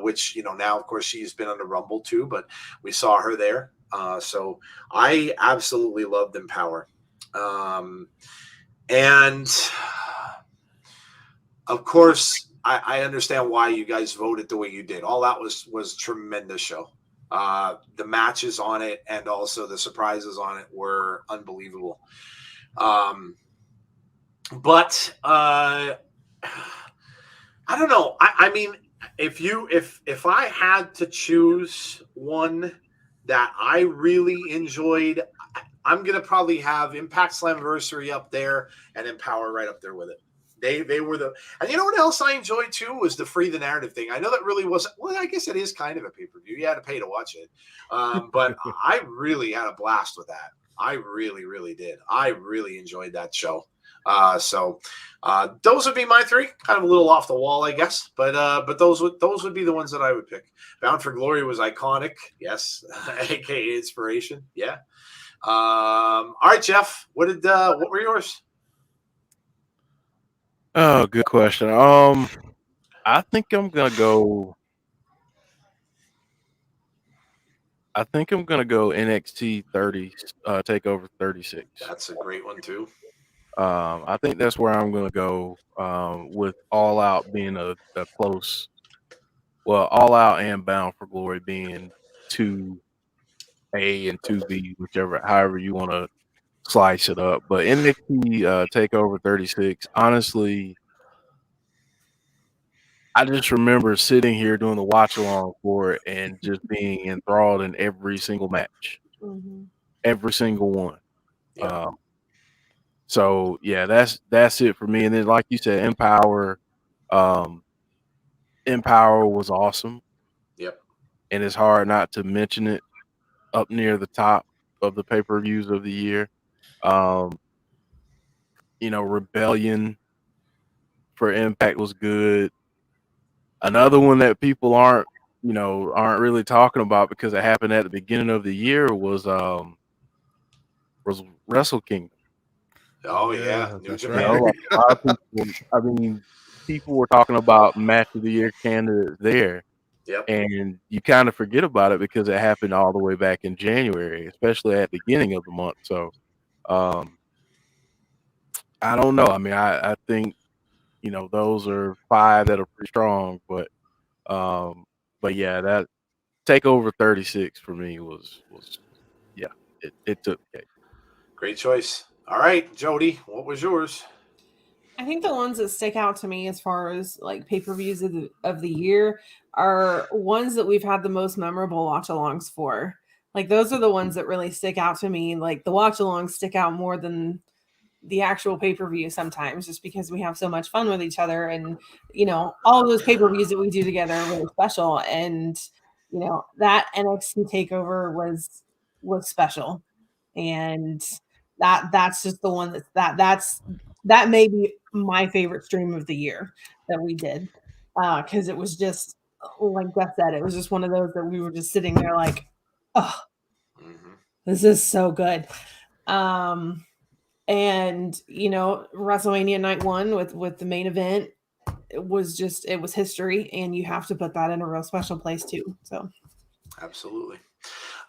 which, now, of course, she's been on the Rumble too, but we saw her there. So I absolutely loved Empower. And of course, I understand why you guys voted the way you did. All that was tremendous show. The matches on it and also the surprises on it were unbelievable. But I don't know. I mean, if I had to choose one that I really enjoyed, I'm gonna probably have Impact Slammiversary up there and Empower right up there with it. They were and you know what else I enjoyed too was the Free the Narrative thing. I know that really wasn't, well, I guess it is kind of a pay-per-view. You had to pay to watch it. But I really had a blast with that. I really, really did. I really enjoyed that show. So those would be my 3. Kind of a little off the wall, I guess, but those would be the ones that I would pick. Bound for Glory was iconic, yes, aka inspiration, yeah. All right, Jeff, what were yours? Oh, good question. I think I'm gonna go. NXT 30 Takeover 36. That's a great one too. I think that's where I'm gonna go. With All Out being a close, well, All Out and Bound for Glory being 2A and 2B, however you want to slice it up. But NXT Takeover 36, honestly, I just remember sitting here doing the watch along for it and just being enthralled in every single match, every single one. Yeah. So yeah, that's it for me. And then, like you said, Empower was awesome. Yep. And it's hard not to mention it up near the top of the pay-per-views of the year. Rebellion for Impact was good. Another one that people aren't really talking about because it happened at the beginning of the year was Wrestle Kingdom. Oh yeah, New that's Japan. right. A lot of people, people were talking about match of the year candidates there. Yep. And you kind of forget about it because it happened all the way back in January, especially at the beginning of the month. So I don't know. I mean, I think, those are 5 that are pretty strong, but yeah, that Takeover 36 for me was yeah, it took cake. Great choice. All right, Jody, what was yours? I think the ones that stick out to me as far as like pay-per-views of the year are ones that we've had the most memorable watch-alongs for. Like those are the ones that really stick out to me. Like the watch-alongs stick out more than the actual pay-per-view sometimes, just because we have so much fun with each other, and all of those pay-per-views that we do together are really special. And that NXT takeover was special, and that's just the one that may be my favorite stream of the year that we did, because it was just like Jeff said, it was just one of those that we were just sitting there like, oh, this is so good. And WrestleMania night 1 with the main event, it was history, and you have to put that in a real special place too. So absolutely.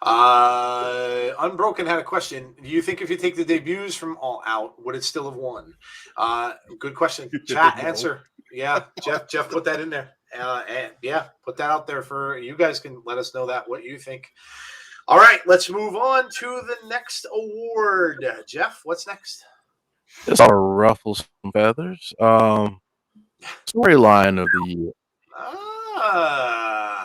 Unbroken had a question. Do you think if you take the debuts from All Out, would it still have won? Good question. Chat No. answer. Yeah, Jeff put that in there. And yeah, put that out there for you guys. Can let us know what you think. All right, let's move on to the next award. Jeff, what's next? It's all ruffle some feathers. Storyline of the year.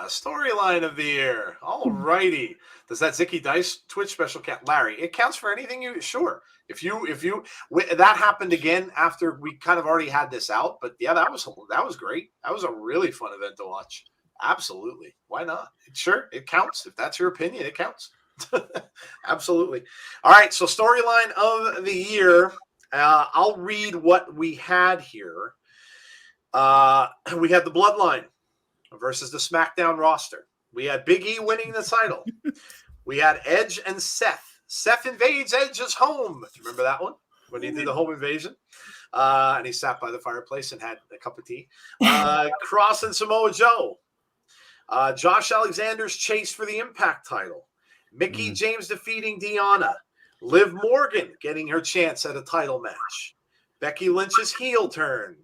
Storyline of the year. All righty. Does that Zicky Dice Twitch special count, Larry? It counts for anything you sure. If you that happened again after we kind of already had this out, but yeah, that was great. That was a really fun event to watch. Absolutely. Why not? Sure, it counts. If that's your opinion, it counts. Absolutely. All right. So storyline of the year. I'll read what we had here. We had the Bloodline versus the SmackDown roster. We had Big E winning the title. We had Edge and Seth. Seth invades Edge's home. Remember that one? When he did the home invasion? And he sat by the fireplace and had a cup of tea. Cross and Samoa Joe. Josh Alexander's chase for the Impact title. Mickie James defeating Deonna. Liv Morgan getting her chance at a title match. Becky Lynch's heel turn.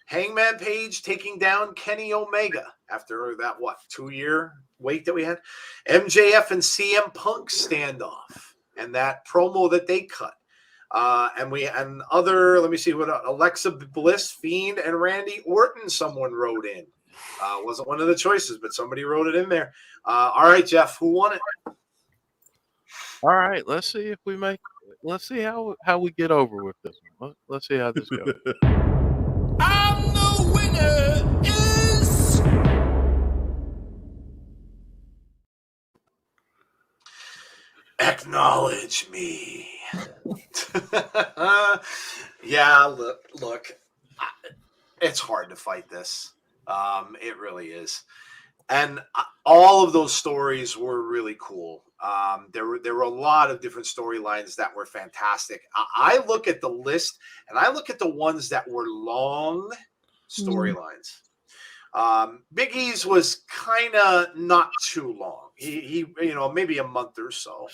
Hangman Page taking down Kenny Omega after that, 2-year wait that we had. MJF and CM Punk standoff and that promo that they cut. Let me see what Alexa Bliss, Fiend, and Randy Orton someone wrote in. Wasn't one of the choices, but somebody wrote it in there. All right, Jeff, who won it? All right, let's see if we make. Let's see how we get over with this one. Let's see how this goes. And the winner is Acknowledge me. Yeah, look, it's hard to fight this. It really is. And all of those stories were really cool. There were a lot of different storylines that were fantastic. I look at the list and I look at the ones that were long storylines. Big E's was kind of not too long. He maybe a month or so.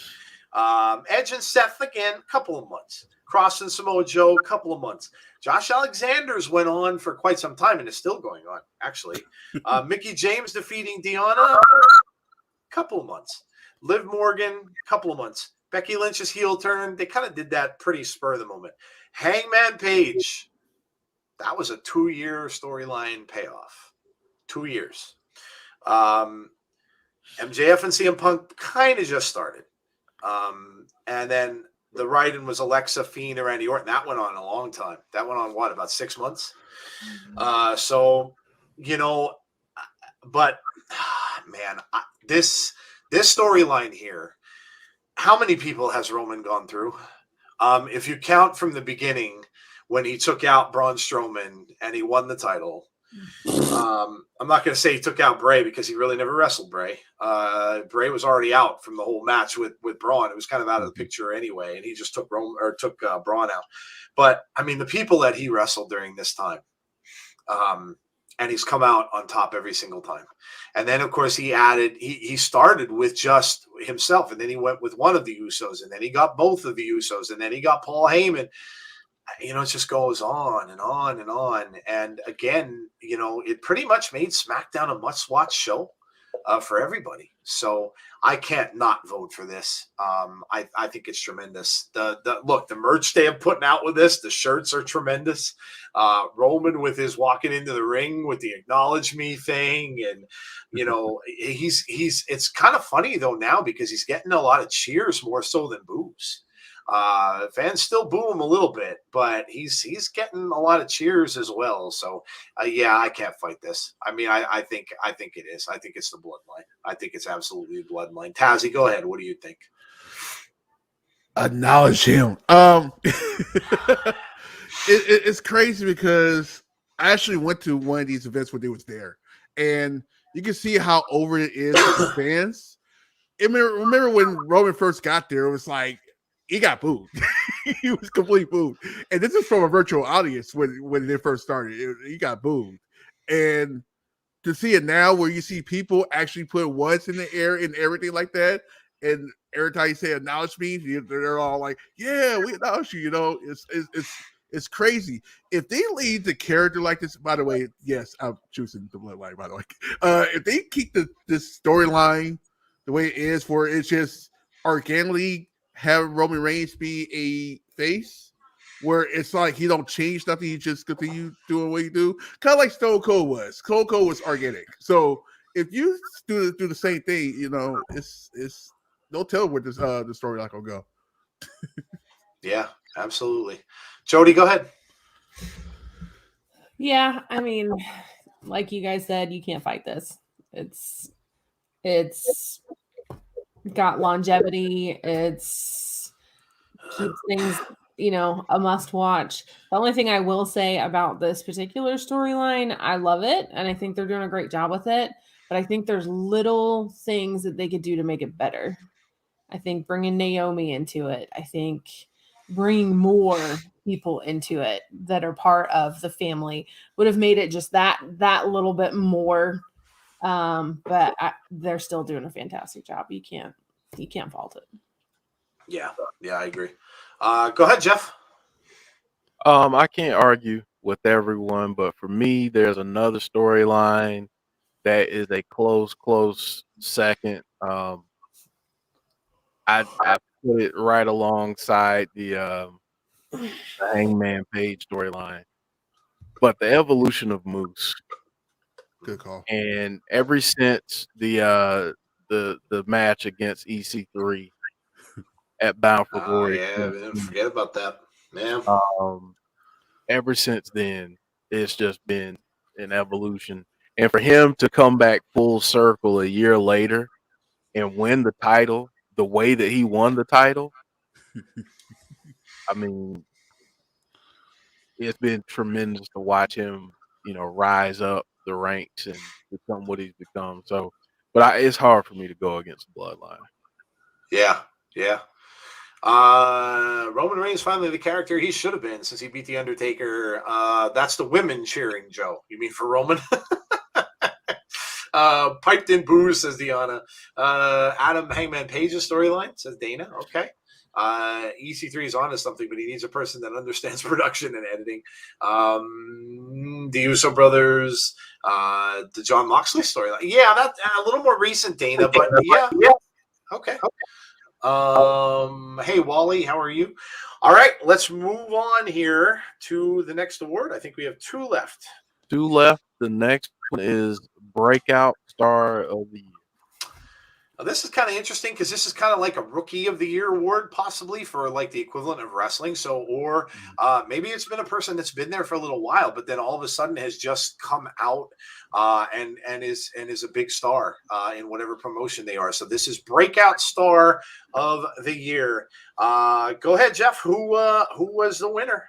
Edge and Seth again, a couple of months. Cross and Samoa Joe, a couple of months. Josh Alexander's went on for quite some time and is still going on, actually. Mickie James defeating Deonna, a couple of months. Liv Morgan, a couple of months. Becky Lynch's heel turn, they kind of did that pretty spur of the moment. Hangman Page, that was a 2-year storyline payoff. 2 years. MJF and CM Punk kind of just started. And then the write-in was Alexa, Fiend, and Randy Orton. That went on a long time. That went on, about 6 months? But, man, this storyline here, how many people has Roman gone through? If you count from the beginning when he took out Braun Strowman and he won the title, I'm not going to say he took out Bray because he really never wrestled Bray. Bray was already out from the whole match with Braun. It was kind of out of the picture anyway, and he just took Braun out. But I mean, the people that he wrestled during this time, and he's come out on top every single time. And then, of course, he started with just himself, and then he went with one of the Usos, and then he got both of the Usos, and then he got Paul Heyman. It just goes on and on and on. And again, it pretty much made SmackDown a must-watch show for everybody. So I can't not vote for this. I think it's tremendous. The merch they have putting out with this, the shirts are tremendous. Roman with his walking into the ring with the acknowledge me thing. And, it's kind of funny though now because he's getting a lot of cheers more so than boos. Fans still boo him a little bit, but he's getting a lot of cheers as well. So yeah, I can't fight this. I mean, I think it is. I think it's the bloodline. I think it's absolutely the bloodline. Tazzy, go ahead. What do you think? Acknowledge him. It's crazy because I actually went to one of these events when they was there, and you can see how over it is with the fans. Remember when Roman first got there, it was like he got booed. He was completely booed. And this is from a virtual audience when they first started. He got booed. And to see it now where you see people actually put ones in the air and everything like that, and every time you say announce me, they're all like, "Yeah, we announce you." You know, it's crazy. If they leave the character like this, by the way, yes, I'm choosing the Bloodline. By the way, if they keep this storyline the way it is, for it's just organically have Roman Reigns be a face, where it's like he don't change nothing, he just continue doing what he do, kind of like Stone Cold was. Stone Cold was organic. So if you do the same thing, you know, it's don't tell where this the storyline gonna go. Yeah, absolutely. Jody, go ahead. Yeah, I mean, like you guys said, you can't fight this. It's got longevity. It's keeps things, you know, a must watch. The only thing I will say about this particular storyline, I love it, and I think they're doing a great job with it. But I think there's little things that they could do to make it better. I think bringing Naomi into it. I think bringing more people into it that are part of the family would have made it just that little bit more. But they're still doing a fantastic job. You can't fault it. Yeah, I agree. Go ahead, Jeff. I can't argue with everyone, but for me, there's another storyline that is a close second. I put it right alongside the Hangman Page storyline, but the evolution of Moose. Good call. And ever since the match against EC3 at Bound for Glory, Yeah, man, forget about that. Man. Ever since then, it's just been an evolution. And for him to come back full circle a year later and win the title the way that he won the title, I mean, it's been tremendous to watch him, you know, rise up the ranks and become what he's become. So, but it's hard for me to go against the Bloodline. Yeah. Roman Reigns finally the character he should have been since he beat the Undertaker. That's the women cheering, Joe. You mean for Roman? Piped in booze, says Deanna. Adam Hangman Page's storyline, says Dana. Okay. EC3 is onto something, but he needs a person that understands production and editing. The Uso brothers, the John Moxley storyline. Yeah, that's a little more recent, Dana, but yeah. Okay. Hey, Wally, how are you? All right, let's move on here to the next award. I think we have two left. The next one is Breakout Star of the Year. Now, this is kind of interesting because this is kind of like a Rookie of the Year award, possibly for like the equivalent of wrestling. So, or maybe it's been a person that's been there for a little while, but then all of a sudden has just come out and is a big star in whatever promotion they are. So this is Breakout Star of the Year. Go ahead, Jeff. Who was the winner?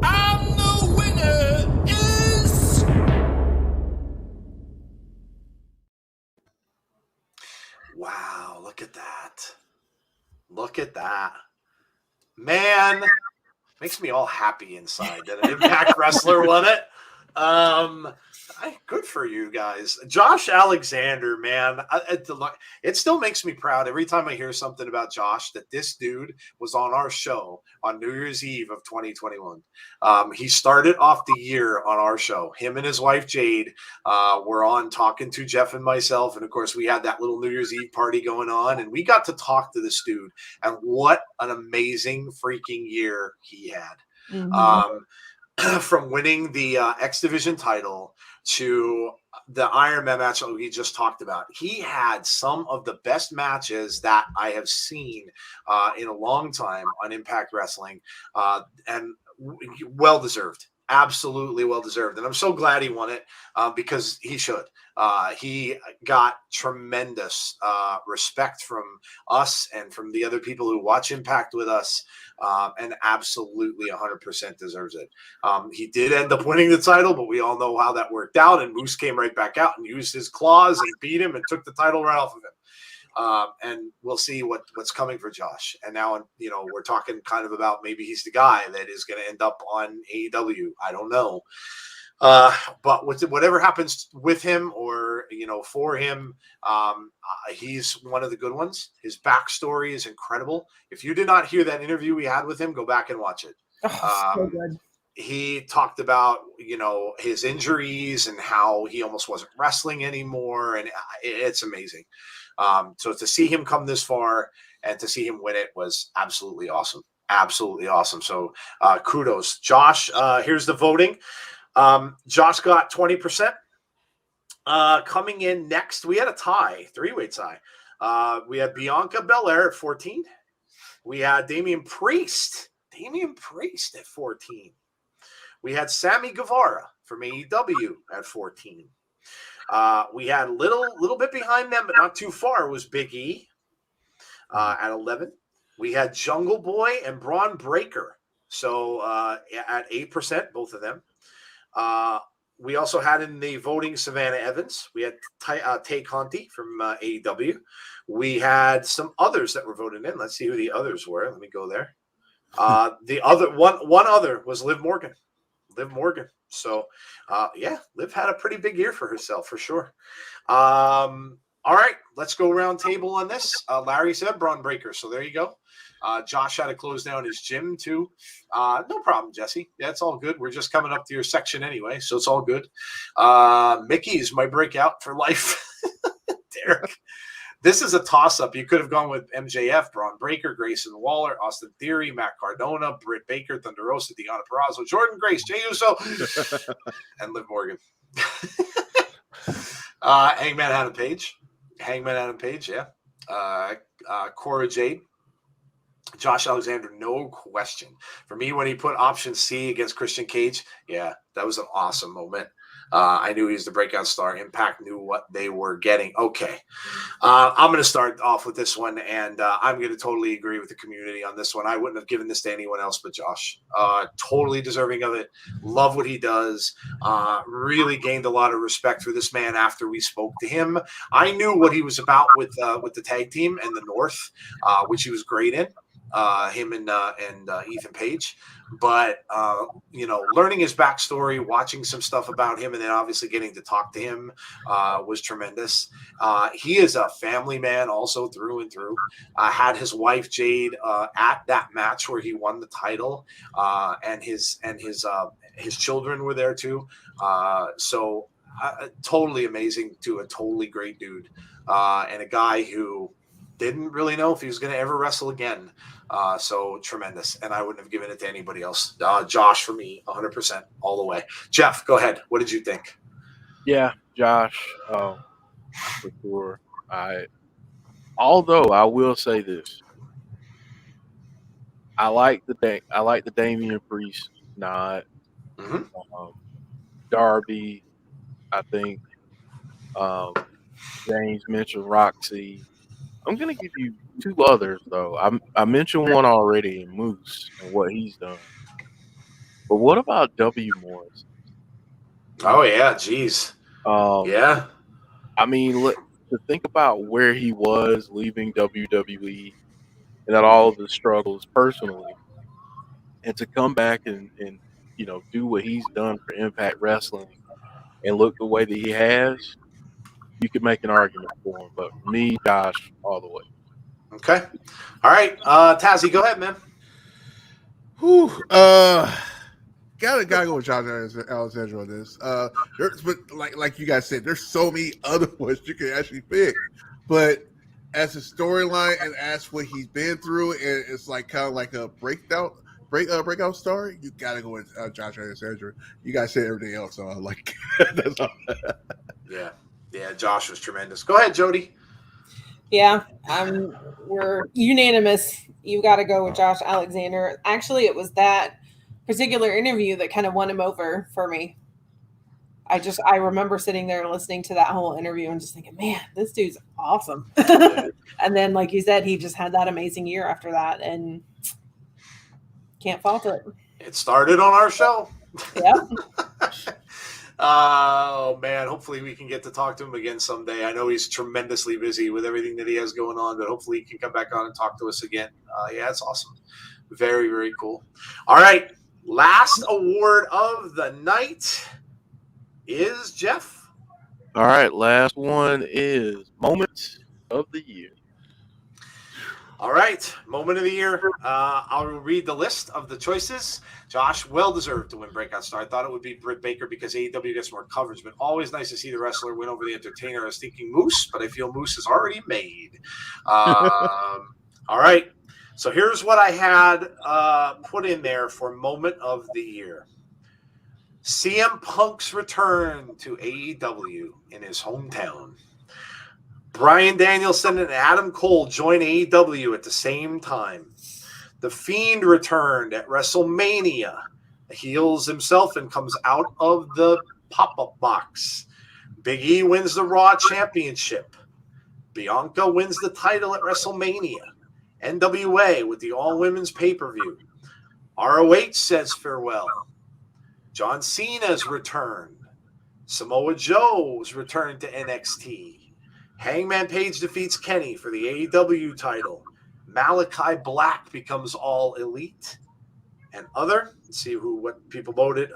And the winner is... Wow, look at that. Look at that. Man, makes me all happy inside that an Impact wrestler won it. Good for you guys. Josh Alexander, man. It still makes me proud every time I hear something about Josh that this dude was on our show on New Year's Eve of 2021. He started off the year on our show. Him and his wife, Jade, were on talking to Jeff and myself. And, of course, we had that little New Year's Eve party going on. And we got to talk to this dude. And what an amazing freaking year he had. Mm-hmm. From winning the X Division title to the Iron Man match that we just talked about. He had some of the best matches that I have seen in a long time on Impact Wrestling, and well-deserved. Absolutely well-deserved. And I'm so glad he won it because he should. He got tremendous respect from us and from the other people who watch Impact with us, and absolutely 100% deserves it. He did end up winning the title, but we all know how that worked out, and Moose came right back out and used his claws and beat him and took the title right off of him. And we'll see what's coming for Josh. And now, we're talking kind of about maybe he's the guy that is going to end up on AEW. I don't know. But whatever happens with him or for him, he's one of the good ones. His backstory is incredible. If you did not hear that interview we had with him, go back and watch it. So good. He talked about his injuries and how he almost wasn't wrestling anymore, and it's amazing. So to see him come this far and to see him win it was absolutely awesome. Absolutely awesome. So kudos. Josh, here's the voting. Josh got 20%. Coming in next, we had a tie, three-way tie. We had Bianca Belair at 14. We had Damian Priest at 14. We had Sammy Guevara from AEW at 14. We had a little bit behind them, but not too far, was Big E at 11. We had Jungle Boy and Braun Breaker. So at 8%, both of them. We also had in the voting Savannah Evans. We had Tay Conti from AEW. We had some others that were voted in. Let's see who the others were. Let me go there. The other one other was Liv Morgan. So, Liv had a pretty big year for herself, for sure. All right, let's go round table on this. Larry said Braun Breaker, so there you go. Josh had to close down his gym, too. No problem, Jesse. Yeah, it's all good. We're just coming up to your section anyway, so it's all good. Mickey's my breakout for life. Derek. This is a toss-up. You could have gone with MJF, Braun Breaker, Grayson Waller, Austin Theory, Matt Cardona, Britt Baker, Thunder Rosa, Deonna Purrazzo, Jordan Grace, Jey Uso, and Liv Morgan. Hangman Adam Page, yeah. Cora Jade, Josh Alexander, no question. For me, when he put option C against Christian Cage, yeah, that was an awesome moment. I knew he was the breakout star. Impact knew what they were getting. Okay. I'm going to start off with this one, and I'm going to totally agree with the community on this one. I wouldn't have given this to anyone else but Josh. Totally deserving of it. Love what he does. Really gained a lot of respect for this man after we spoke to him. I knew what he was about with the tag team and the North, which he was great in. Him and Ethan Page, but learning his backstory, watching some stuff about him, and then obviously getting to talk to him was tremendous. He is a family man also through and through. Had his wife Jade at that match where he won the title, and his children were there too. So totally amazing to a totally great dude, and a guy who didn't really know if he was going to ever wrestle again. So tremendous. And I wouldn't have given it to anybody else. Josh, for me, 100% all the way. Jeff, go ahead. What did you think? Yeah, Josh, for sure. Although I will say this, I like the Damian Priest nod. Darby, I think. James mentioned Roxy. I'm going to give you two others, though. I mentioned one already in Moose and what he's done. But what about W. Morris? Oh, yeah. Geez. Yeah. I mean, look, to think about where he was leaving WWE and at all of the struggles personally, and to come back and do what he's done for Impact Wrestling and look the way that he has, you could make an argument for him. But for me, Josh, all the way. Okay. All right. Tazzy, go ahead, man. Whew. Gotta go with Josh Alexander on this. But like you guys said, there's so many other ones you can actually pick. But as a storyline and as what he's been through, and it's like kind of like a breakout star, you gotta go with Josh Alexander. You guys said everything else, so like that's all. Yeah. Josh was tremendous. Go ahead, Jody. Yeah, we're unanimous. You got to go with Josh Alexander. Actually, it was that particular interview that kind of won him over for me. I remember sitting there listening to that whole interview and just thinking, man, this dude's awesome. And then, like you said, he just had that amazing year after that, and can't fault it. It started on our show. Yeah. Oh, man. Hopefully we can get to talk to him again someday. I know he's tremendously busy with everything that he has going on, but hopefully he can come back on and talk to us again. Yeah, it's awesome. Very, very cool. All right. Last award of the night. is Jeff. All right, last one is moment of the year. All right, moment of the year. I'll read the list of the choices. Josh, well deserved to win Breakout Star. I thought it would be Britt Baker because AEW gets more coverage, but always nice to see the wrestler win over the entertainer. I was thinking Moose, but I feel Moose is already made. All right, so here's what I had put in there for moment of the year. CM Punk's return to AEW in his hometown. Bryan Danielson and Adam Cole join AEW at the same time. The Fiend returned at WrestleMania. Heals himself and comes out of the pop-up box. Big E wins the Raw Championship. Bianca wins the title at WrestleMania. NWA with the all-women's pay-per-view. ROH says farewell. John Cena's returned. Samoa Joe's returned to NXT. Hangman Page defeats Kenny for the AEW title. Malachi Black becomes All Elite. And other, let's see what people voted.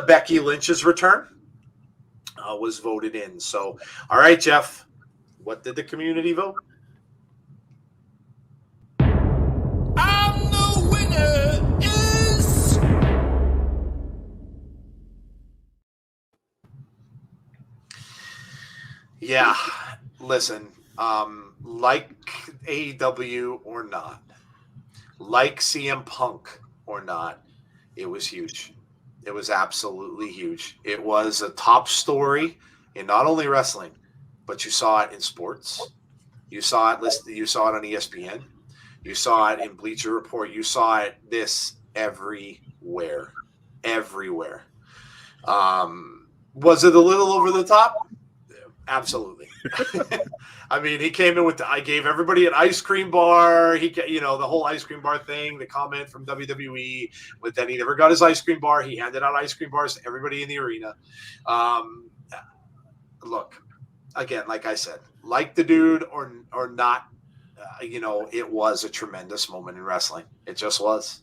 Becky Lynch's return was voted in. So, all right, Jeff, what did the community vote? And the winner is... Yeah, listen, like AEW or not, like CM Punk or not, it was huge. It was absolutely huge. It was a top story in not only wrestling, but you saw it in sports. You saw it listed. You saw it on ESPN. You saw it in Bleacher Report. You saw it everywhere. Was it a little over the top? Absolutely. I mean, he came in with I gave everybody an ice cream bar. The whole ice cream bar thing, the comment from WWE, but then he never got his ice cream bar. He handed out ice cream bars to everybody in the arena. Look, again, like I said, like the dude or not, it was a tremendous moment in wrestling. It just was.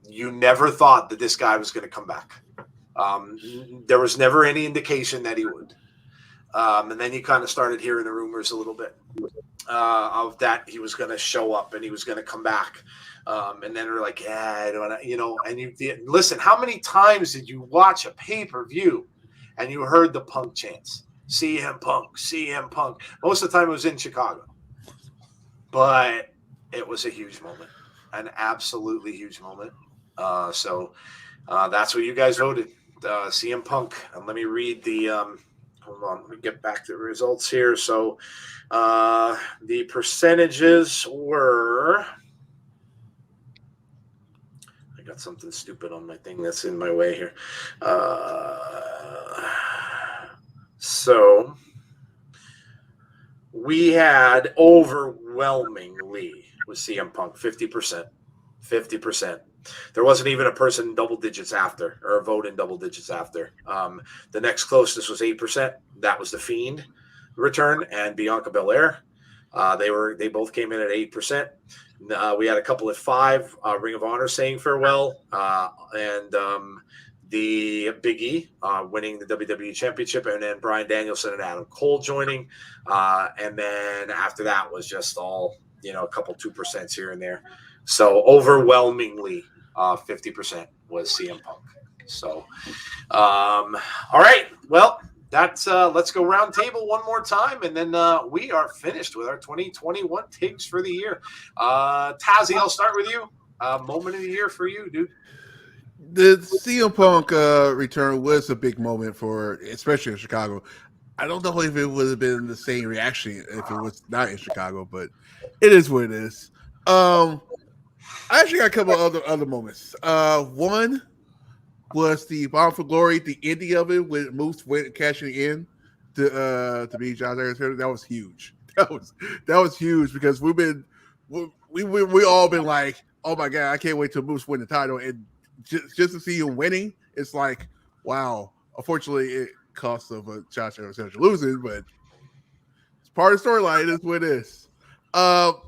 You never thought that this guy was going to come back. There was never any indication that he would. And then you kind of started hearing the rumors a little bit of that he was going to show up and he was going to come back. And then we're like, yeah, I don't know, and you listen, how many times did you watch a pay-per-view and you heard the Punk chants? CM Punk, CM Punk. Most of the time it was in Chicago. But it was a huge moment, an absolutely huge moment. So that's what you guys voted, CM Punk. And let me read the hold on, let me get back to the results here. So the percentages were, I got something stupid on my thing that's in my way here. So we had overwhelmingly with CM Punk 50%. 50%. There wasn't even a person in double digits after, or a vote in double digits after. The next closest was 8%. That was the Fiend return and Bianca Belair. They both came in at 8%. We had a couple at 5%. Ring of Honor saying farewell, and the Big E winning the WWE Championship, and then Bryan Danielson and Adam Cole joining. And then after that was just all, a couple 2% here and there. So overwhelmingly, 50% was CM Punk. So, all right. Well, that's let's go round table one more time, and then we are finished with our 2021 takes for the year. Tazzy, I'll start with you. Moment of the year for you, dude. The CM Punk return was a big moment especially in Chicago. I don't know if it would have been the same reaction if it was not in Chicago, but it is what it is. I actually got a couple of other moments. One was the Bound for Glory, the ending of it with Moose cashing in to beat John Cena. That was huge. That was huge because we all been like, oh my god, I can't wait till Moose win the title, and just to see him winning, it's like, wow. Unfortunately, it cost of a John Cena losing, but it's part of the storyline. It is what it is. The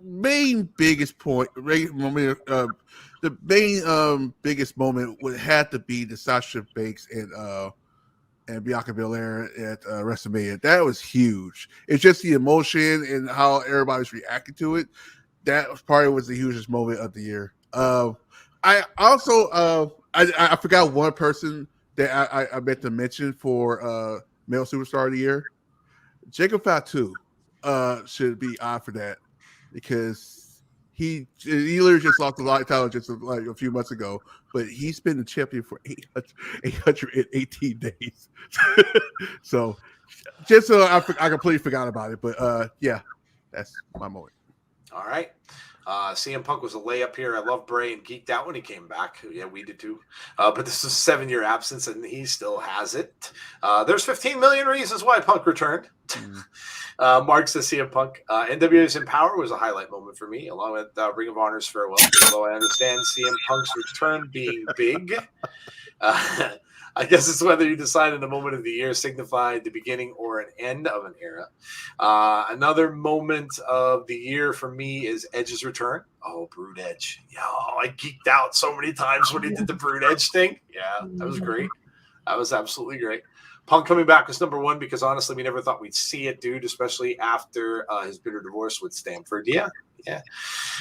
main biggest point, the main biggest moment would have to be the Sasha Banks and Bianca Belair at WrestleMania. That was huge. It's just the emotion and how everybody's reacting to it. That was probably was the hugest moment of the year. I also I forgot one person that I meant to mention for male superstar of the year. Jacob Fatu should be on for that because he literally just lost the light title just like a few months ago, but he's been the champion for 818 days. So just so I completely forgot about it, but yeah, that's my moment. All right. CM Punk was a layup here. I love Bray and geeked out when he came back. Yeah, we did too. But this is a 7-year absence, and he still has it. There's 15 million reasons why Punk returned. Mark says CM Punk. NWA's Empower was a highlight moment for me, along with Ring of Honor's farewell. Although I understand CM Punk's return being big. I guess it's whether you decide in a moment of the year signified the beginning or an end of an era. Another moment of the year for me is Edge's return. Oh, Brood Edge. Yeah, I geeked out so many times when he did the Brood Edge thing. Yeah, that was great. That was absolutely great. Punk coming back was number one because honestly, we never thought we'd see it, dude, especially after his bitter divorce with Stanford. Yeah.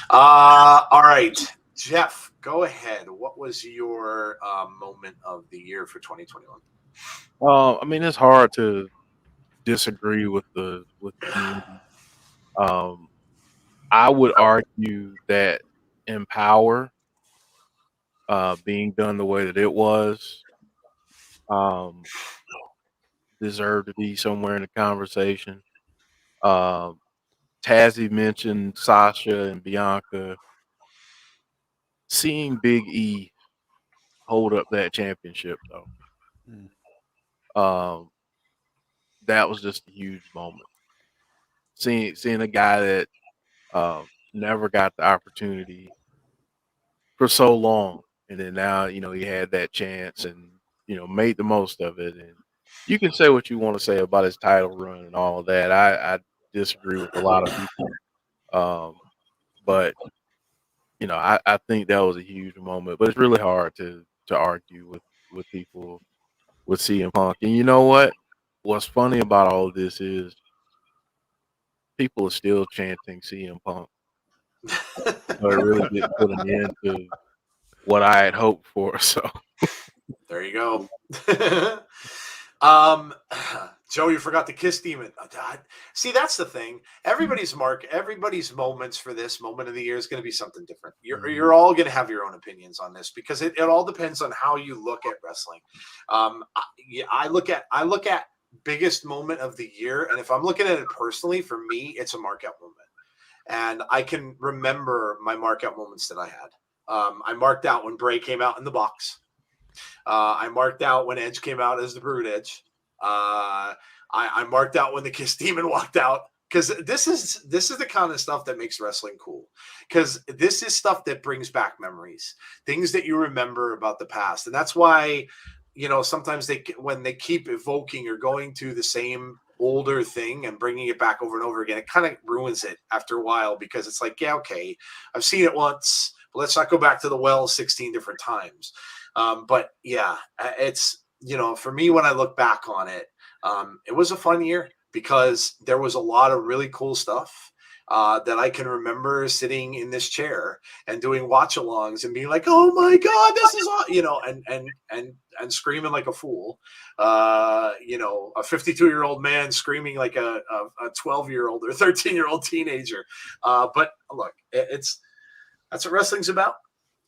All right. Jeff, go ahead. What was your moment of the year for 2021? I mean, it's hard to disagree with the community. I would argue that Empower being done the way that it was deserved to be somewhere in the conversation. Tazzy mentioned Sasha and Bianca. Seeing Big E hold up that championship, though, that was just a huge moment. Seeing a guy that never got the opportunity for so long, and then now he had that chance and made the most of it. And you can say what you want to say about his title run and all of that. I disagree with a lot of people, but I think that was a huge moment. But it's really hard to argue with people with CM Punk. And you know what? What's funny about all of this is people are still chanting CM Punk. So it really didn't put an end to what I had hoped for. So there you go. Joe, you forgot the Kiss Demon. See, that's the thing. Everybody's moments for this moment of the year is going to be something different. You're all going to have your own opinions on this because it all depends on how you look at wrestling. I look at biggest moment of the year, and if I'm looking at it personally, for me, it's a mark out moment. And I can remember my mark out moments that I had. I marked out when Bray came out in the box. I marked out when Edge came out as the Brood Edge. I marked out when the Kiss Demon walked out because this is the kind of stuff that makes wrestling cool. Because this is stuff that brings back memories, things that you remember about the past, and that's why sometimes when they keep evoking or going to the same older thing and bringing it back over and over again, it kind of ruins it after a while because it's like, yeah, okay, I've seen it once, but let's not go back to the well 16 different times. But yeah, it's, for me, when I look back on it, it was a fun year because there was a lot of really cool stuff that I can remember sitting in this chair and doing watch-alongs and being like, "Oh my God, this is all," and screaming like a fool. A 52-year-old man screaming like a 12-year-old or 13-year-old teenager. But look, that's what wrestling's about.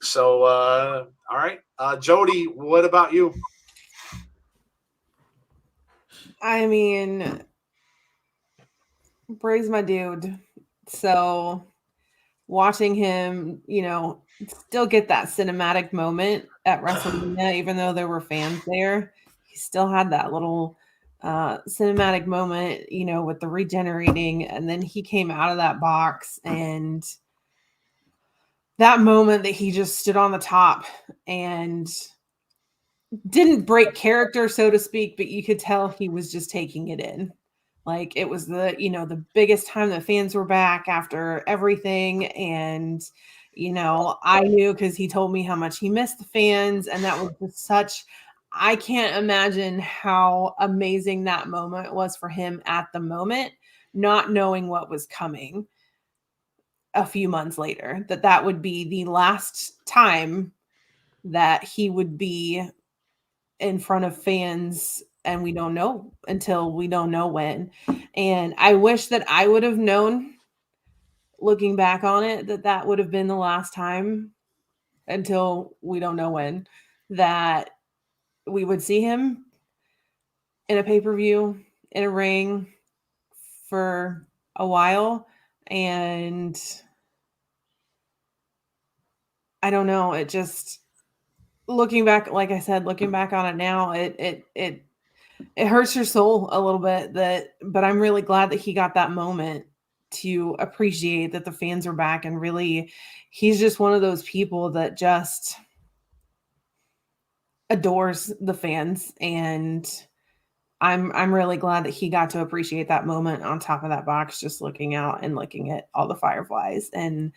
So, all right, Jody, what about you? I mean, Bray's my dude. So watching him, still get that cinematic moment at WrestleMania, even though there were fans there, he still had that little cinematic moment, with the regenerating. And then he came out of that box and that moment that he just stood on the top and didn't break character, so to speak, but you could tell he was just taking it in. Like it was the biggest time the fans were back after everything. And, I knew because he told me how much he missed the fans. And that was just I can't imagine how amazing that moment was for him at the moment, not knowing what was coming a few months later, that would be the last time that he would be in front of fans, and we don't know until we don't know when. And I wish that I would have known, looking back on it, that would have been the last time, until we don't know when, that we would see him in a pay-per-view, in a ring for a while. And I don't know, it just, looking back, like I said, looking back on it now, it hurts your soul a little bit, but I'm really glad that he got that moment to appreciate that the fans are back. And really, he's just one of those people that just adores the fans. And I'm really glad that he got to appreciate that moment on top of that box, just looking out and looking at all the fireflies, and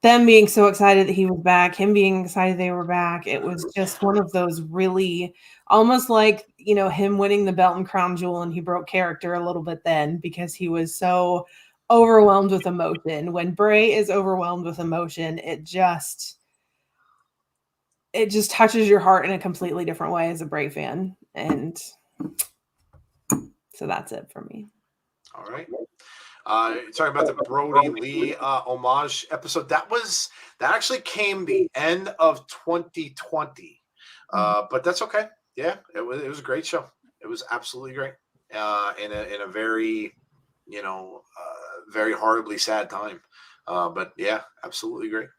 them being so excited that he was back, him being excited they were back. It was just one of those really, almost like, him winning the belt and crown jewel, and he broke character a little bit then, because he was so overwhelmed with emotion. When Bray is overwhelmed with emotion, it just touches your heart in a completely different way as a Bray fan. And so that's it for me. All right. Talking about the Brody Lee homage episode, that actually came the end of 2020, but that's okay. Yeah, it was a great show. It was absolutely great, in a very, very horribly sad time, but yeah, absolutely great.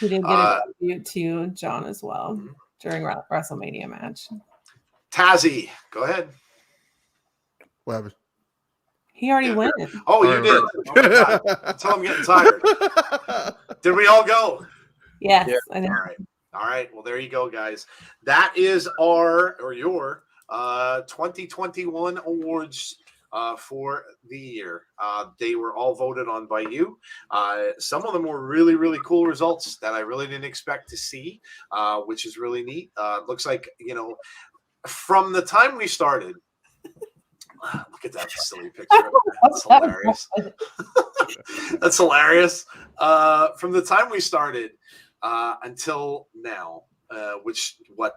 He did get a tribute to John as well during WrestleMania match. Tazzy, go ahead. What happened? He already went. Oh, you did. Oh my God. Until I'm getting tired. Did we all go? Yes, I know. All right. Well, there you go, guys. That is your 2021 awards for the year. They were all voted on by you. Some of them were really, really cool results that I really didn't expect to see, which is really neat. Looks like, from the time we started, look at that silly picture. That's hilarious. That's hilarious. From the time we started until now,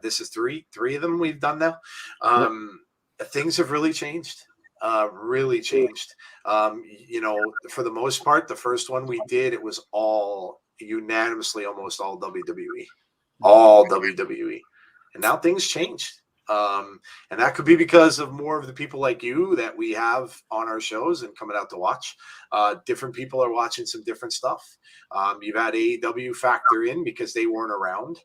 this is three of them we've done now. Things have really changed. Really changed. For the most part, the first one we did, it was all unanimously, almost all WWE. All WWE. And now things changed. And that could be because of more of the people like you that we have on our shows and coming out to watch. Different people are watching some different stuff. You've had AEW factor in because they weren't around.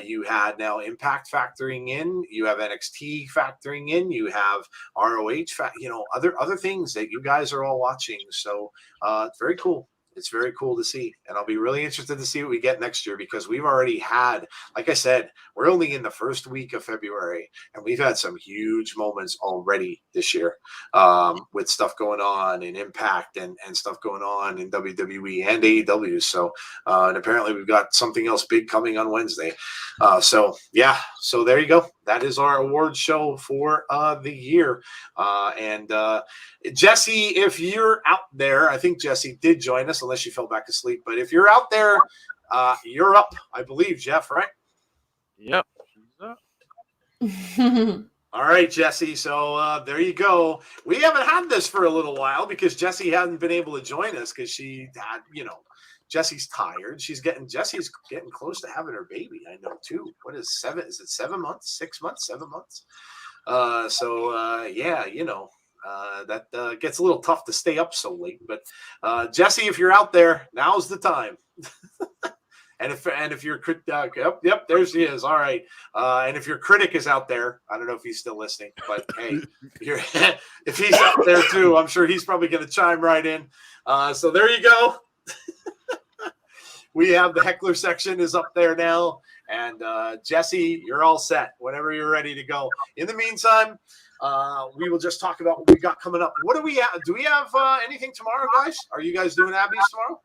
You had now Impact factoring in. You have NXT factoring in. You have ROH, other things that you guys are all watching. So it's very cool. It's very cool to see. And I'll be really interested to see what we get next year, because we've already had, like I said, we're only in the first week of February, and we've had some huge moments already this year, with stuff going on in Impact and stuff going on in WWE and AEW. So, and apparently we've got something else big coming on Wednesday. So there you go. That is our award show for the year. And Jesse, if you're out there, I think Jesse did join us, unless she fell back asleep. But if you're out there, you're up, I believe, Jeff, right? Yep. All right, Jesse. So there you go. We haven't had this for a little while because Jesse hadn't been able to join us because she had, Jesse's tired. Jesse's getting close to having her baby. I know too. What is 7? Is it 7 months? 6 months? 7 months? That gets a little tough to stay up so late. But Jesse, if you're out there, now's the time. And if your yep, there she is. All right. And if your critic is out there, I don't know if he's still listening, but hey, if he's out there too, I'm sure he's probably going to chime right in. So there you go. We have the heckler section is up there now. And Jesse, you're all set whenever you're ready to go. In the meantime, we will just talk about what we got coming up. What do we have? Do we have anything tomorrow, guys? Are you guys doing Abby's tomorrow?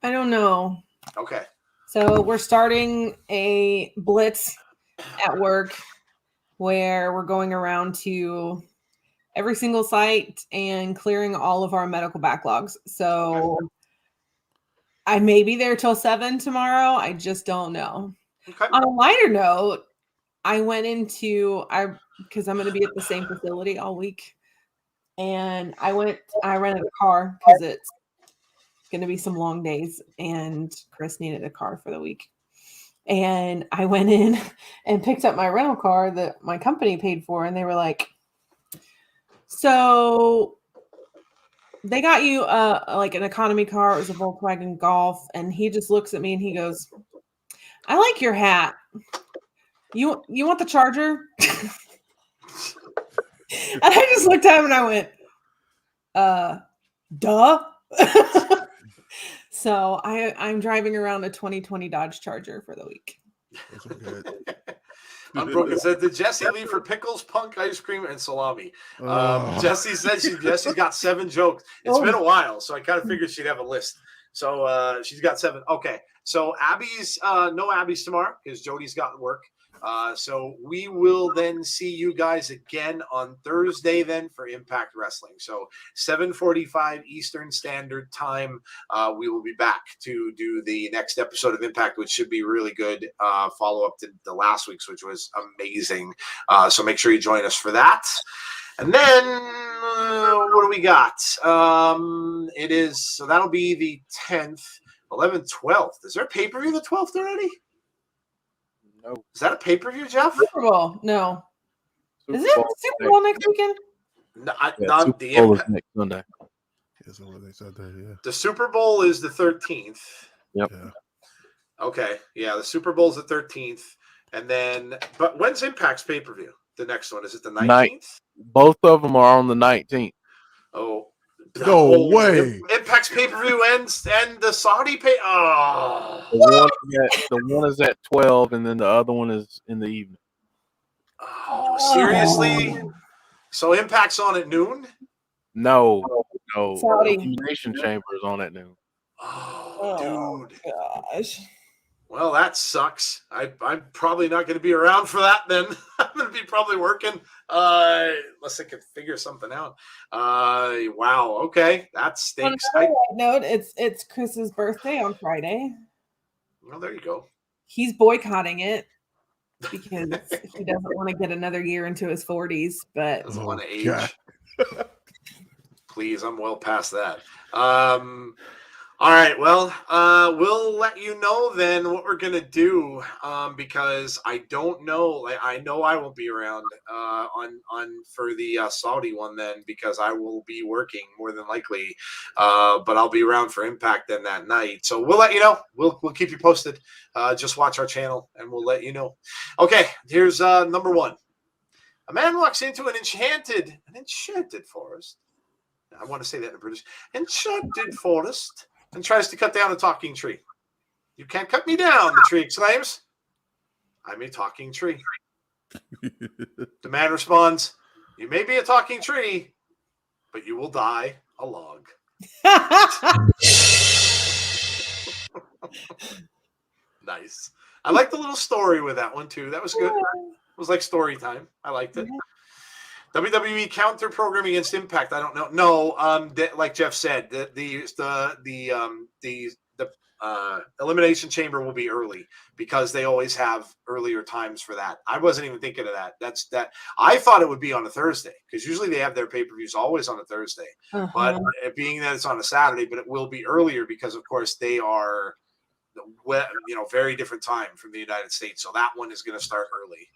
I don't know. Okay. So we're starting a blitz at work where we're going around to every single site and clearing all of our medical backlogs. So I may be there till 7 tomorrow. I just don't know. Okay. On a lighter note, I went into because I'm going to be at the same facility all week, and I rented a car because it's going to be some long days, and Chris needed a car for the week. And I went in and picked up my rental car that my company paid for, and they were like, so they got you like an economy car. It was a Volkswagen Golf. And he just looks at me and he goes, I like your hat. You want the charger? And I just looked at him and I went, duh. So I'm driving around a 2020 Dodge Charger for the week. That's okay. Unbroken said, did Jesse leave for pickles, punk, ice cream, and salami? Jesse said Jesse's got 7 jokes. It's been a while, so I kind of figured she'd have a list. So she's got 7. Okay. So Abby's, no Abby's tomorrow because Jody's got work. So we will then see you guys again on Thursday then for Impact Wrestling. So 7:45 Eastern Standard Time, we will be back to do the next episode of Impact, which should be really good. Follow up to the last week's, which was amazing. So make sure you join us for that. And then what do we got? It is, so that'll be the 10th, 11th, 12th. Is there a pay-per-view the 12th already? No. Is that a pay-per-view, Jeff? Super Bowl. No. Is it Super Bowl next weekend? No, Yeah, not Super the Bowl is Impact. next Sunday. Yeah, so what they said there, yeah. The Super Bowl is the 13th. Yep. Yeah. Okay. Yeah, the Super Bowl is the 13th. And then, but when's Impact's pay-per-view? The next one? Is it the 19th? Both of them are on the 19th. Oh. No way. Impact's pay-per-view ends and the Saudi pay. Oh. The one is at 12, and then the other one is in the evening. Oh, seriously? So Impact's on at noon? No. Saudi. Elimination Chamber is on at noon. Oh, dude. Gosh. Well, that sucks. I'm probably not going to be around for that then. I'm going to be probably working unless I could figure something out. Wow. Okay. That stinks. On another note, it's Chris's birthday on Friday. Well, there you go. He's boycotting it because he doesn't want to get another year into his 40s. But Doesn't want to age. God. Please, I'm well past that. All right, well, we'll let you know then what we're gonna do because I don't know. I know I won't be around on for the Saudi one then because I will be working more than likely, but I'll be around for Impact then that night. So we'll let you know. We'll keep you posted. Just watch our channel and we'll let you know. Okay, here's number 1. A man walks into an enchanted forest. I want to say that in British. Enchanted forest. And tries to cut down a talking tree. You can't cut me down, the tree exclaims. I'm a talking tree. The man responds, you may be a talking tree, but you will die a log. Nice. I like the little story with that one, too. That was good. It was like story time. I liked it. WWE counter program against Impact. I don't know. No, like Jeff said, the Elimination Chamber will be early because they always have earlier times for that. I wasn't even thinking of that. That's that. I thought it would be on a Thursday because usually they have their pay-per-views always on a Thursday. But being that it's on a Saturday, but it will be earlier because, of course, they are, very different time from the United States. So that one is going to start early.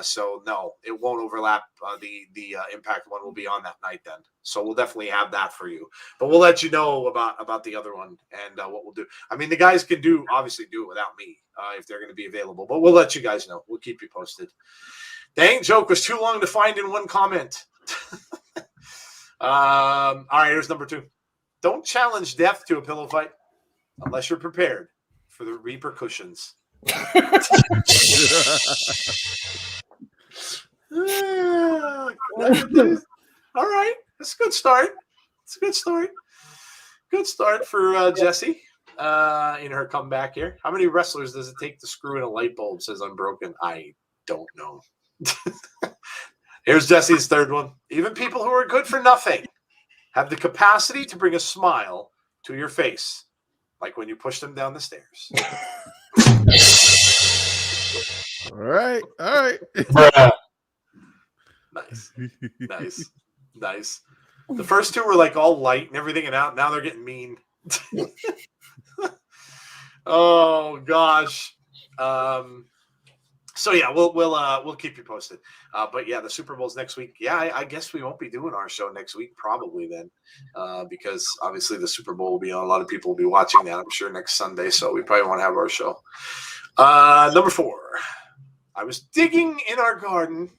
So no, it won't overlap. The Impact one will be on that night then. So we'll definitely have that for you. But we'll let you know about the other one and what we'll do. I mean, the guys can obviously do it without me if they're going to be available. But we'll let you guys know. We'll keep you posted. Dang, joke was too long to find in one comment. All right, here's number 2. Don't challenge death to a pillow fight unless you're prepared for the repercussions. All right. That's a good start. It's a good start. Good start for Jessie in her comeback here. How many wrestlers does it take to screw in a light bulb, says Unbroken? I don't know. Here's Jessie's third one. Even people who are good for nothing have the capacity to bring a smile to your face, like when you push them down the stairs. All right. Nice. The first two were like all light and everything, and now they're getting mean. Oh gosh. So yeah, we'll keep you posted. But yeah, the Super Bowl's next week. Yeah, I guess we won't be doing our show next week, probably then, because obviously the Super Bowl will be on. A lot of people will be watching that, I'm sure, next Sunday. So we probably won't have our show. Number 4. I was digging in our garden.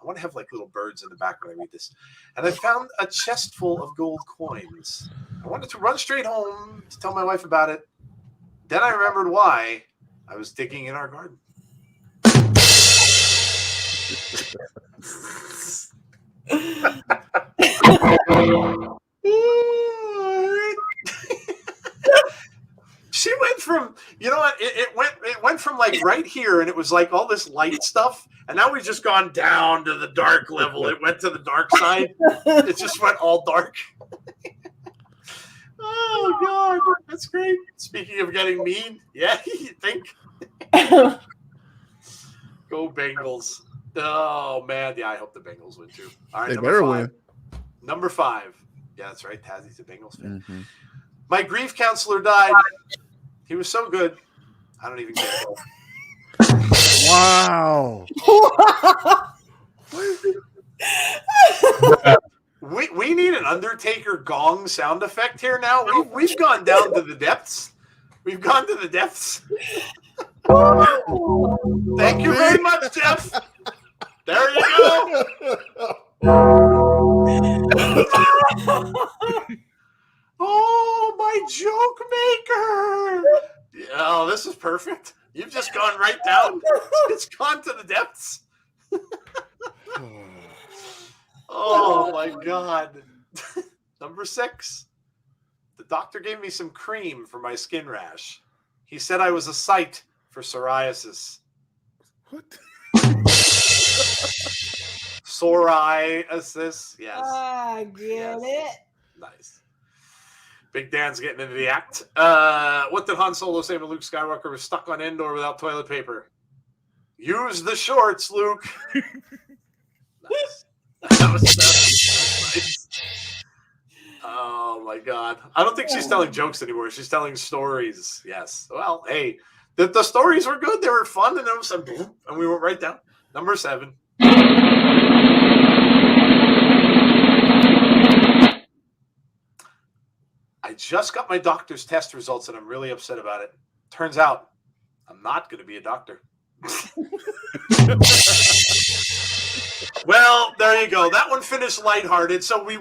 I want to have like little birds in the back when I read this. And I found a chest full of gold coins. I wanted to run straight home to tell my wife about it. Then I remembered why I was digging in our garden. She went from, you know what? It went from like right here, and it was like all this light stuff, and now we've just gone down to the dark level. It went to the dark side. It just went all dark. Oh God, that's great. Speaking of getting mean, yeah, you think? Go Bengals. Oh man, yeah, I hope the Bengals win too. All right, They better win. Number 5. Yeah, that's right. Tazzie's a Bengals fan. Mm-hmm. My grief counselor died. He was so good. I don't even care. Wow. We need an Undertaker gong sound effect here now. We've gone down to the depths. We've gone to the depths. Thank you very much, Jeff. There you go. Oh, my joke maker. Oh, this is perfect. You've just gone right down. It's gone to the depths. Oh, my God. Number 6. The doctor gave me some cream for my skin rash. He said I was a sight for psoriasis. What? Psoriasis, yes. I get it. Nice. Big Dan's getting into the act. What did Han Solo say when Luke Skywalker was stuck on Endor without toilet paper? Use the shorts, Luke. Nice. That was nice. Oh my God. I don't think she's telling jokes anymore. She's telling stories. Yes. Well, hey, the stories were good. They were fun, and there was some, and we went right down. Number 7. I just got my doctor's test results, and I'm really upset about it. Turns out I'm not going to be a doctor. Well, there you go. That one finished lighthearted. So we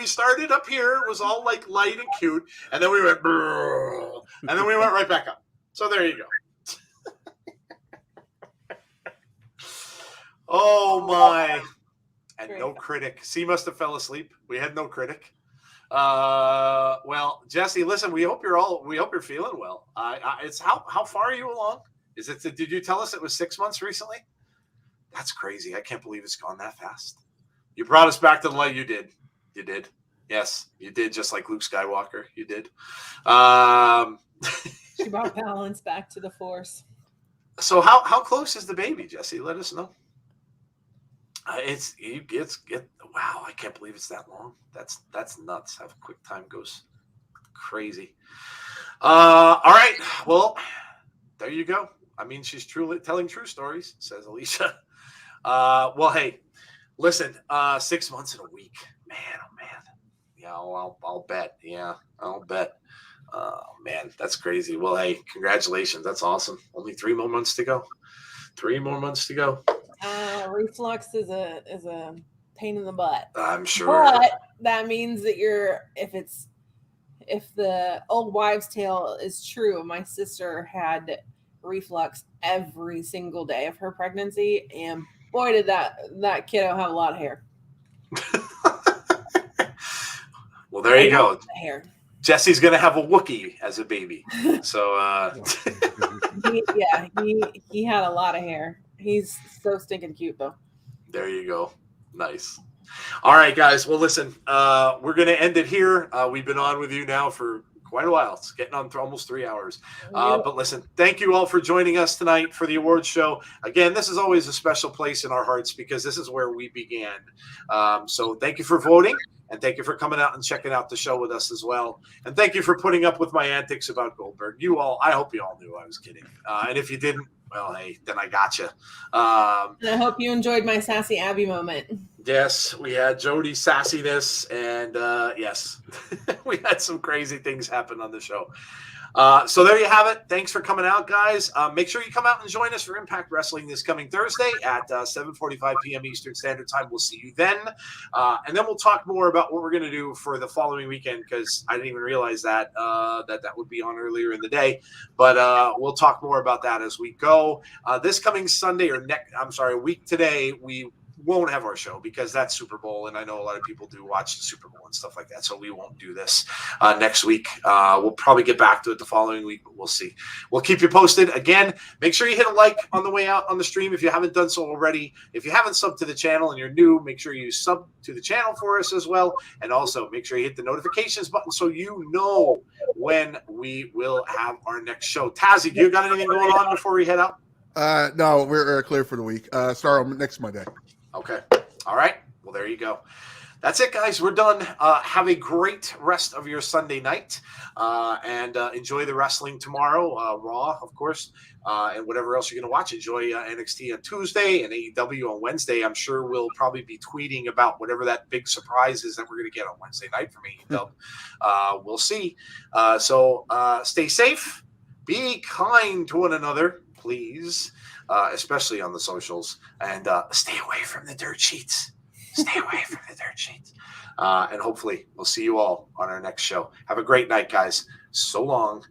started up here. It was all like light and cute, and then we went, and then we went right back up. So there you go. Oh my! And no critic. C must have fell asleep. We had no critic. Well, Jesse, listen. We hope you're feeling well. It's how far are you along? Is it? Did you tell us it was 6 months recently? That's crazy. I can't believe it's gone that fast. You brought us back to the light. You did. You did. Yes, you did. Just like Luke Skywalker. You did. She brought balance back to the Force. So how close is the baby, Jesse? Let us know. Wow, I can't believe it's that long. That's nuts. How quick time goes. Crazy. All right. Well, there you go. I mean, she's truly telling true stories, says Alicia. Well, hey, listen, 6 months in a week. Man, oh man. Yeah, I'll bet. Yeah, I'll bet. Oh man, that's crazy. Well, hey, congratulations. That's awesome. Only 3 more months to go. 3 more months to go. Reflux is a pain in the butt. I'm sure. But that means that if the old wives' tale is true, my sister had reflux every single day of her pregnancy, and boy, did that kiddo have a lot of hair. Well, there you go. Hair. Jesse's gonna have a Wookiee as a baby. So he had a lot of hair. He's so stinking cute though. there you go. Nice. All right, guys. Well, listen, we're going to end it here. We've been on with you now for quite a while. It's getting on for almost 3 hours. But listen, thank you all for joining us tonight for the awards show. Again, this is always a special place in our hearts because this is where we began. So thank you for voting. And thank you for coming out and checking out the show with us as well. And thank you for putting up with my antics about Goldberg. I hope you all knew I was kidding. And if you didn't, well, hey, then I got you. And I hope you enjoyed my sassy Abby moment. Yes, we had Jody's sassiness, and yes, we had some crazy things happen on the show. So there you have it. Thanks for coming out, guys. Make sure you come out and join us for Impact Wrestling this coming Thursday at 7:45 p.m. Eastern Standard Time. We'll see you then. And then we'll talk more about what we're going to do for the following weekend because I didn't even realize that that would be on earlier in the day. But we'll talk more about that as we go. This coming Sunday a week today, we won't have our show because that's Super Bowl, and I know a lot of people do watch the Super Bowl and stuff like that, so we won't do this next week. We'll probably get back to it the following week, but we'll see. We'll keep you posted. Again, make sure you hit a like on the way out on the stream if you haven't done so already. If you haven't subbed to the channel and you're new, make sure you sub to the channel for us as well, and also make sure you hit the notifications button so you know when we will have our next show. Tazzy, do you got anything going on before we head out? No, we're clear for the week. Start on next Monday. Okay. All right. Well, there you go. That's it, guys. We're done. Have a great rest of your Sunday night and enjoy the wrestling tomorrow. Raw, of course, and whatever else you're going to watch. Enjoy NXT on Tuesday and AEW on Wednesday. I'm sure we'll probably be tweeting about whatever that big surprise is that we're going to get on Wednesday night from AEW. We'll see. So stay safe. Be kind to one another, please. Especially on the socials, and stay away from the dirt sheets. Stay away from the dirt sheets. And hopefully we'll see you all on our next show. Have a great night, guys. So long.